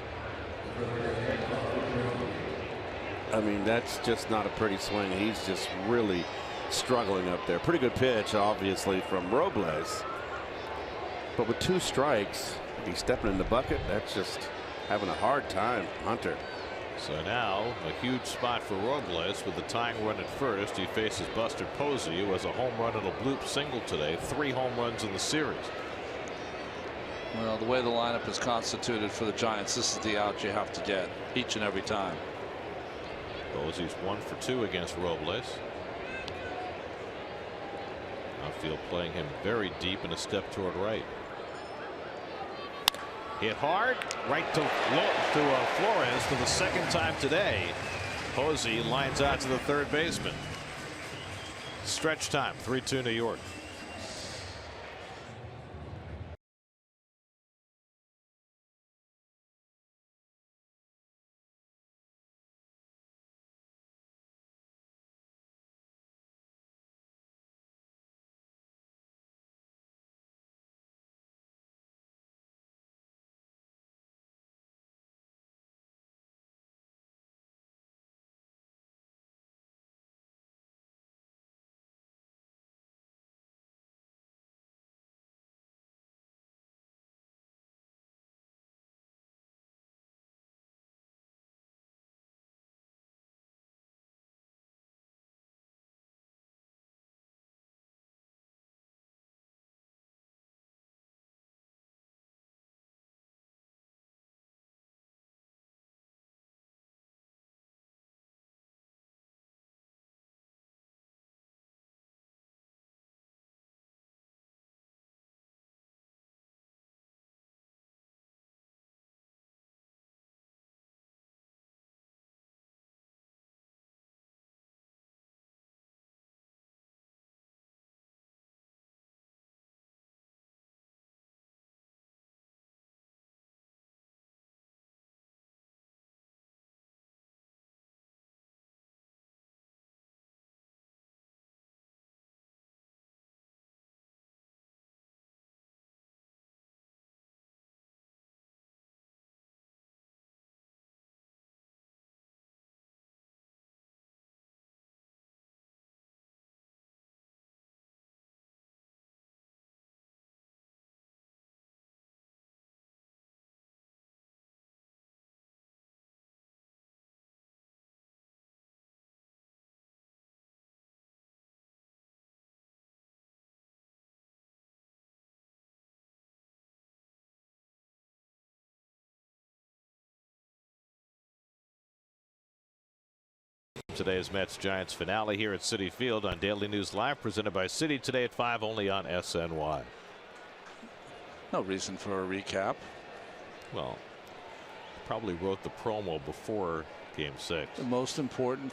I mean, that's just not a pretty swing. He's just really struggling up there. Pretty good pitch, obviously, from Robles. But with 2 strikes, he's stepping in the bucket. That's just having a hard time, Hunter. So now a huge spot for Robles with the tying run at first. He faces Buster Posey, who has a home run and a bloop single today. 3 home runs in the series. Well, the way the lineup is constituted for the Giants, this is the out you have to get each and every time. Posey's 1 for 2 against Robles. Outfield playing him very deep and a step toward right. Hit hard right to Flores for the 2nd time today. Posey lines out to the 3rd baseman. Stretch time, 3-2 New York. Today's Mets-Giants finale here at Citi Field on Daily News Live, presented by Citi, today at 5 only on SNY. No reason for a recap. Well, probably wrote the promo before Game 6. The most important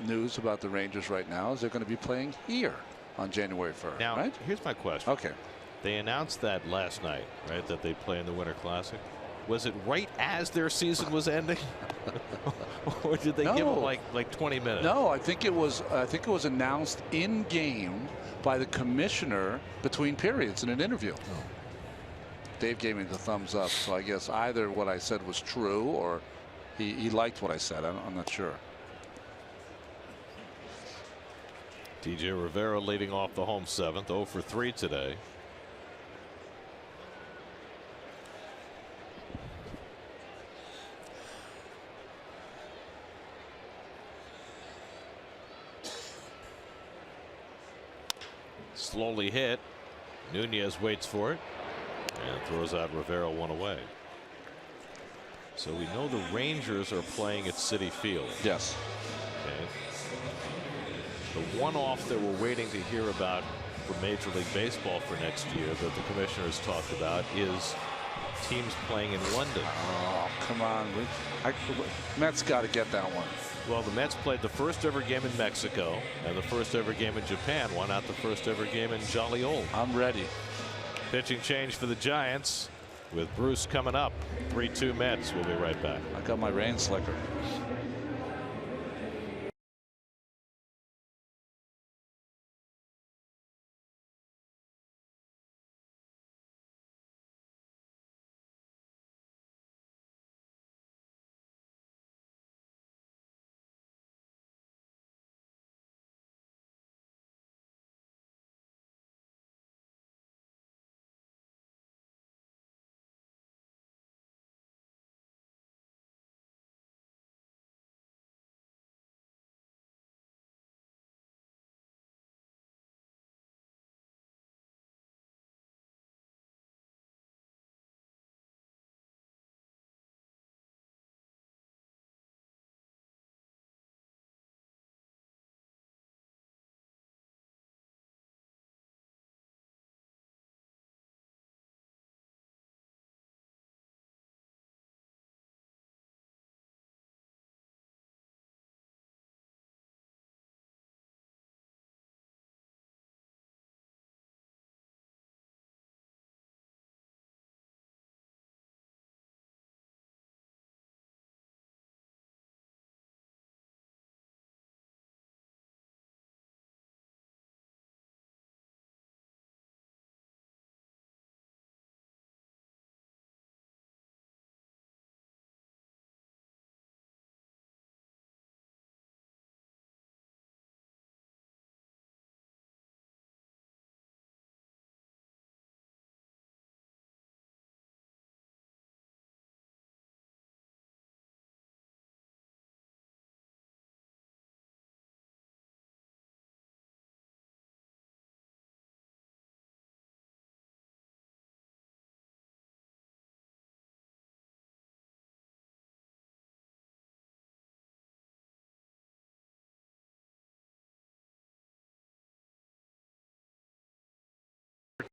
news about the Rangers right now is they're going to be playing here on January 1st. Now, right? here's my question. Okay. They announced that last night, right? That they play in the Winter Classic. Was it right as their season was ending, or did they give them like 20 minutes? No, I think it was announced in game by the commissioner between periods in an interview. Oh. Dave gave me the thumbs up, so I guess either what I said was true or he liked what I said. I'm not sure. DJ Rivera leading off the home 7th, 0 for 3 today. Slowly hit. Nunez waits for it and throws out Rivera one away. So we know the Rangers are playing at Citi Field. Yes. Okay. The one-off that we're waiting to hear about for Major League Baseball for next year that the commissioners talked about is teams playing in London. Oh, come on. Mets got to get that one. Well, the Mets played the first ever game in Mexico and the first ever game in Japan. Why not the first ever game in Jolly Old? I'm ready. Pitching change for the Giants with Bruce coming up. 3-2 Mets. We'll be right back. I got my rain slicker.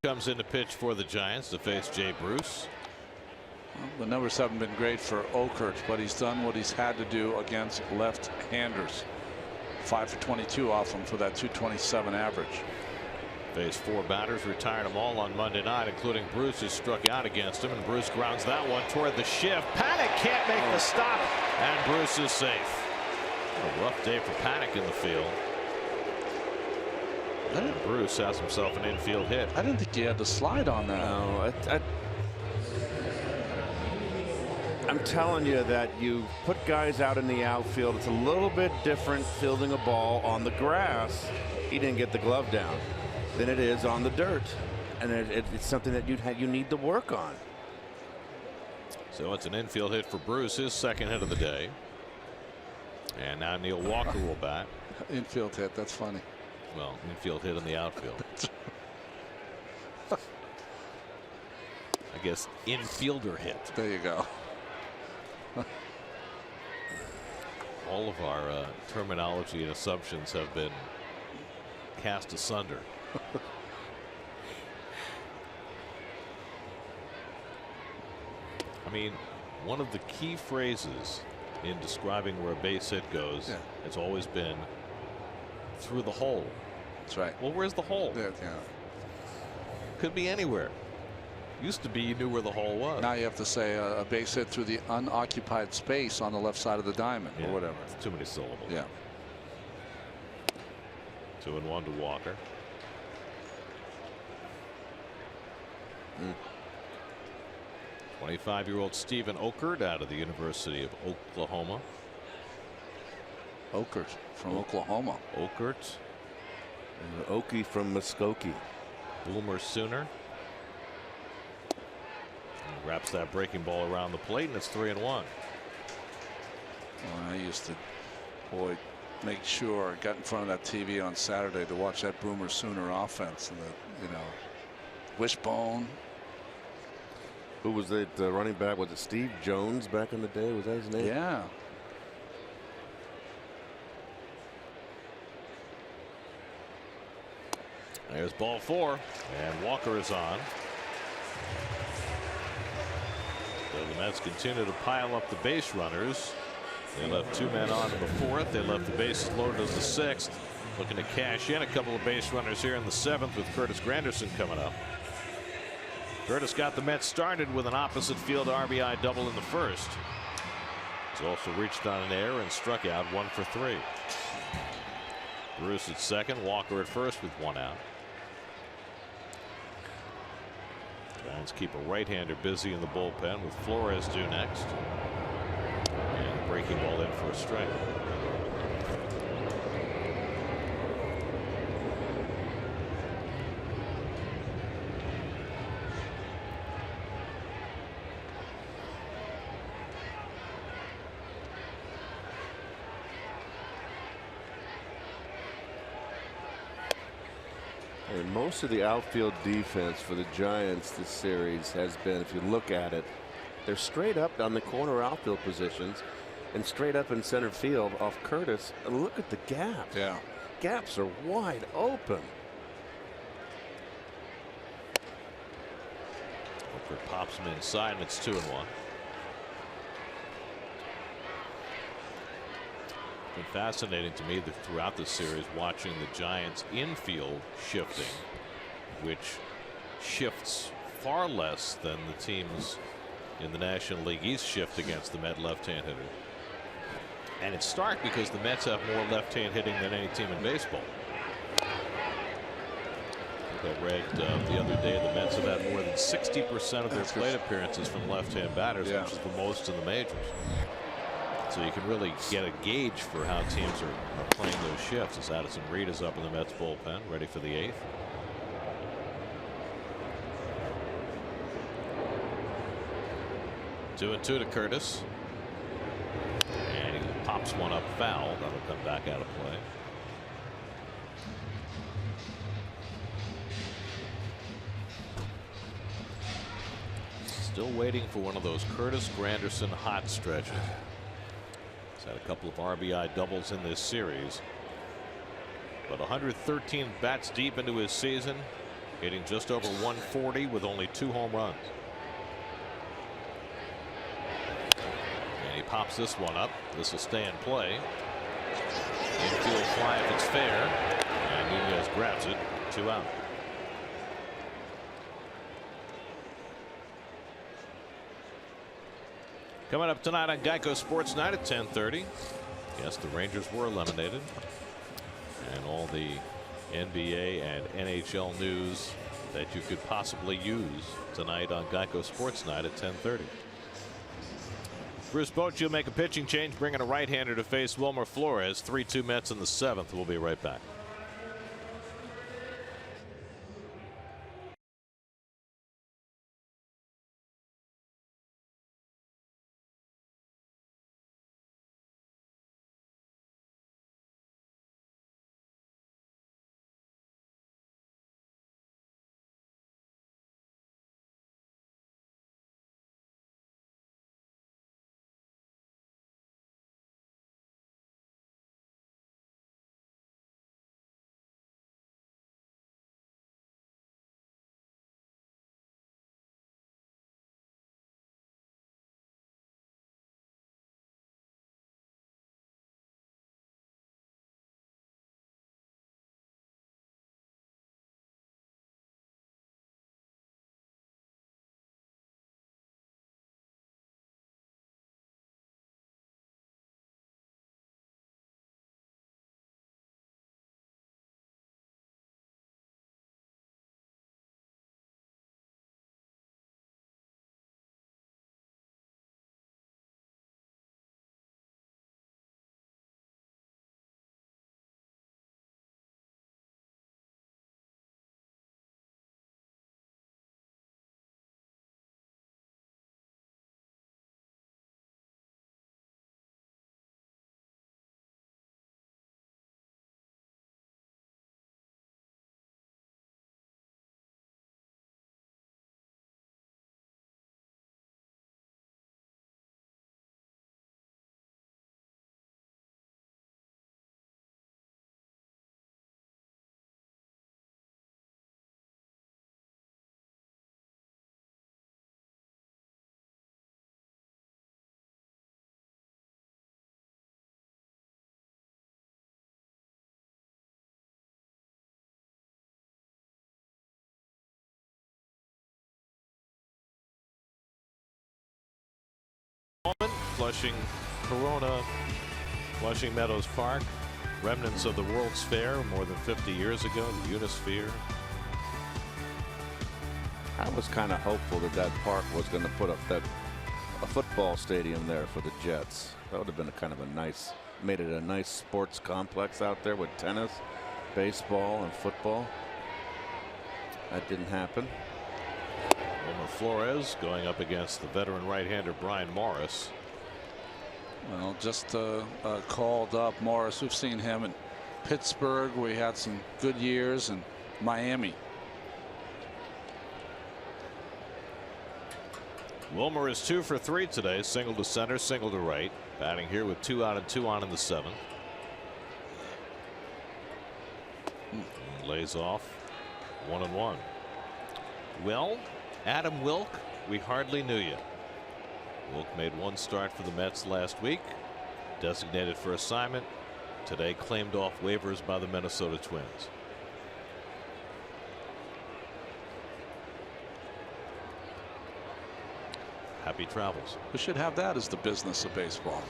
Comes in to pitch for the Giants to face Jay Bruce. Well, the numbers haven't been great for Oakert, but he's done what he's had to do against left-handers. 5 for 22 off him for that 227 average. Faced 4 batters, retired them all on Monday night, including Bruce, who struck out against him, and Bruce grounds that one toward the shift. Paddock can't make the stop, and Bruce is safe. A rough day for Paddock in the field. Bruce has himself an infield hit. I didn't think he had the slide on that. No, I'm telling you that you put guys out in the outfield. It's a little bit different fielding a ball on the grass. He didn't get the glove down than it is on the dirt, and it's something that you need to work on. So it's an infield hit for Bruce, his second hit of the day. And now Neil Walker will bat. Infield hit. That's funny. Well, infield hit in the outfield. I guess infielder hit. There you go. All of our terminology and assumptions have been cast asunder. I mean, One of the key phrases in describing where a base hit goes has always been through the hole. That's right. Well, where's the hole? Yeah. Could be anywhere. Used to be you knew where the hole was. Now you have to say a base hit through the unoccupied space on the left side of the diamond or whatever. It's too many syllables. Yeah. 2-1 to Walker. 25-year-old Stephen Okert out of the University of Oklahoma. Okert from Oklahoma. Okert. And Okie from Muskogee. Boomer Sooner. And wraps that breaking ball around the plate, and it's 3-1. Well, I used to, make sure I got in front of that TV on Saturday to watch that Boomer Sooner offense, and the wishbone. Who was the running back? Was it Steve Jones back in the day? Was that his name? Yeah. There's ball 4, and Walker is on. So the Mets continue to pile up the base runners. They left 2 men on in the 4th. They left the bases loaded in the 6th. Looking to cash in a couple of base runners here in the 7th with Curtis Granderson coming up. Curtis got the Mets started with an opposite field RBI double in the 1st. He's also reached on an error and struck out 1 for 3. Bruce at 2nd, Walker at 1st with 1 out. Giants keep a right-hander busy in the bullpen with Flores due next. And breaking ball in for a strike. And most of the outfield defense for the Giants this series has been, if you look at it, they're straight up on the corner outfield positions and straight up in center field off Curtis. And look at the gaps. Yeah. Gaps are wide open. Walker pops him inside, and it's 2-1. Been fascinating to me throughout the series watching the Giants infield shifting, which shifts far less than the teams in the National League East shift against the Met left-hand hitter. And it's stark because the Mets have more left-hand hitting than any team in baseball. I think I read the other day the Mets have had more than 60% of their plate appearances from left-hand batters, which is the most in the majors. So you can really get a gauge for how teams are playing those shifts. As Addison Reed is up in the Mets bullpen, ready for the 8th. Two and 2 to Curtis. And he pops one up foul. That'll come back out of play. Still waiting for one of those Curtis Granderson hot stretches. He's had a couple of RBI doubles in this series, but 113 bats deep into his season, hitting just over 140 with only 2 home runs. And he pops this one up. This will stay in play. Infield fly if it's fair, and Nunez grabs it. 2 out. Coming up tonight on Geico Sports Night at 10:30. Yes, the Rangers were eliminated. And all the NBA and NHL news that you could possibly use tonight on Geico Sports Night at 10:30. Bruce Bochy will make a pitching change, bringing a right-hander to face Wilmer Flores. 3-2 Mets in the 7th. We'll be right back. Flushing Corona, Flushing Meadows Park, remnants of the World's Fair more than 50 years ago, the Unisphere. I was kind of hopeful that that park was going to put up a football stadium there for the Jets. That would have been kind of a nice, made it a nice sports complex out there with tennis, baseball, and football. That didn't happen. Wilmer Flores going up against the veteran right-hander Brian Morris. Well, just called up Morris. We've seen him in Pittsburgh, where he had some good years, and Miami. Wilmer is 2 for 3 today. Single to center, single to right. Batting here with 2 out and 2 on in the 7th. Lays off 1-1. Well, Adam Wilk, we hardly knew you. Wilk made 1 start for the Mets last week. Designated for assignment. Today claimed off waivers by the Minnesota Twins. Happy travels. We should have that as the business of baseball.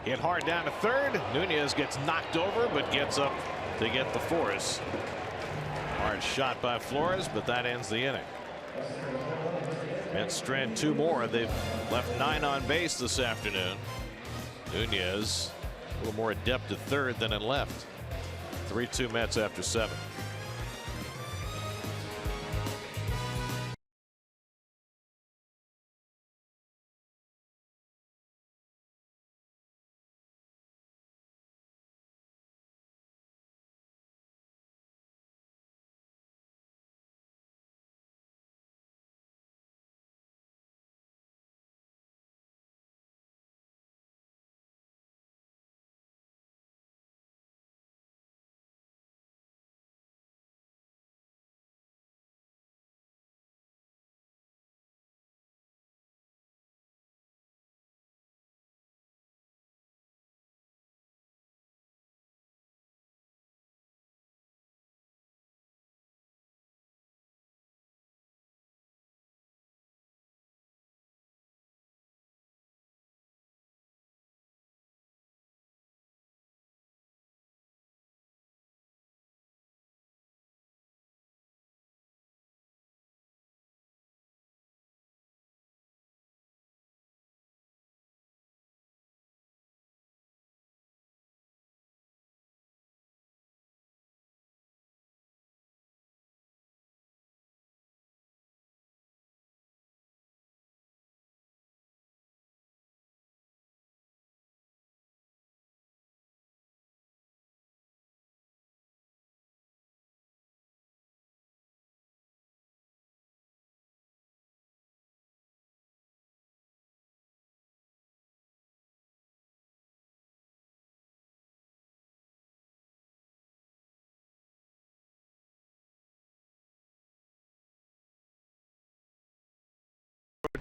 Hit hard down to third. Nunez gets knocked over, but gets up to get the force. Hard shot by Flores, but that ends the inning. Mets strand 2 more. They've left 9 on base this afternoon. Nunez a little more adept at third than in left. 3-2 Mets after 7.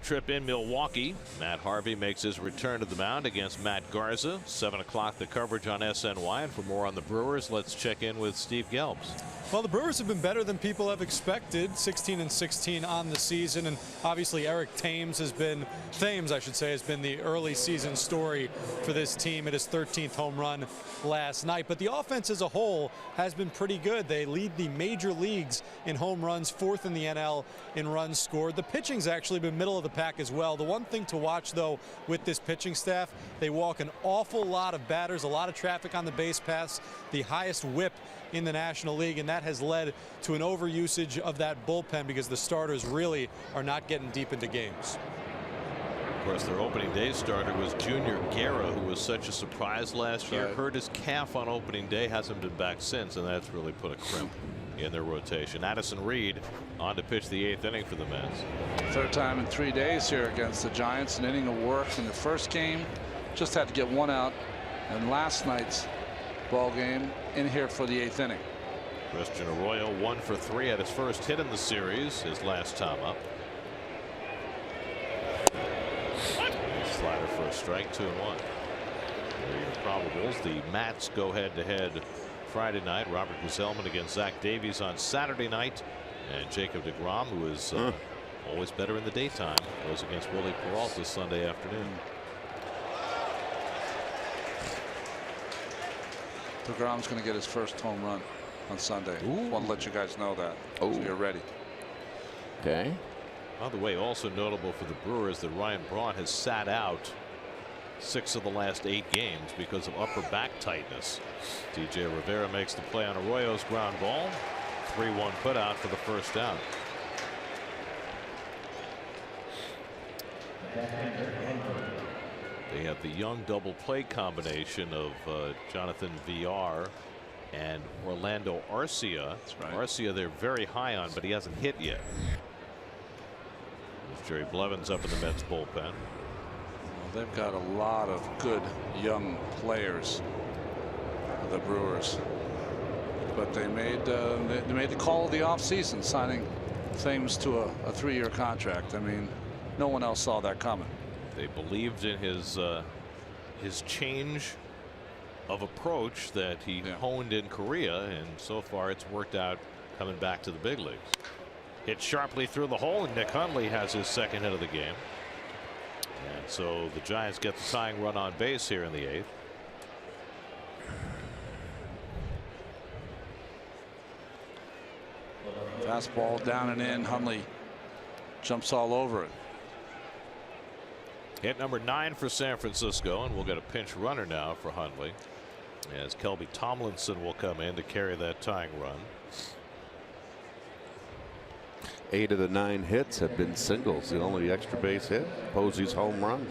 Trip in Milwaukee. Matt Harvey makes his return to the mound against Matt Garza. 7 o'clock the coverage on SNY. And for more on the Brewers, let's check in with Steve Gelbs. Well, the Brewers have been better than people have expected. 16-16 on the season, and obviously Eric Thames has been the early season story for this team at his 13th home run last night. But the offense as a whole has been pretty good. They lead the major leagues in home runs, 4th in the NL in runs scored. The pitching's actually been middle of the pack as well. The one thing to watch, though, with this pitching staff, they walk an awful lot of batters, a lot of traffic on the base paths, the highest whip in the National League, and that has led to an overusage of that bullpen because the starters really are not getting deep into games. Of course, their opening day starter was Junior Guerra, who was such a surprise last year. Hurt his calf on opening day, hasn't been back since, and that's really put a crimp in their rotation. Addison Reed on to pitch the 8th inning for the Mets. 3rd time in 3 days here against the Giants. An inning of work in the first game. Just had to get 1 out. And last night's ball game in here for the 8th inning. Christian Arroyo 1 for 3 at his first hit in the series, his last time up. Slider for a strike, 2-1. There are your probables. The Mats go head-to-head Friday night. Robert Gsellman against Zach Davies on Saturday night, and Jacob deGrom, who is Always better in the daytime. Goes against Willie Peralta Sunday afternoon. DeGrom's going to get his first home run on Sunday. Want to let you guys know that. So you're ready. Okay. By the way, also notable for the Brewers that Ryan Braun has sat out 6 of the last 8 games because of upper back tightness. DJ Rivera makes the play on Arroyo's ground ball. 3-1 put out for the first out. They have the young double play combination of Jonathan VR and Orlando Arcia. Right. Arcia they're very high on, but he hasn't hit yet. There's Jerry Blevins up in the Mets bullpen. Well, they've got a lot of good young players, the Brewers. But they made the call of the offseason, signing Thames to a 3-year contract. I mean, no one else saw that coming. They believed in his change of approach that he honed in Korea, and so far it's worked out coming back to the big leagues. Hit sharply through the hole, and Nick Hundley has his second hit of the game. And so the Giants get the tying run on base here in the 8th. Fastball down and in. Hundley jumps all over it. Hit number 9 for San Francisco, and we'll get a pinch runner now for Hundley as Kelby Tomlinson will come in to carry that tying run. 8 of the 9 hits have been singles. The only extra base hit, Posey's home run.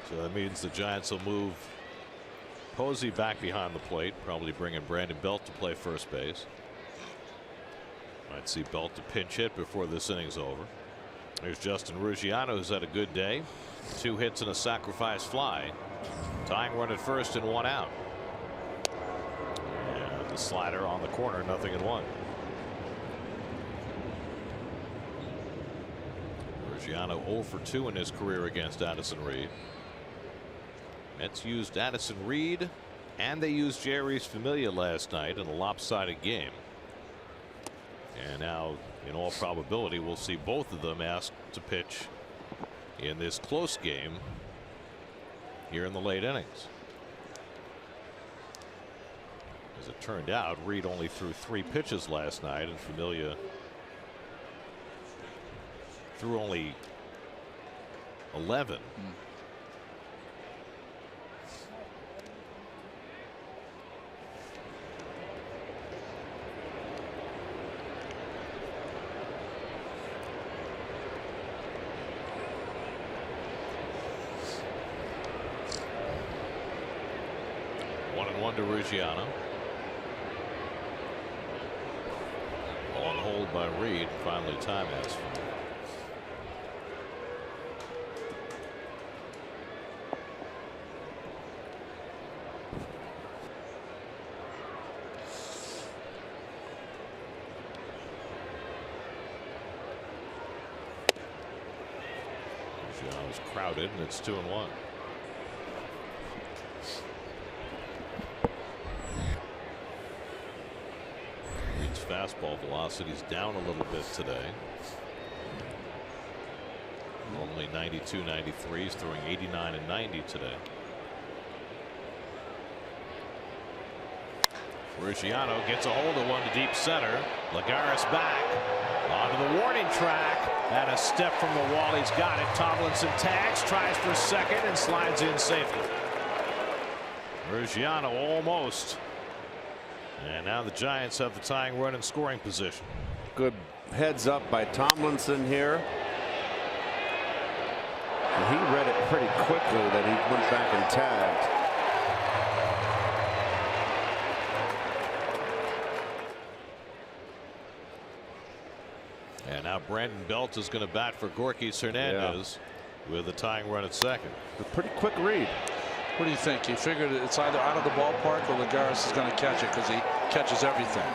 So that means the Giants will move Posey back behind the plate, probably bringing Brandon Belt to play first base. Might see Belt to pinch hit before this inning's over. There's Justin Ruggiano, who's had a good day. 2 hits and a sacrifice fly. Tying run at first and 1 out. And the slider on the corner, 0-1. Ruggiano 0 for 2 in his career against Addison Reed. Mets used Addison Reed and they used Jerry's Familia last night in a lopsided game. And now, in all probability, we'll see both of them asked to pitch in this close game here in the late innings. As it turned out, Reed only threw 3 pitches last night, and Familia threw only 11. To Ruggiano. On hold by Reed. Finally time has. Ruggiano's crowded and it's 2-1. Fastball velocity's down a little bit today. Normally 92, 93. He's throwing 89 and 90 today. Ruggiano gets a hold of one to deep center. Lagares back onto the warning track, and a step from the wall. He's got it. Tomlinson tags, tries for second, and slides in safely. Ruggiano almost. And now the Giants have the tying run in scoring position. Good heads up by Tomlinson here. And he read it pretty quickly that he went back and tagged. And now Brandon Belt is going to bat for Gorkys Hernandez with the tying run at second. A pretty quick read. What do you think? He figured it's either out of the ballpark or Lagares is going to catch it because he catches everything.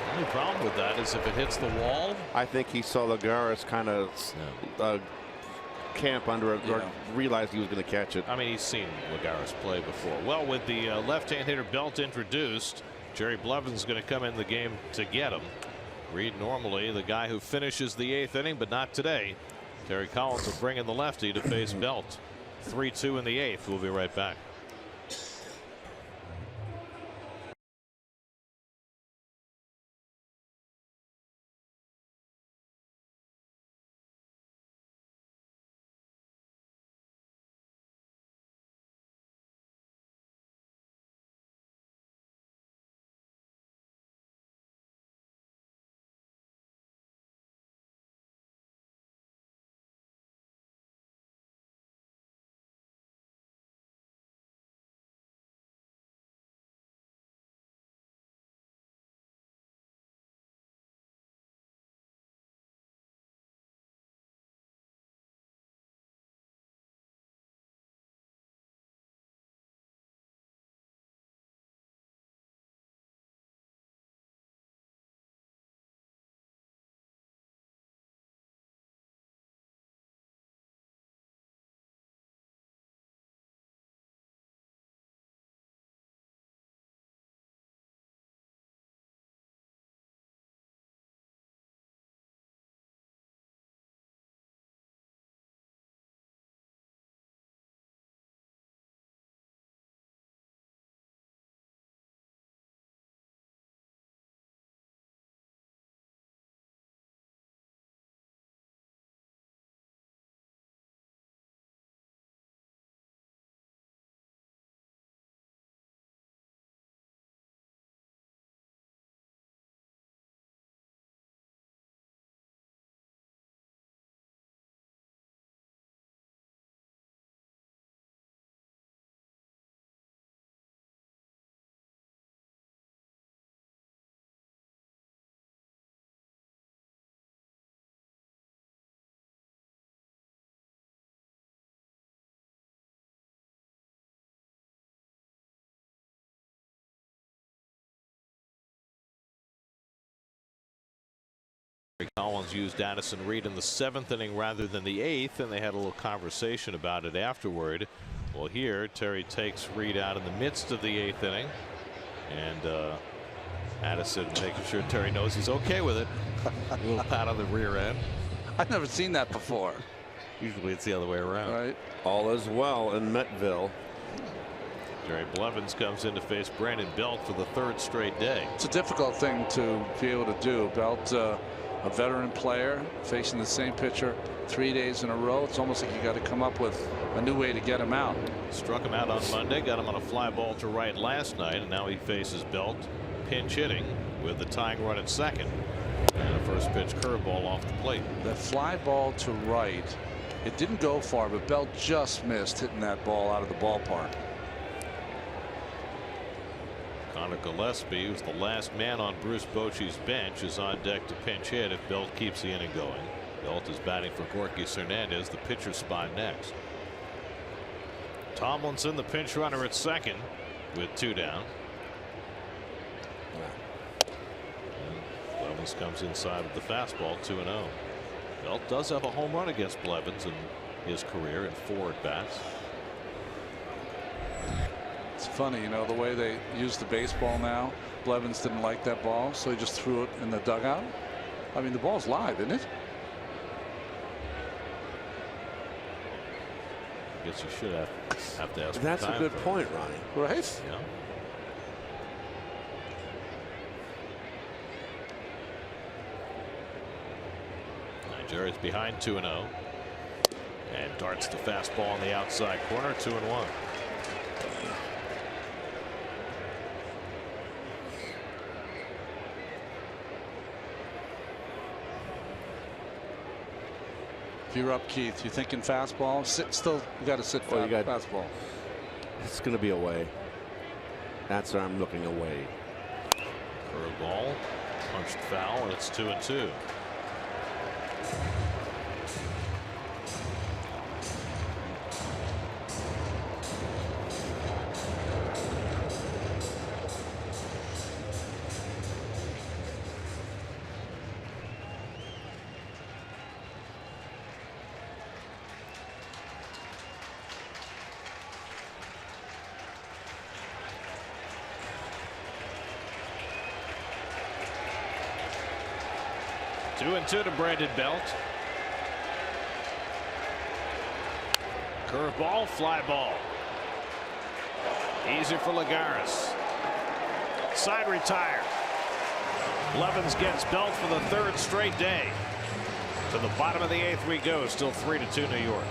The only problem with that is if it hits the wall. I think he saw Lagares kind of camp under it or realized he was going to catch it. I mean, he's seen Lagares play before. Well, with the left-hand hitter Belt introduced, Jerry Blevins going to come in the game to get him. Reed normally the guy who finishes the 8th inning, but not today. Terry Collins will bring in the lefty to face Belt. 3-2 in the 8th. We'll be right back. Collins used Addison Reed in the 7th inning rather than the 8th, and they had a little conversation about it afterward. Well, here Terry takes Reed out in the midst of the 8th inning, and Addison making sure Terry knows he's okay with it. A little pat on the rear end. I've never seen that before. Usually it's the other way around. Right. All is well in Metville. Jerry Blevins comes in to face Brandon Belt for the 3rd straight day. It's a difficult thing to be able to do. Belt, a veteran player facing the same pitcher 3 days in a row. It's almost like you got to come up with a new way to get him out. Struck him out on Monday, got him on a fly ball to right last night, and now he faces Belt pinch hitting with the tying run at second. And a first pitch curveball off the plate. That fly ball to right, it didn't go far, but Belt just missed hitting that ball out of the ballpark. Connor Gillespie, who's the last man on Bruce Bochy's bench, is on deck to pinch hit if Belt keeps the inning going. Belt is batting for Gorky Hernandez, the pitcher spot next. Tomlinson, the pinch runner at second, with 2 down. Blevins comes inside with the fastball, 2-0. Belt does have a home run against Blevins in his career in 4 at-bats. It's funny, you know, the way they use the baseball now. Blevins didn't like that ball, so he just threw it in the dugout. I mean, the ball's live, isn't it? I guess you should have to ask. That's a good point, Ronnie. Right? Yeah. Jerry's behind 2-0 and darts the fastball on the outside corner. 2-1. If you're up, Keith, you thinking fastball? Sit still. You got to sit for fastball. It's going to be away. That's where I'm looking away. Curveball, punched foul, and it's 2-2. 2-2 to Brandon Belt. Curveball, fly ball. Easy for Lagares. Side retire. Levens gets Belt for the 3rd straight day. To the bottom of the 8th we go. Still 3-2 New York.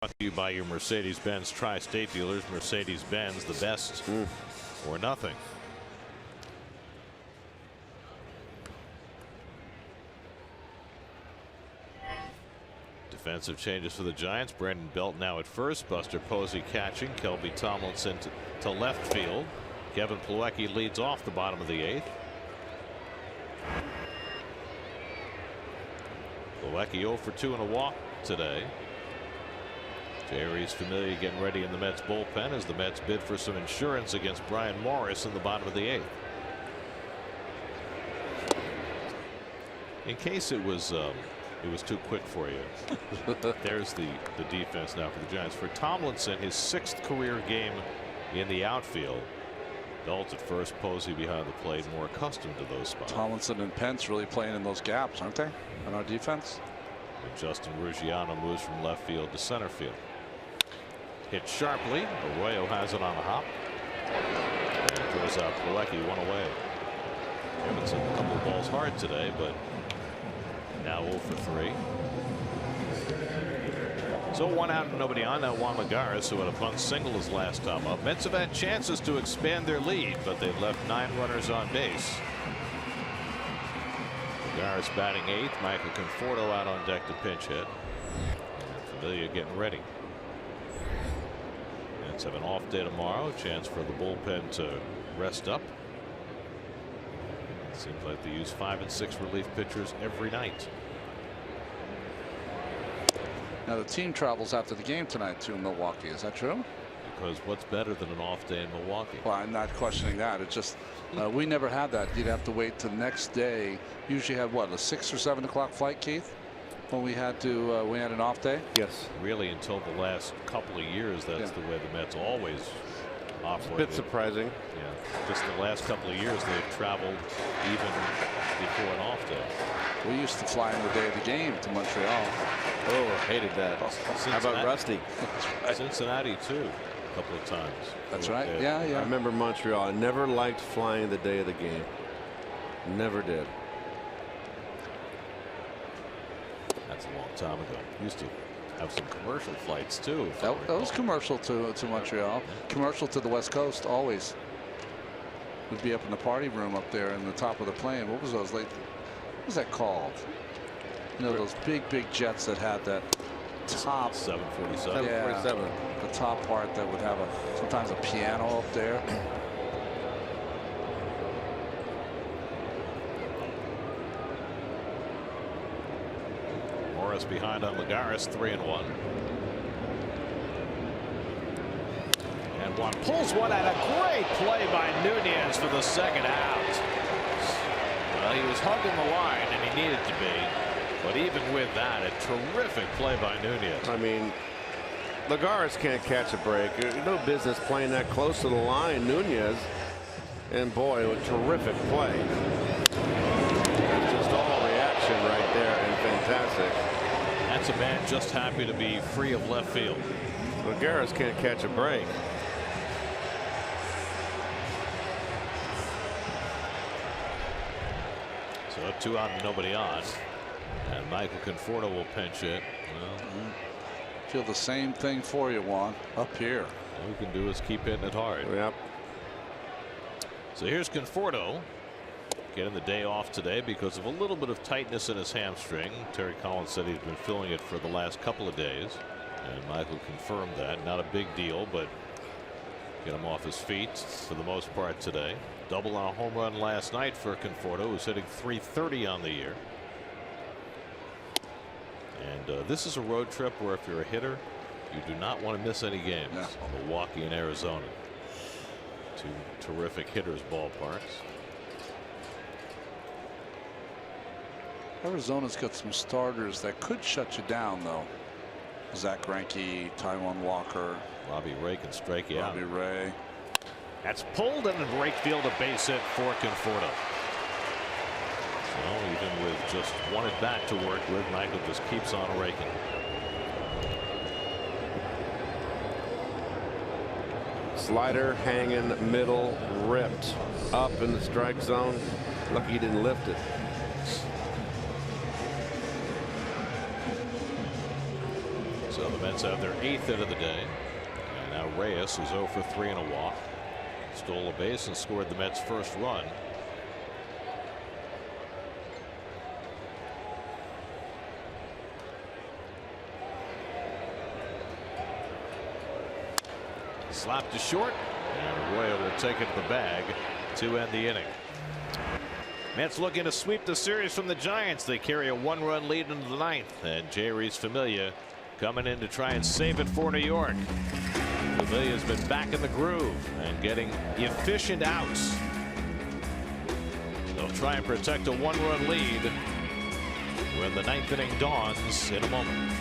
Brought to you by your Mercedes-Benz Tri-State dealers. Mercedes-Benz, the best or nothing. Defensive changes for the Giants. Brandon Belt now at first. Buster Posey catching. Kelby Tomlinson to left field. Kevin Plawecki leads off the bottom of the 8th. Plawecki 0 for 2 and a walk today. Jerry's Familia getting ready in the Mets bullpen as the Mets bid for some insurance against Brian Morris in the bottom of the 8th. In case it was too quick for you. There's the defense now for the Giants. For Tomlinson, his 6th career game in the outfield. Belt at first, Posey behind the plate, more accustomed to those spots. Tomlinson and Pence really playing in those gaps, aren't they, on our defense? And Justin Ruggiano moves from left field to center field. Hit sharply. Arroyo has it on a hop. And throws out Plawecki, 1 away. Haven't seen a couple of balls hard today, but now 0 for 3. So 1 out and nobody on. Now Juan Lagares, who had a bunt single his last time up. Mets have had chances to expand their lead, but they've left 9 runners on base. Lagares batting 8th. Michael Conforto out on deck to pinch hit. And Familia getting ready. Mets have an off day tomorrow. Chance for the bullpen to rest up. It seems like they use 5 and 6 relief pitchers every night. Now the team travels after the game tonight to Milwaukee. Is that true? Because what's better than an off day in Milwaukee? Well, I'm not questioning that. It's just we never had that. You'd have to wait till the next day. Usually have what, a 6 or 7 o'clock flight, Keith? When we had an off day? Yes. Really, until the last couple of years, that's the way the Mets always operated. A bit surprising. Yeah. Just the last couple of years, they've traveled even before an off day. We used to fly on the day of the game to Montreal. Oh, I hated that. How about Rusty? Cincinnati, too, a couple of times. That's right. Yeah. I remember Montreal. I never liked flying the day of the game. Never did. That's a long time ago. Used to have some commercial flights too. That was commercial to Montreal. Commercial to the West Coast always. We'd be up in the party room up there in the top of the plane. What was those like? What was that called? You know, those big jets that had that top 747. Yeah, 747. the top part that would have sometimes a piano up there. Morris behind on Lagares, 3-1. And one pulls one out. A great play by Nunez for the second out. Well, he was hugging the line, and he needed to be. But even with that, a terrific play by Nunez. I mean, Lagares can't catch a break. No business playing that close to the line. Nunez, and boy, a terrific play. That's just all reaction right there, and fantastic. That's a man just happy to be free of left field. Lagares can't catch a break. So 2 out and nobody on. And Michael Conforto will pinch it. Well, Feel the same thing for you, Juan, up here. all we can do is keep hitting it hard. Yep. So here's Conforto getting the day off today because of a little bit of tightness in his hamstring. Terry Collins said he's been feeling it for the last couple of days, and Michael confirmed that. Not a big deal, but get him off his feet for the most part today. Double on a home run last night for Conforto, who's hitting .330 on the year. And this is a road trip where if you're a hitter, you do not want to miss any games. No. Milwaukee and Arizona, 2 terrific hitters' ballparks. Arizona's got some starters that could shut you down, though. Zach Greinke, Taijuan Walker, Robbie Ray can strike you out. Robbie Ray. That's pulled into right field, a base hit for Conforto. So even with just one at bat to work with, Michael just keeps on raking. Slider hanging middle, ripped up in the strike zone. Lucky he didn't lift it. So the Mets have their 8th hit of the day. And now Reyes, who's 0 for 3 in a walk, stole a base and scored the Mets' first run. Slapped to short, and Arroyo will take it to the bag to end the inning. Mets looking to sweep the series from the Giants. They carry a 1-run lead into the 9th, and J. Reese Familia coming in to try and save it for New York. Familia's been back in the groove and getting efficient outs. They'll try and protect a 1-run lead when the 9th inning dawns in a moment.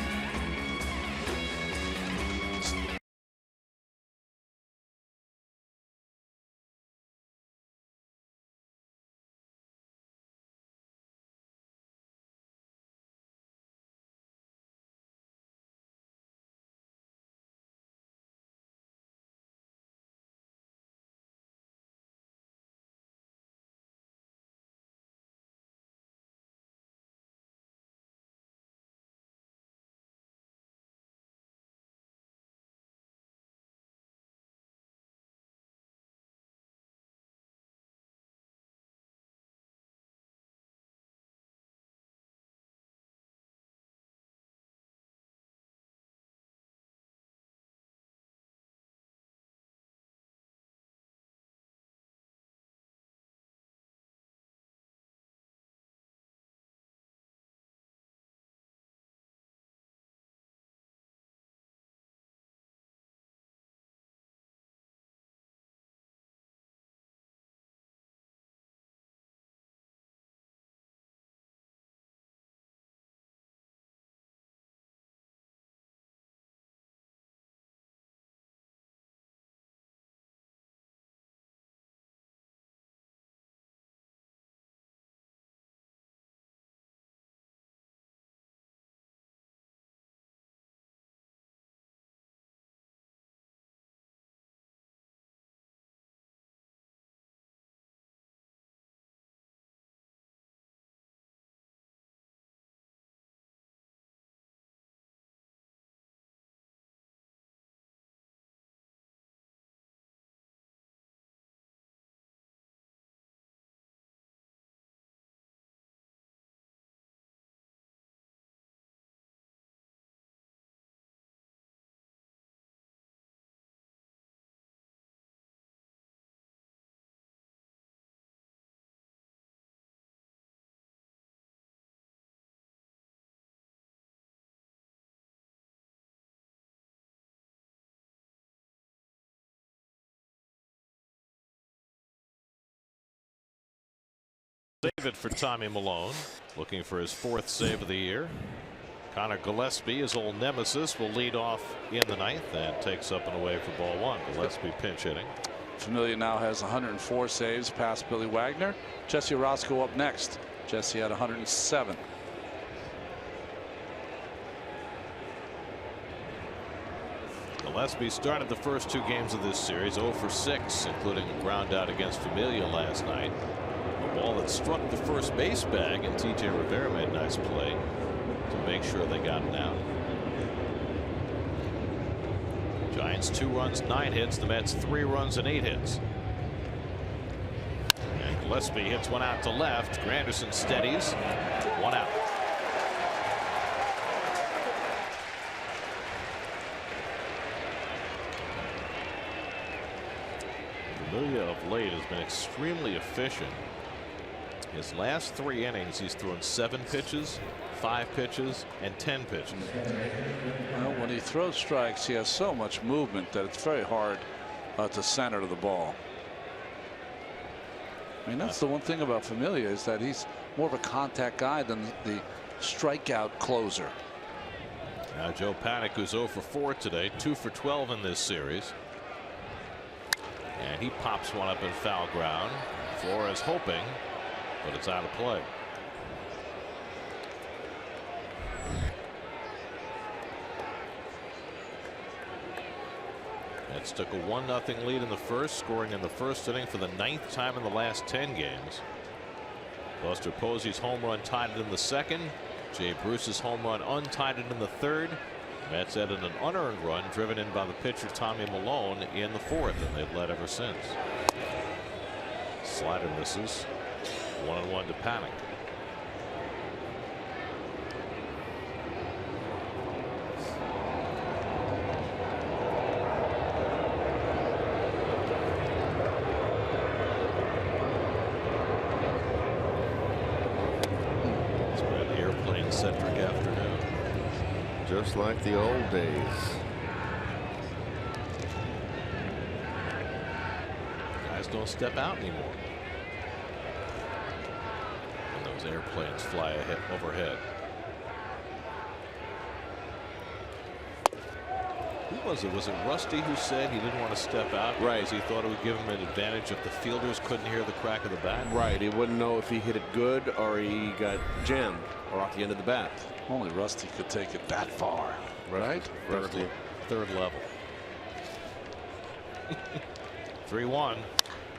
Save it for Tommy Malone, looking for his 4th save of the year. Connor Gillespie, his old nemesis, will lead off in the 9th and takes up and away for ball 1. Gillespie pinch hitting. Familia now has 104 saves past Billy Wagner. Jesse Orozco up next. Jesse had 107. Gillespie started the first 2 games of this series 0 for 6, including a ground out against Familia last night. A ball that struck the first base bag, and T.J. Rivera made a nice play to make sure they got it out. Giants 2 runs, 9 hits. The Mets 3 runs and 8 hits. And Gillespie hits one out to left. Granderson steadies. 1 out. Familia of late has been extremely efficient. His last 3 innings, he's thrown 7 pitches, 5 pitches, and 10 pitches. Well, when he throws strikes, he has so much movement that it's very hard to center the ball. I mean, that's the one thing about Familia, is that he's more of a contact guy than the strikeout closer. Now Joe Panik, who's 0 for 4 today, 2 for 12 in this series. And he pops one up in foul ground. Flores hoping, but it's out of play. Mets took a 1-0 lead in the first, scoring in the first inning for the 9th time in the last 10 games. Buster Posey's home run tied it in the second. Jay Bruce's home run untied it in the third. Mets added an unearned run driven in by the pitcher Tommy Malone in the 4th, and they've led ever since. Slider misses. 1-1 to Panik. It's been an airplane-centric afternoon. Just like the old days. Guys don't step out anymore. And those airplanes fly ahead, overhead. Who was it? Was it Rusty who said he didn't want to step out because he thought it would give him an advantage if the fielders couldn't hear the crack of the bat? Right. He wouldn't know if he hit it good or he got jammed or off the end of the bat. Only Rusty could take it that far, right? Third level. 3-1.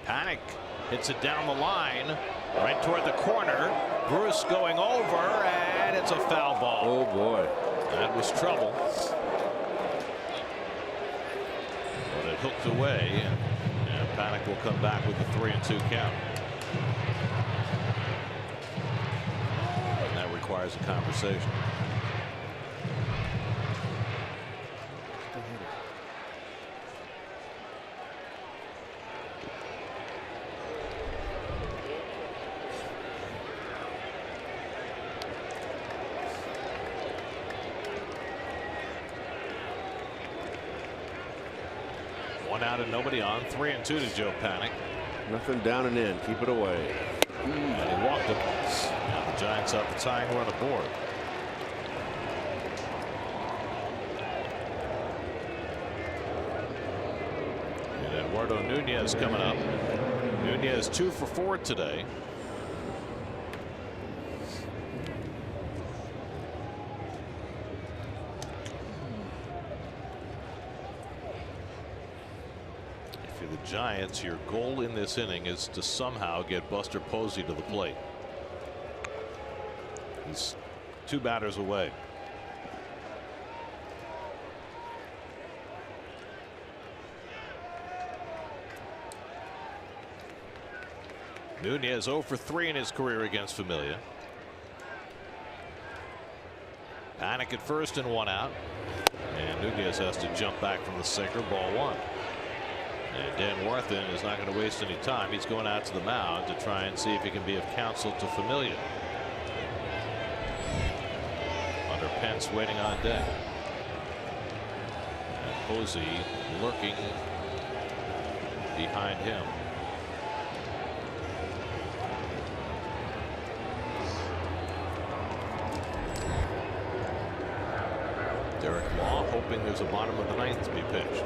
Panik hits it down the line, right toward the corner. Bruce going over, and it's a foul ball. Oh boy, that was trouble. But it hooked away, and Panik will come back with the 3-2 count. And that requires a conversation. One out and nobody on. 3-2 to Joe Panik. Nothing down and in. Keep it away. And he walked him. Now the Giants have the tying run aboard. And Eduardo Nunez coming up. Nunez 2 for 4 today. The Giants, your goal in this inning is to somehow get Buster Posey to the plate. He's 2 batters away. Nunez 0 for 3 in his career against Familia. Panik at first and 1 out. And Nunez has to jump back from the sinker. Ball 1. And Dan Warthen is not going to waste any time. He's going out to the mound to try and see if he can be of counsel to Familia. Under Pence waiting on deck. And Posey lurking behind him. hoping there's a bottom of the ninth to be pitched.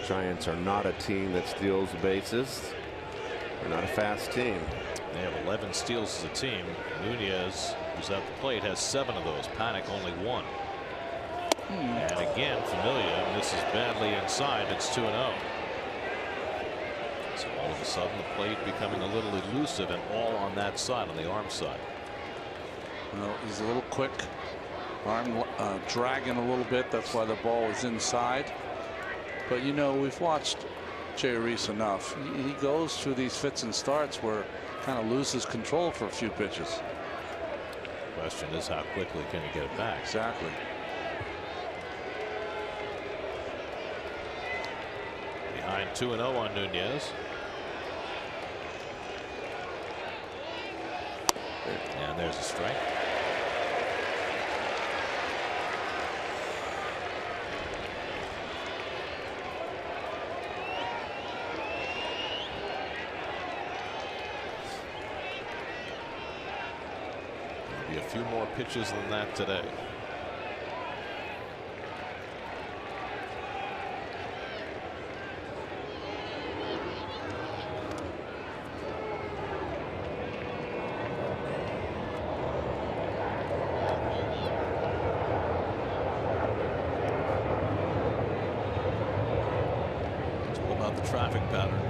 Giants are not a team that steals bases. They're not a fast team. They have 11 steals as a team. Nunez, who's at the plate, has 7 of those. Panic only 1. And again, Familia misses badly inside. It's 2-0. So all of a sudden, the plate becoming a little elusive and all on that side, on the arm side. Well, he's a little quick. Arm dragging a little bit. That's why the ball is inside. But you know, we've watched Jay Reese enough. He goes through these fits and starts where kind of loses control for a few pitches. Question is, how quickly can he get it back? Exactly. Behind 2-0 on Nunez. And there's a strike. A few more pitches than that today. It's all about the traffic pattern.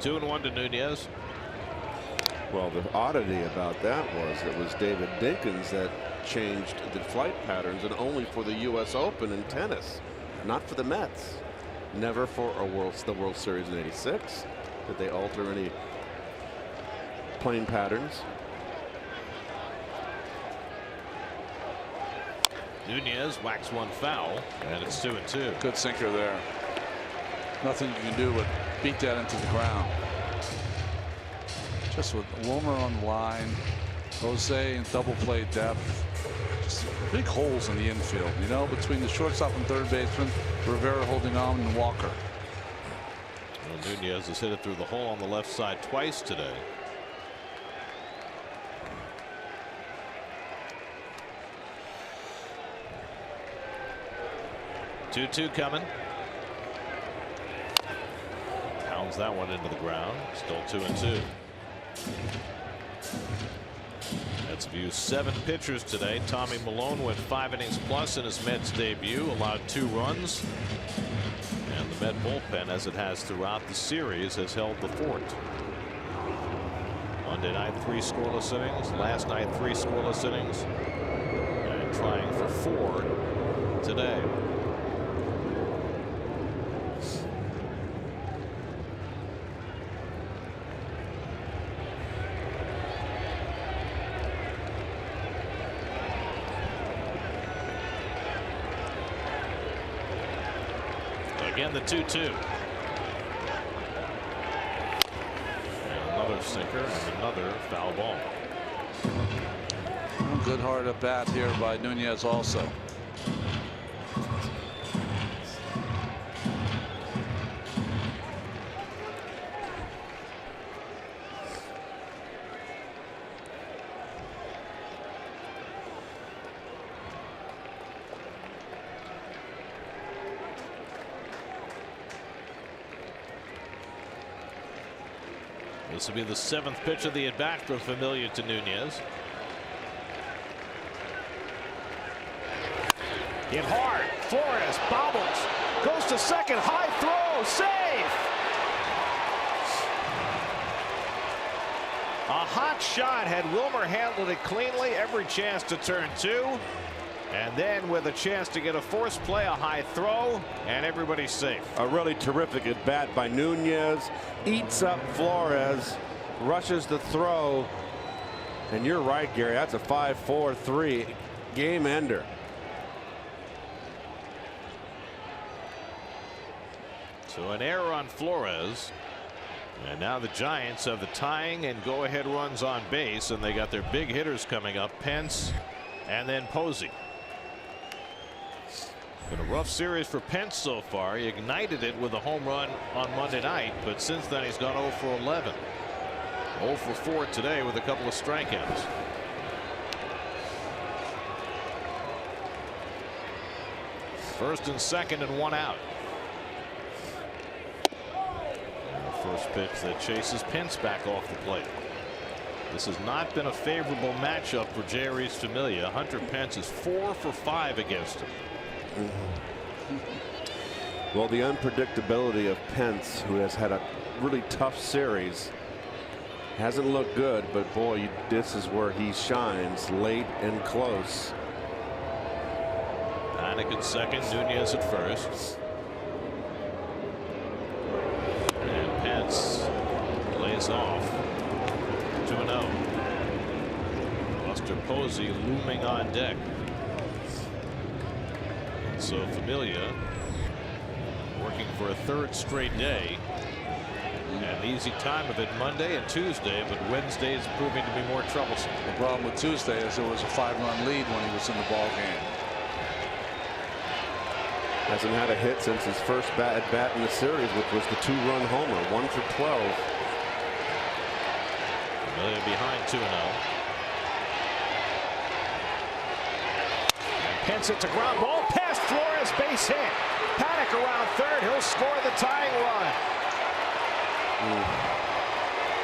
2-1 to Nunez. Well, the oddity about that was it was David Dinkins that changed the flight patterns, and only for the U.S. Open in tennis, not for the Mets. Never for the World Series in '86 did they alter any plane patterns. Nunez whacks one foul, and it's 2-2. Good sinker there. Nothing you can do but beat that into the ground. Just with Wilmer on the line, Jose in double play depth. Just big holes in the infield, you know, between the shortstop and third baseman, Rivera holding on, and Walker. Well, Nunez has hit it through the hole on the left side twice today. Two coming. Pounds that one into the ground. Still 2-2. Mets have used 7 pitchers today. Tommy Malone went 5 innings plus in his Mets debut, allowed 2 runs. And the Met bullpen, as it has throughout the series, has held the fort. Monday night, 3 scoreless innings. Last night, 3 scoreless innings. And trying for 4 today. Again, the 2-2. And another sinker and another foul ball. Good hard at bat here by Nunez also. This will be the 7th pitch of the at bat from Familia to Nunez. Hit hard. Flores bobbles. Goes to second. High throw. Safe. A hot shot. Had Wilmer handled it cleanly, every chance to turn 2. And then with a chance to get a force play, a high throw, and everybody's safe. A really terrific at bat by Nunez. Eats up Flores, rushes the throw, and you're right, Gary. That's a 5-4-3 game ender. So an error on Flores, and now the Giants have the tying and go-ahead runs on base, and they got their big hitters coming up, Pence and then Posey. Been a rough series for Pence so far. He ignited it with a home run on Monday night, but since then he's gone 0 for 11. 0 for 4 today with a couple of strikeouts. First and second and 1 out. And the first pitch that chases Pence back off the plate. This has not been a favorable matchup for Jeurys Familia. Hunter Pence is 4 for 5 against him. Well, the unpredictability of Pence, who has had a really tough series, hasn't looked good, but boy, this is where he shines, late and close. Panik at second, Nunez at first. And Pence lays off. 2-0. Buster Posey looming on deck. And so Familia working for a third straight day. An easy time of it Monday and Tuesday, but Wednesday is proving to be more troublesome. The problem with Tuesday is there was a 5-run lead when he was in the ball game. Hasn't had a hit since his first at bat in the series, which was the 2-run homer, 1 for 12. Familia behind 2-0. And Pence hits a ground ball past Flores, base hit. Panik around third. He'll score the tying run.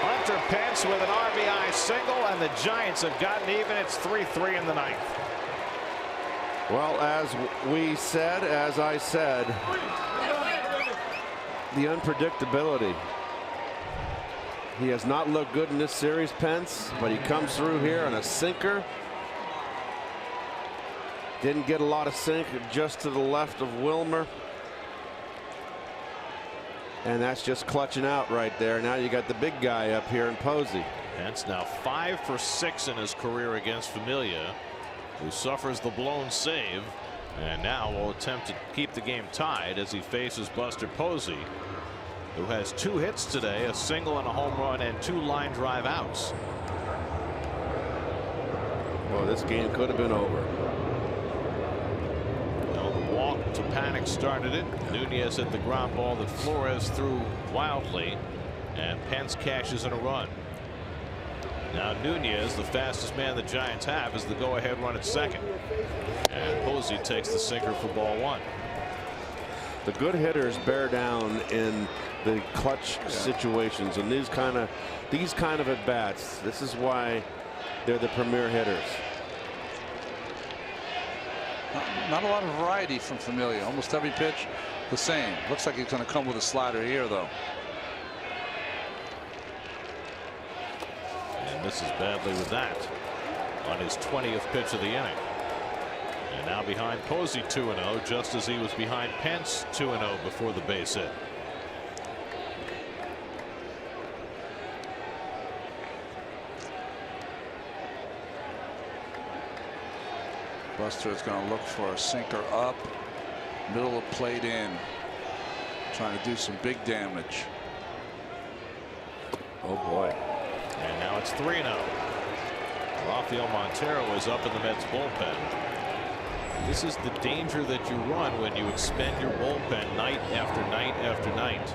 Hunter Pence with an RBI single, and the Giants have gotten even. It's 3-3 in the ninth. Well, as we said, as I said, the unpredictability. He has not looked good in this series, Pence, but he comes through here on a sinker. Didn't get a lot of sink, just to the left of Wilmer. And that's just clutching out right there. Now you got the big guy up here in Posey. Pence now 5 for 6 in his career against Familia, who suffers the blown save, and now will attempt to keep the game tied as he faces Buster Posey, who has 2 hits today, a single and a home run, and 2 line drive outs. Well, this game could have been over. Well, the walk to Panik started it. Nunez hit the ground ball that Flores threw wildly, and Pence cashes in a run. Now Nunez, the fastest man the Giants have, is the go-ahead run at second, and Posey takes the sinker for ball 1. The good hitters bear down in the clutch situations, and these kind of at bats. This is why they're the premier hitters. Not a lot of variety from Familia. Almost every pitch the same. Looks like he's going to come with a slider here, though. And misses badly with that on his 20th pitch of the inning. And now behind Posey 2-0, just as he was behind Pence 2-0 before the base hit. Buster is going to look for a sinker up, middle of plate in, trying to do some big damage. Oh boy. And now it's 3-0. Rafael Montero is up in the Mets bullpen. This is the danger that you run when you expend your bullpen night after night after night.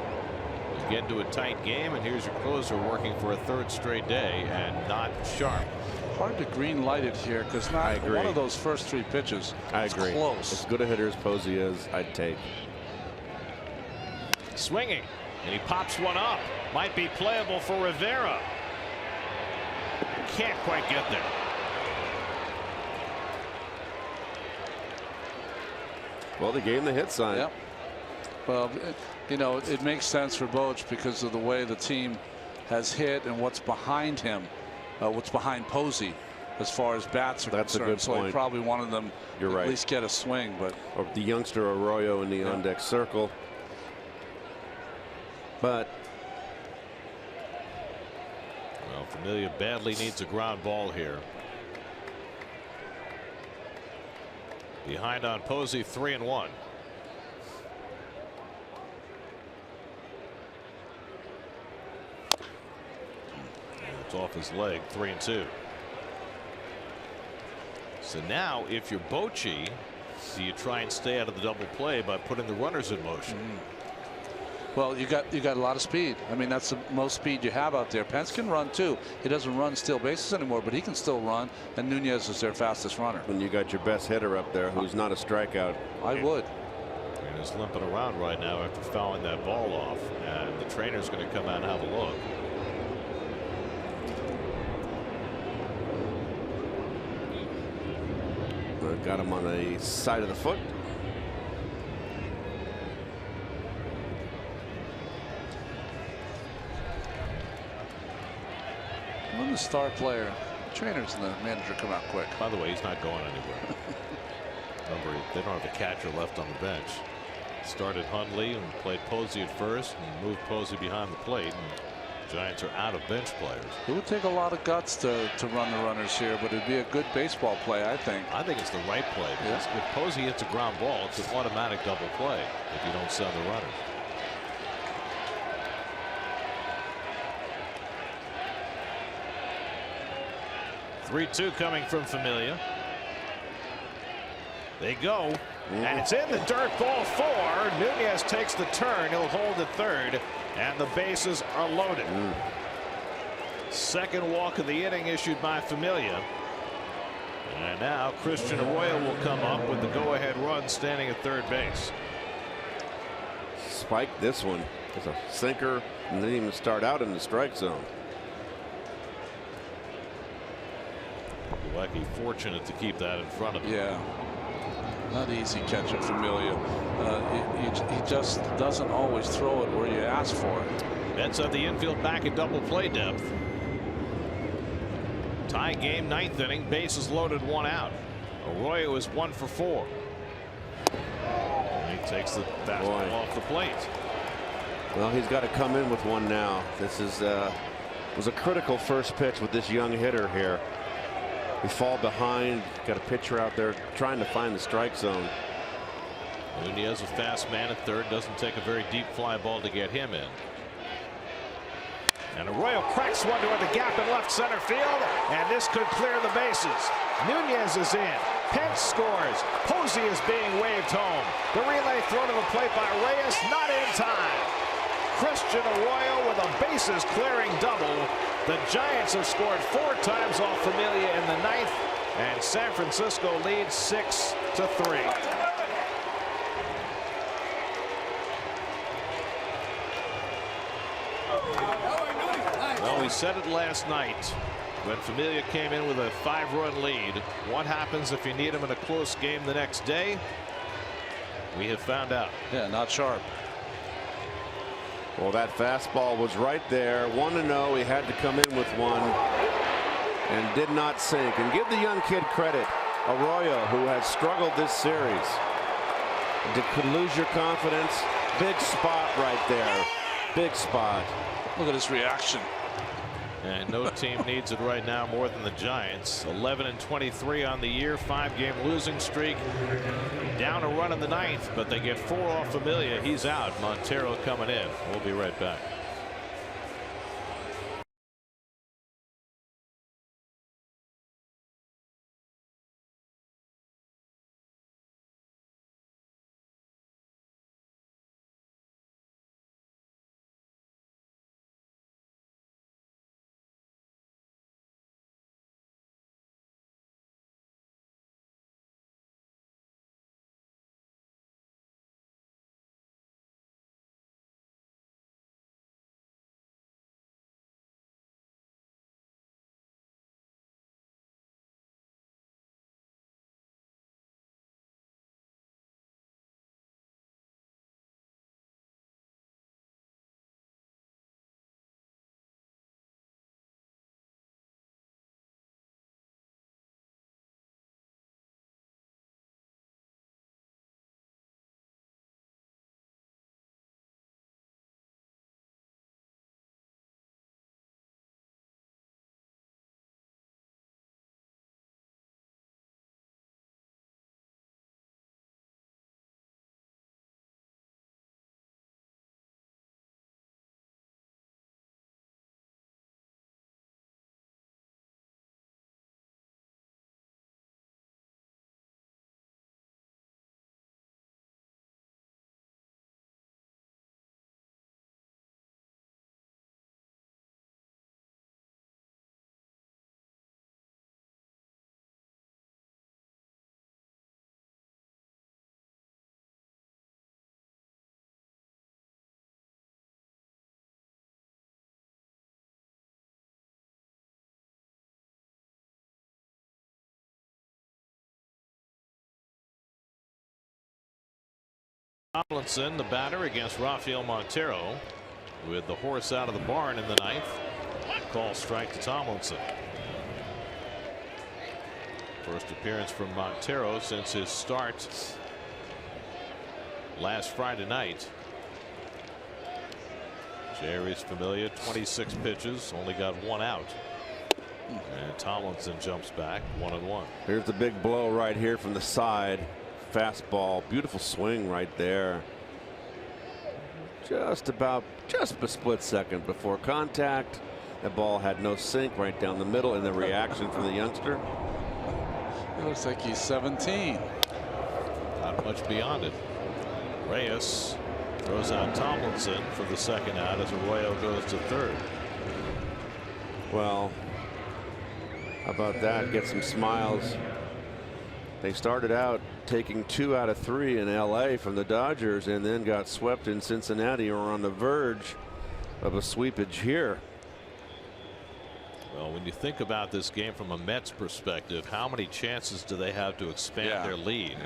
You get into a tight game, and here's your closer working for a third straight day and not sharp. Hard to green light it here because not one of those first 3 pitches. I agree. Close. As good a hitter as Posey is, I'd take. Swinging, and he pops one up. Might be playable for Rivera. Can't quite get there. Well, they gave him the hit sign. Yep. Well, you know, it makes sense for Boch because of the way the team has hit and what's behind him. What's behind Posey as far as bats are concerned. That's a good so point. he probably wanted them You're right. at least get a swing. But or the youngster Arroyo in the on-deck circle. But well, Familia badly needs a ground ball here. Behind on Posey, 3-1. It's off his leg, 3-2. So now if you're Bochy, So you try and stay out of the double play by putting the runners in motion. Well, you got a lot of speed. I mean, that's the most speed you have out there. Pence can run too. He doesn't run steal bases anymore, but he can still run. And Nunez is their fastest runner. When you got your best hitter up there, who's not a strikeout. I would. And he's limping around right now after fouling that ball off, and the trainer's going to come out and have a look. Got him on the side of the foot. When the star player, the trainers and the manager come out quick. By the way, he's not going anywhere. Remember, they don't have a catcher left on the bench. Started Hundley and played Posey at first and moved Posey behind the plate. And Giants are out of bench players. It would take a lot of guts to run the runners here, but it'd be a good baseball play, I think. I think it's the right play, because if Posey hits a ground ball, it's an automatic double play if you don't send the runners. Three-two coming from Familia. They go, and it's in the dirt. Ball 4. Nunez takes the turn. He'll hold at third, and the bases are loaded. Second walk of the inning issued by Familia. And now Christian Arroyo will come up with the go-ahead run standing at third base. Spiked this one. It's a sinker and didn't even start out in the strike zone. Milwaukee fortunate to keep that in front of him. Yeah. Not easy catching Familia. He just doesn't always throw it where you ask for it. Mets have the infield back at double play depth. Tie game, 9th inning. Bases loaded, 1 out. Arroyo is 1 for 4. And he takes the fastball off the plate. Well, he's got to come in with one now. This is was a critical first pitch with this young hitter here. We fall behind. Got a pitcher out there trying to find the strike zone. Nunez, a fast man at third, doesn't take a very deep fly ball to get him in. And Arroyo cracks one toward the gap in left center field, and this could clear the bases. Nunez is in. Pence scores. Posey is being waved home. The relay throw to the plate by Reyes, not in time. Christian Arroyo with a bases clearing double. The Giants have scored 4 times off Familia in the 9th, and San Francisco leads 6-3. Well, we said it last night when Familia came in with a 5-run lead. What happens if you need him in a close game the next day? We have found out. Yeah, not sharp. Well, that fastball was right there. 1-0. He had to come in with one and did not sink. And give the young kid credit. Arroyo, who has struggled this series. Could lose your confidence. Big spot right there. Big spot. Look at his reaction. And no team needs it right now more than the Giants. 11-23 on the year, 5-game losing streak. Down a run in the 9th, but they get 4 off Familia. He's out. Montero coming in. We'll be right back. Tomlinson, the batter, against Rafael Montero, with the horse out of the barn in the ninth. Call strike to Tomlinson. First appearance from Montero since his start last Friday night. Jerry's Familia, 26 pitches, only got 1 out. And Tomlinson jumps back 1-1. Here's the big blow right here from the side. Fastball, beautiful swing right there. Just a split second before contact. That ball had no sink right down the middle, and the reaction from the youngster. It looks like he's 17. Not much beyond it. Reyes throws out Tomlinson for the second out as Arroyo goes to third. Well, how about that? Get some smiles. They started out taking 2 out of 3 in LA from the Dodgers and then got swept in Cincinnati, or on the verge of a sweepage here. Well, when you think about this game from a Mets perspective, how many chances do they have to expand their lead?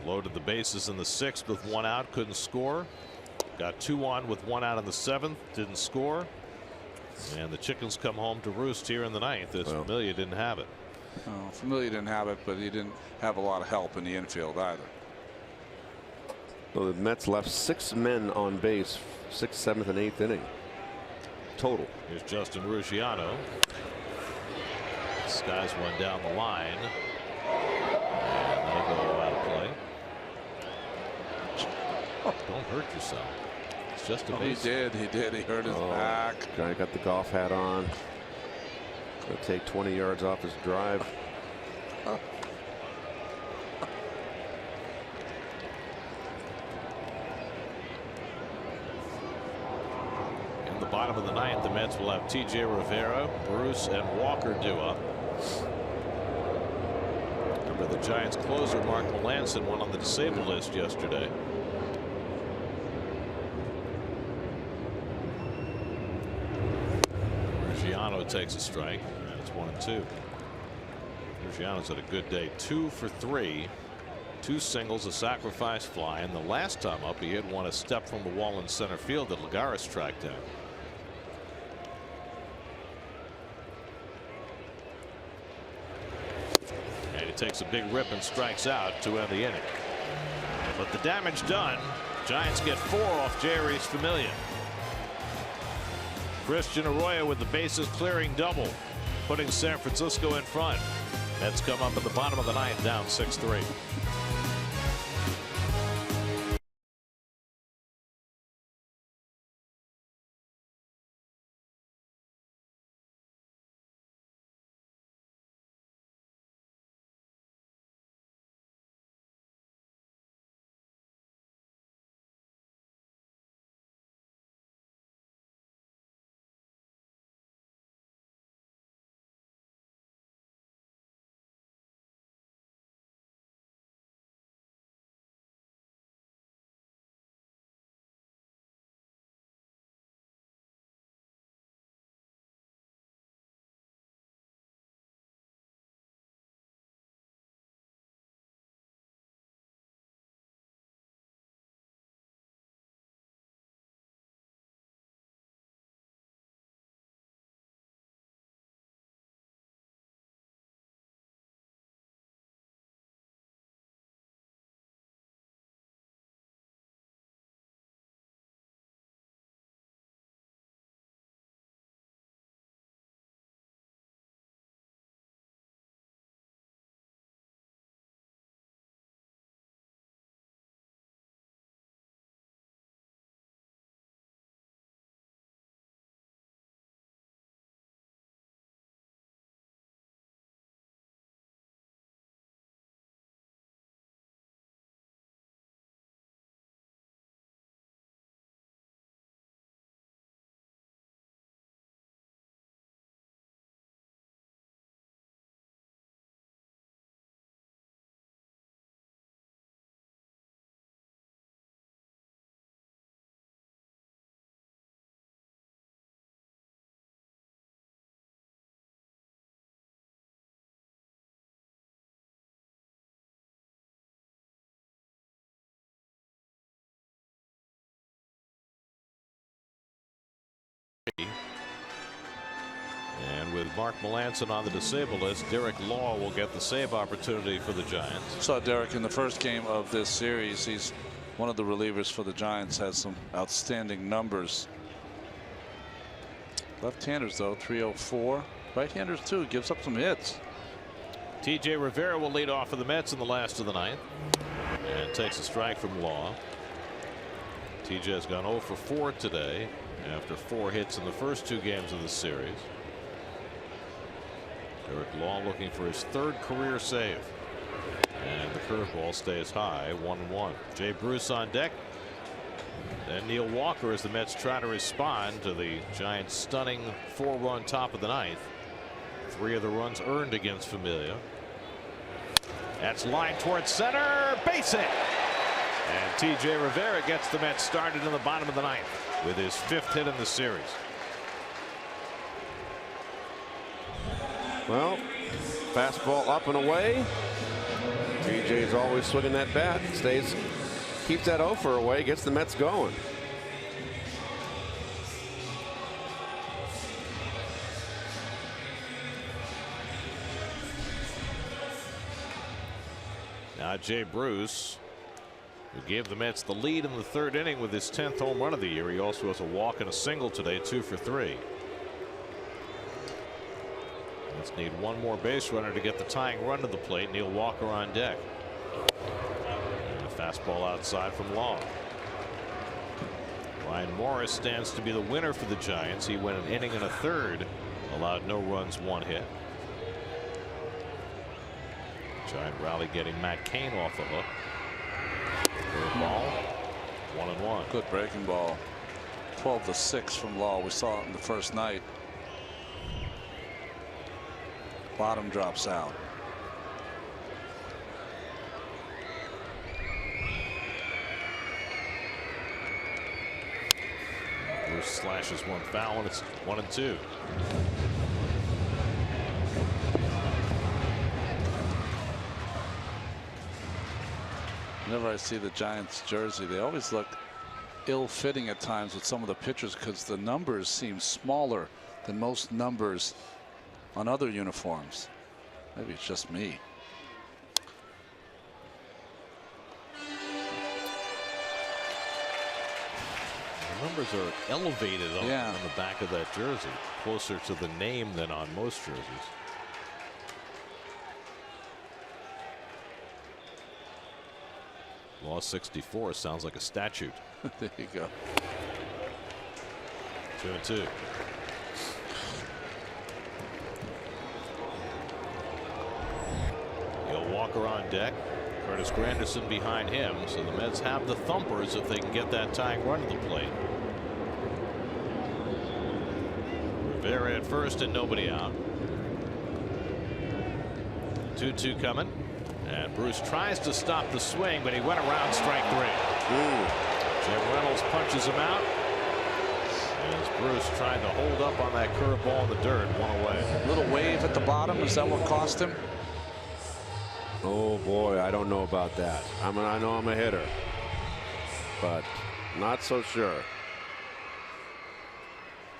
Loaded the bases in the 6th with 1 out, couldn't score. Got 2 on with 1 out in the 7th, didn't score. And the chickens come home to roost here in the 9th as Familia didn't have it. Oh, Familia didn't have it, but he didn't have a lot of help in the infield either. Well, the Mets left 6 men on base, 6th, 7th, and 8th inning total. Here's Justin Ruggiano. Skies one down the line. And that'll go out of play. Don't hurt yourself. It's just a base. He did. He hurt his back. Guy got the golf hat on. Gonna take 20 yards off his drive. In the bottom of the 9th, the Mets will have T.J. Rivera, Bruce, and Walker due up. Remember, the Giants closer Mark Melanson went on the disabled list yesterday. Ruggiano takes a strike. It's 1-2. Ruggiano's had a good day. 2 for 3. 2 singles, a sacrifice fly, and the last time up he had won a step from the wall in center field that Lagares tracked down. And he takes a big rip and strikes out to end the inning. But the damage done. Giants get 4 off Jerry's Familia. Christian Arroyo with the bases clearing double, putting San Francisco in front. Mets come up at the bottom of the 9th, down 6-3. Mark Melanson on the disabled list. Derek Law will get the save opportunity for the Giants. Saw Derek in the first game of this series. He's one of the relievers for the Giants. Has some outstanding numbers. Left-handers though, 304. Right-handers too. Gives up some hits. T.J. Rivera will lead off for the Mets in the last of the ninth, and takes a strike from Law. T.J. has gone 0 for 4 today after 4 hits in the first 2 games of the series. Derek Law looking for his 3rd career save, and the curveball stays high, 1-1. Jay Bruce on deck, and Neil Walker as the Mets try to respond to the Giants' stunning 4-run top of the ninth. 3 of the runs earned against Familia. That's line towards center, base hit. And T.J. Rivera gets the Mets started in the bottom of the ninth with his 5th hit in the series. Well, fastball up and away. TJ's always swinging that bat. Keeps that offer away, gets the Mets going. Now Jay Bruce, who gave the Mets the lead in the 3rd inning with his 10th home run of the year. He also has a walk and a single today, 2 for 3. Mets need one more base runner to get the tying run to the plate. Neil Walker on deck. And a fastball outside from Law. Ryan Morris stands to be the winner for the Giants. He went an inning and a 1/3, allowed no runs, 1 hit. Giant rally getting Matt Kane off the hook. Ball, 1-1. Good breaking ball. 12-6 from Law. We saw it in the first night. Bottom drops out. Bruce slashes one foul, and it's 1-2. Whenever I see the Giants jersey, they always look ill-fitting at times with some of the pitchers because the numbers seem smaller than most numbers on other uniforms. Maybe it's just me. The numbers are elevated on the back of that jersey, closer to the name than on most jerseys. Law 64 sounds like a statute. There you go. 2-2. Neil Walker on deck. Curtis Granderson behind him, so the Mets have the thumpers if they can get that tying run to the plate. Rivera at first and nobody out. 2-2 coming. And Bruce tries to stop the swing, but he went around strike 3. Jim Reynolds punches him out. As Bruce tried to hold up on that curveball in the dirt, 1 away. Little wave at the bottom. Is that what cost him? Oh boy, I don't know about that. I know I'm a hitter, but not so sure.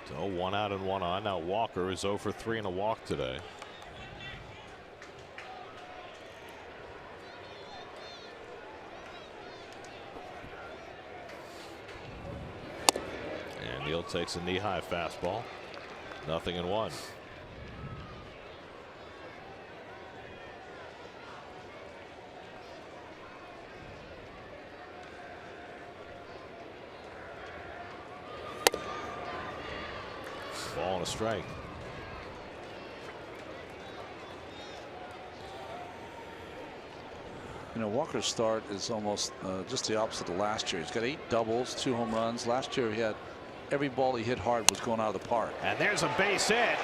So 1 out and 1 on. Now Walker is 0 for 3 and a walk today. Neal takes a knee-high fastball. 0-1. Ball and a strike. You know, Walker's start is almost just the opposite of last year. He's got 8 doubles, 2 home runs. Last year he had every ball he hit hard was going out of the park. And there's a base hit.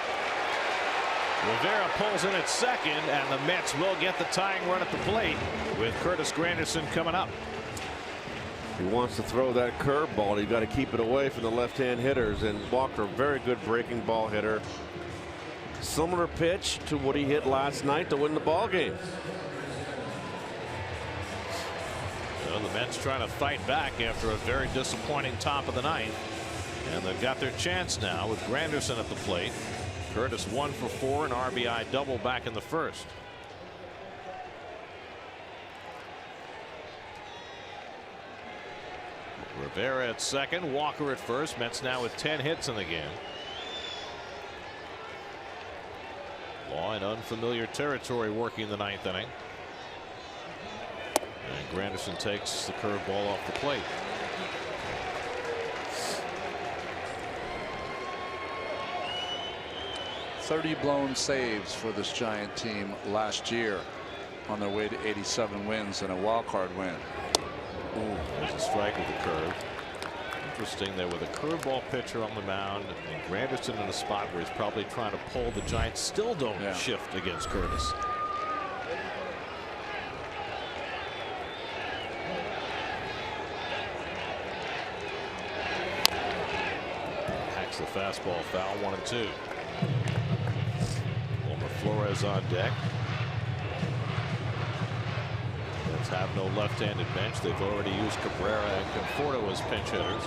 Rivera pulls in at second, and the Mets will get the tying run at the plate with Curtis Granderson coming up. He wants to throw that curveball. You've got to keep it away from the left-hand hitters. And Walker, very good breaking ball hitter. Similar pitch to what he hit last night to win the ball game. Well, the Mets trying to fight back after a very disappointing top of the ninth. And they've got their chance now with Granderson at the plate. Curtis 1 for 4, an RBI double back in the first. Rivera at second, Walker at first. Mets now with 10 hits in the game. Law in unfamiliar territory working the ninth inning. And Granderson takes the curveball off the plate. .30 blown saves for this Giant team last year on their way to 87 wins and a wild card win. Ooh, there's a strike with the curve. Interesting there with a curveball pitcher on the mound and Granderson in a spot where he's probably trying to pull. The Giants still don't shift against Curtis. Hacks the fastball foul, 1-2. Wilmer Flores on deck. Mets have no left-handed bench. They've already used Cabrera and Conforto as pinch hitters.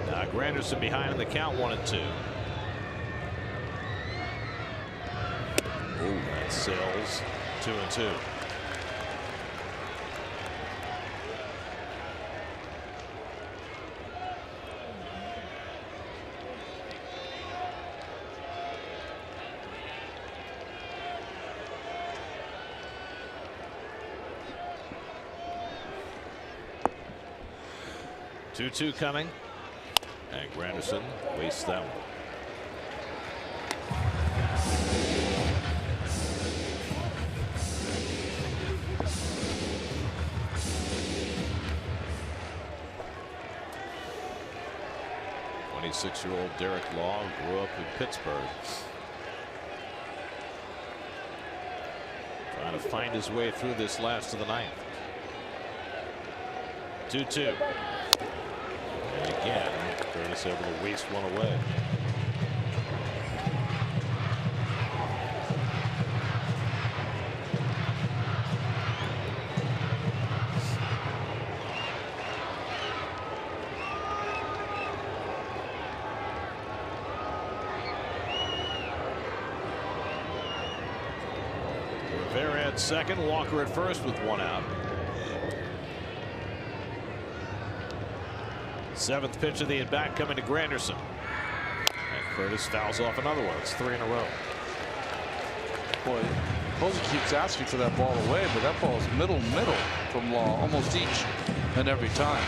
Now Granderson behind in the count, 1-2. Ooh, that sails, 2-2. Two coming, and Granderson wastes that one. .26-year-old Derek Law grew up in Pittsburgh, trying to find his way through this last of the ninth. 2-2. And again, Curtis able to waste one away. Rivera at second, Walker at first with one out. Seventh pitch of the at-bat coming to Granderson. And Curtis fouls off another one. It's 3 in a row. Boy, Posey keeps asking for that ball away, but that ball is middle from Law almost each and every time.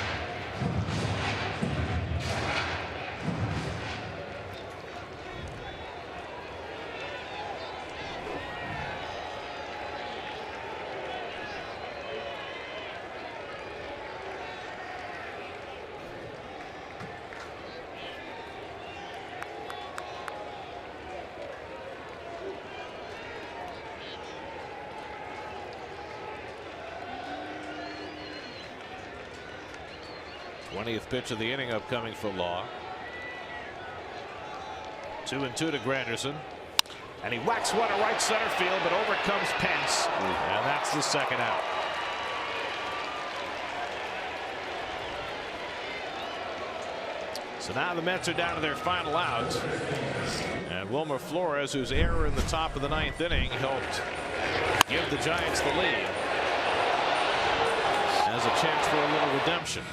Pitch of the inning upcoming for Law. 2-2 to Granderson, and he whacks one to right center field, but over comes Pence, and that's the second out. So now the Mets are down to their final out, and Wilmer Flores, whose error in the top of the ninth inning helped give the Giants the lead, has a chance for a little redemption.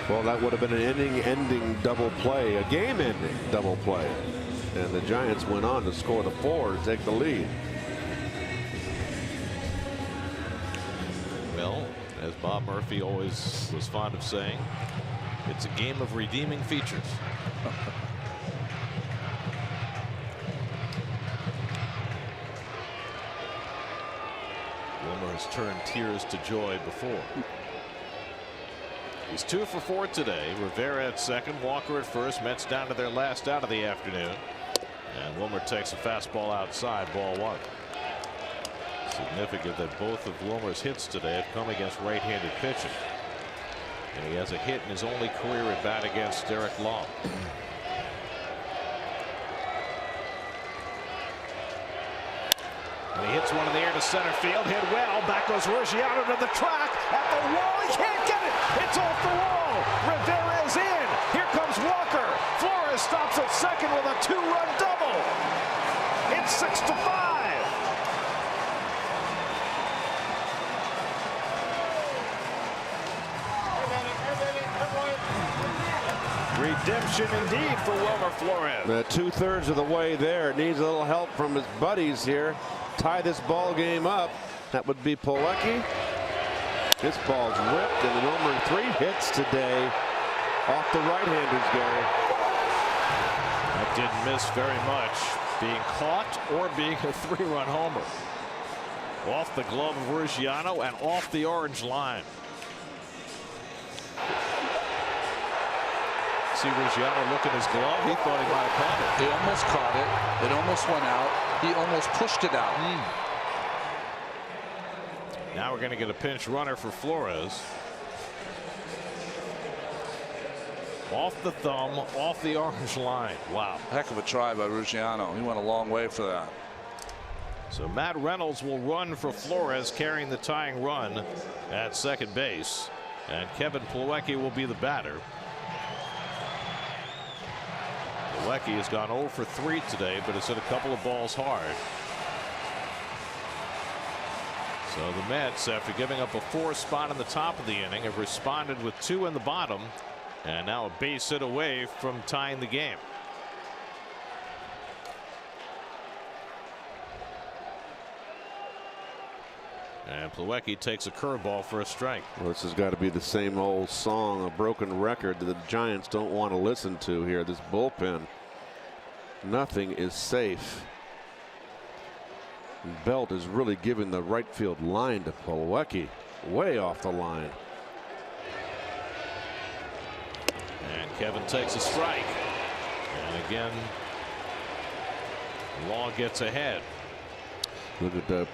Well, that would have been an inning-ending double play, a game-ending double play. And the Giants went on to score the 4 to take the lead. Well, as Bob Murphy always was fond of saying, it's a game of redeeming features. Wilmer has turned tears to joy before. He's 2 for 4 today. Rivera at second, Walker at first. Mets down to their last out of the afternoon. And Wilmer takes a fastball outside, ball 1. Significant that both of Wilmer's hits today have come against right-handed pitching. And he has a hit in his only career at bat against Derek Law. And he hits one in the air to center field. Hit well. Back goes Ruggiano to the track. At the wall. He can't get it. It's off the wall. Rivera is in. Here comes Walker. Flores stops at second with a 2-run double. It's 6-5. Redemption indeed for Wilmer Flores. 2/3 of the way there. Needs a little help from his buddies here. Tie this ball game up. That would be Plawecki. This ball's ripped, and the number 3 hits today off the right-handers, Gary. That didn't miss very much, being caught or being a 3-run homer. Off the glove of Ruggiano and off the orange line. See Ruggiano look at his glove. He thought he might have caught it. He almost caught it. It almost went out. He almost pushed it out. Now we're going to get a pinch runner for Flores. Off the thumb, off the orange line. Wow. Heck of a try by Ruggiano. He went a long way for that. So Matt Reynolds will run for Flores, carrying the tying run at second base. And Kevin Plawecki will be the batter. Plawecki has gone 0 for 3 today, but has hit a couple of balls hard. So the Mets, after giving up a 4 spot in the top of the inning, have responded with 2 in the bottom, and now a base hit away from tying the game. And Plawecki takes a curveball for a strike. Well, this has got to be the same old song, a broken record that the Giants don't want to listen to here. This bullpen, nothing is safe. Belt is really giving the right field line to Plawecki, way off the line. And Kevin takes a strike. And again, Law gets ahead. Look at the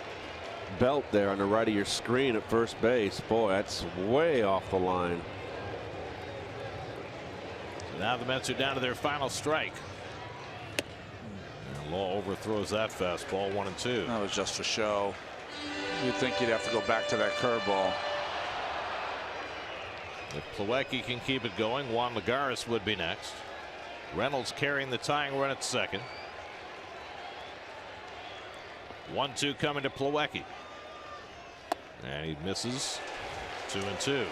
Belt there on the right of your screen at first base. Boy, that's way off the line. So now the Mets are down to their final strike. And Law overthrows that fastball, 1-2. That was just for show. You'd think you'd have to go back to that curveball. If Plawecki can keep it going, Juan Lagares would be next. Reynolds carrying the tying run at second. 1-2 coming to Plawecki. And he misses. 2-2.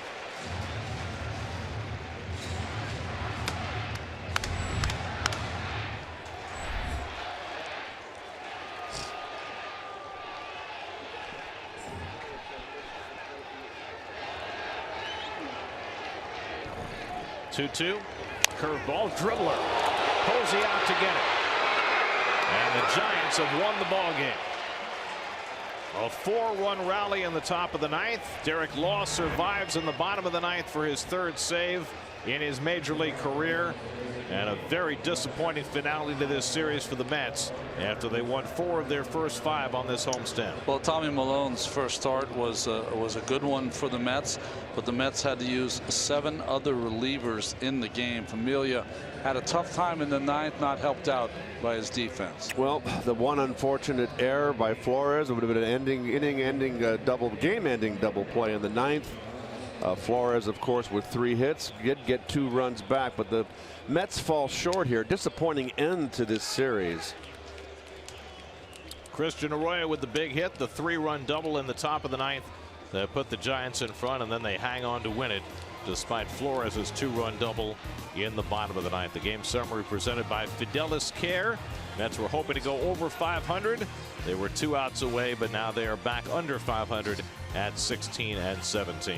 Curveball, dribbler. Posey out to get it. And the Giants have won the ball game. A 4-run rally in the top of the 9th. Derek Law survives in the bottom of the 9th for his 3rd save in his major league career. And a very disappointing finale to this series for the Mets after they won 4 of their first 5 on this homestand. Well, Tommy Malone's first start was a good one for the Mets, but the Mets had to use 7 other relievers in the game. Familia had a tough time in the 9th, not helped out by his defense. Well, the one unfortunate error by Flores would have been an inning-ending game-ending double play in the 9th. Flores, of course, with 3 hits, did get 2 runs back, but the Mets fall short here. Disappointing end to this series. Christian Arroyo with the big hit, the 3-run double in the top of the 9th that put the Giants in front, and then they hang on to win it despite Flores' 2-run double in the bottom of the 9th. The game summary presented by Fidelis Care. Mets were hoping to go over 500. They were 2 outs away, but now they are back under 500 at 16-17.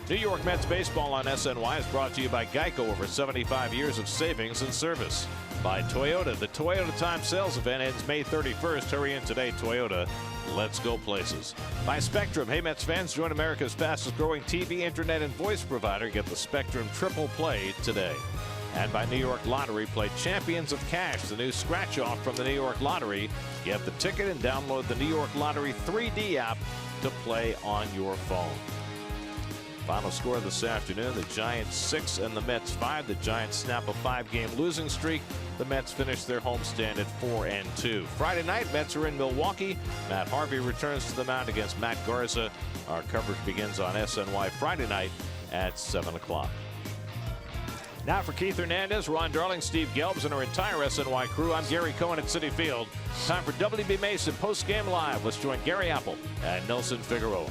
New York Mets baseball on SNY is brought to you by Geico. Over 75 years of savings and service. By Toyota. The Toyota Time Sales event ends May 31st. Hurry in today, Toyota. Let's go places. By Spectrum. Hey, Mets fans, join America's fastest growing TV, internet, and voice provider. Get the Spectrum Triple Play today. And by New York Lottery. Play Champions of Cash, the new scratch-off from the New York Lottery. Get the ticket and download the New York Lottery 3D app to play on your phone. Final score this afternoon, the Giants 6 and the Mets 5. The Giants snap a 5-game losing streak. The Mets finish their homestand at 4-2. Friday night, Mets are in Milwaukee. Matt Harvey returns to the mound against Matt Garza. Our coverage begins on SNY Friday night at 7 o'clock. Now for Keith Hernandez, Ron Darling, Steve Gelbs, and our entire SNY crew, I'm Gary Cohen at Citi Field. Time for WB Mason post-game live. Let's join Gary Apple and Nelson Figueroa.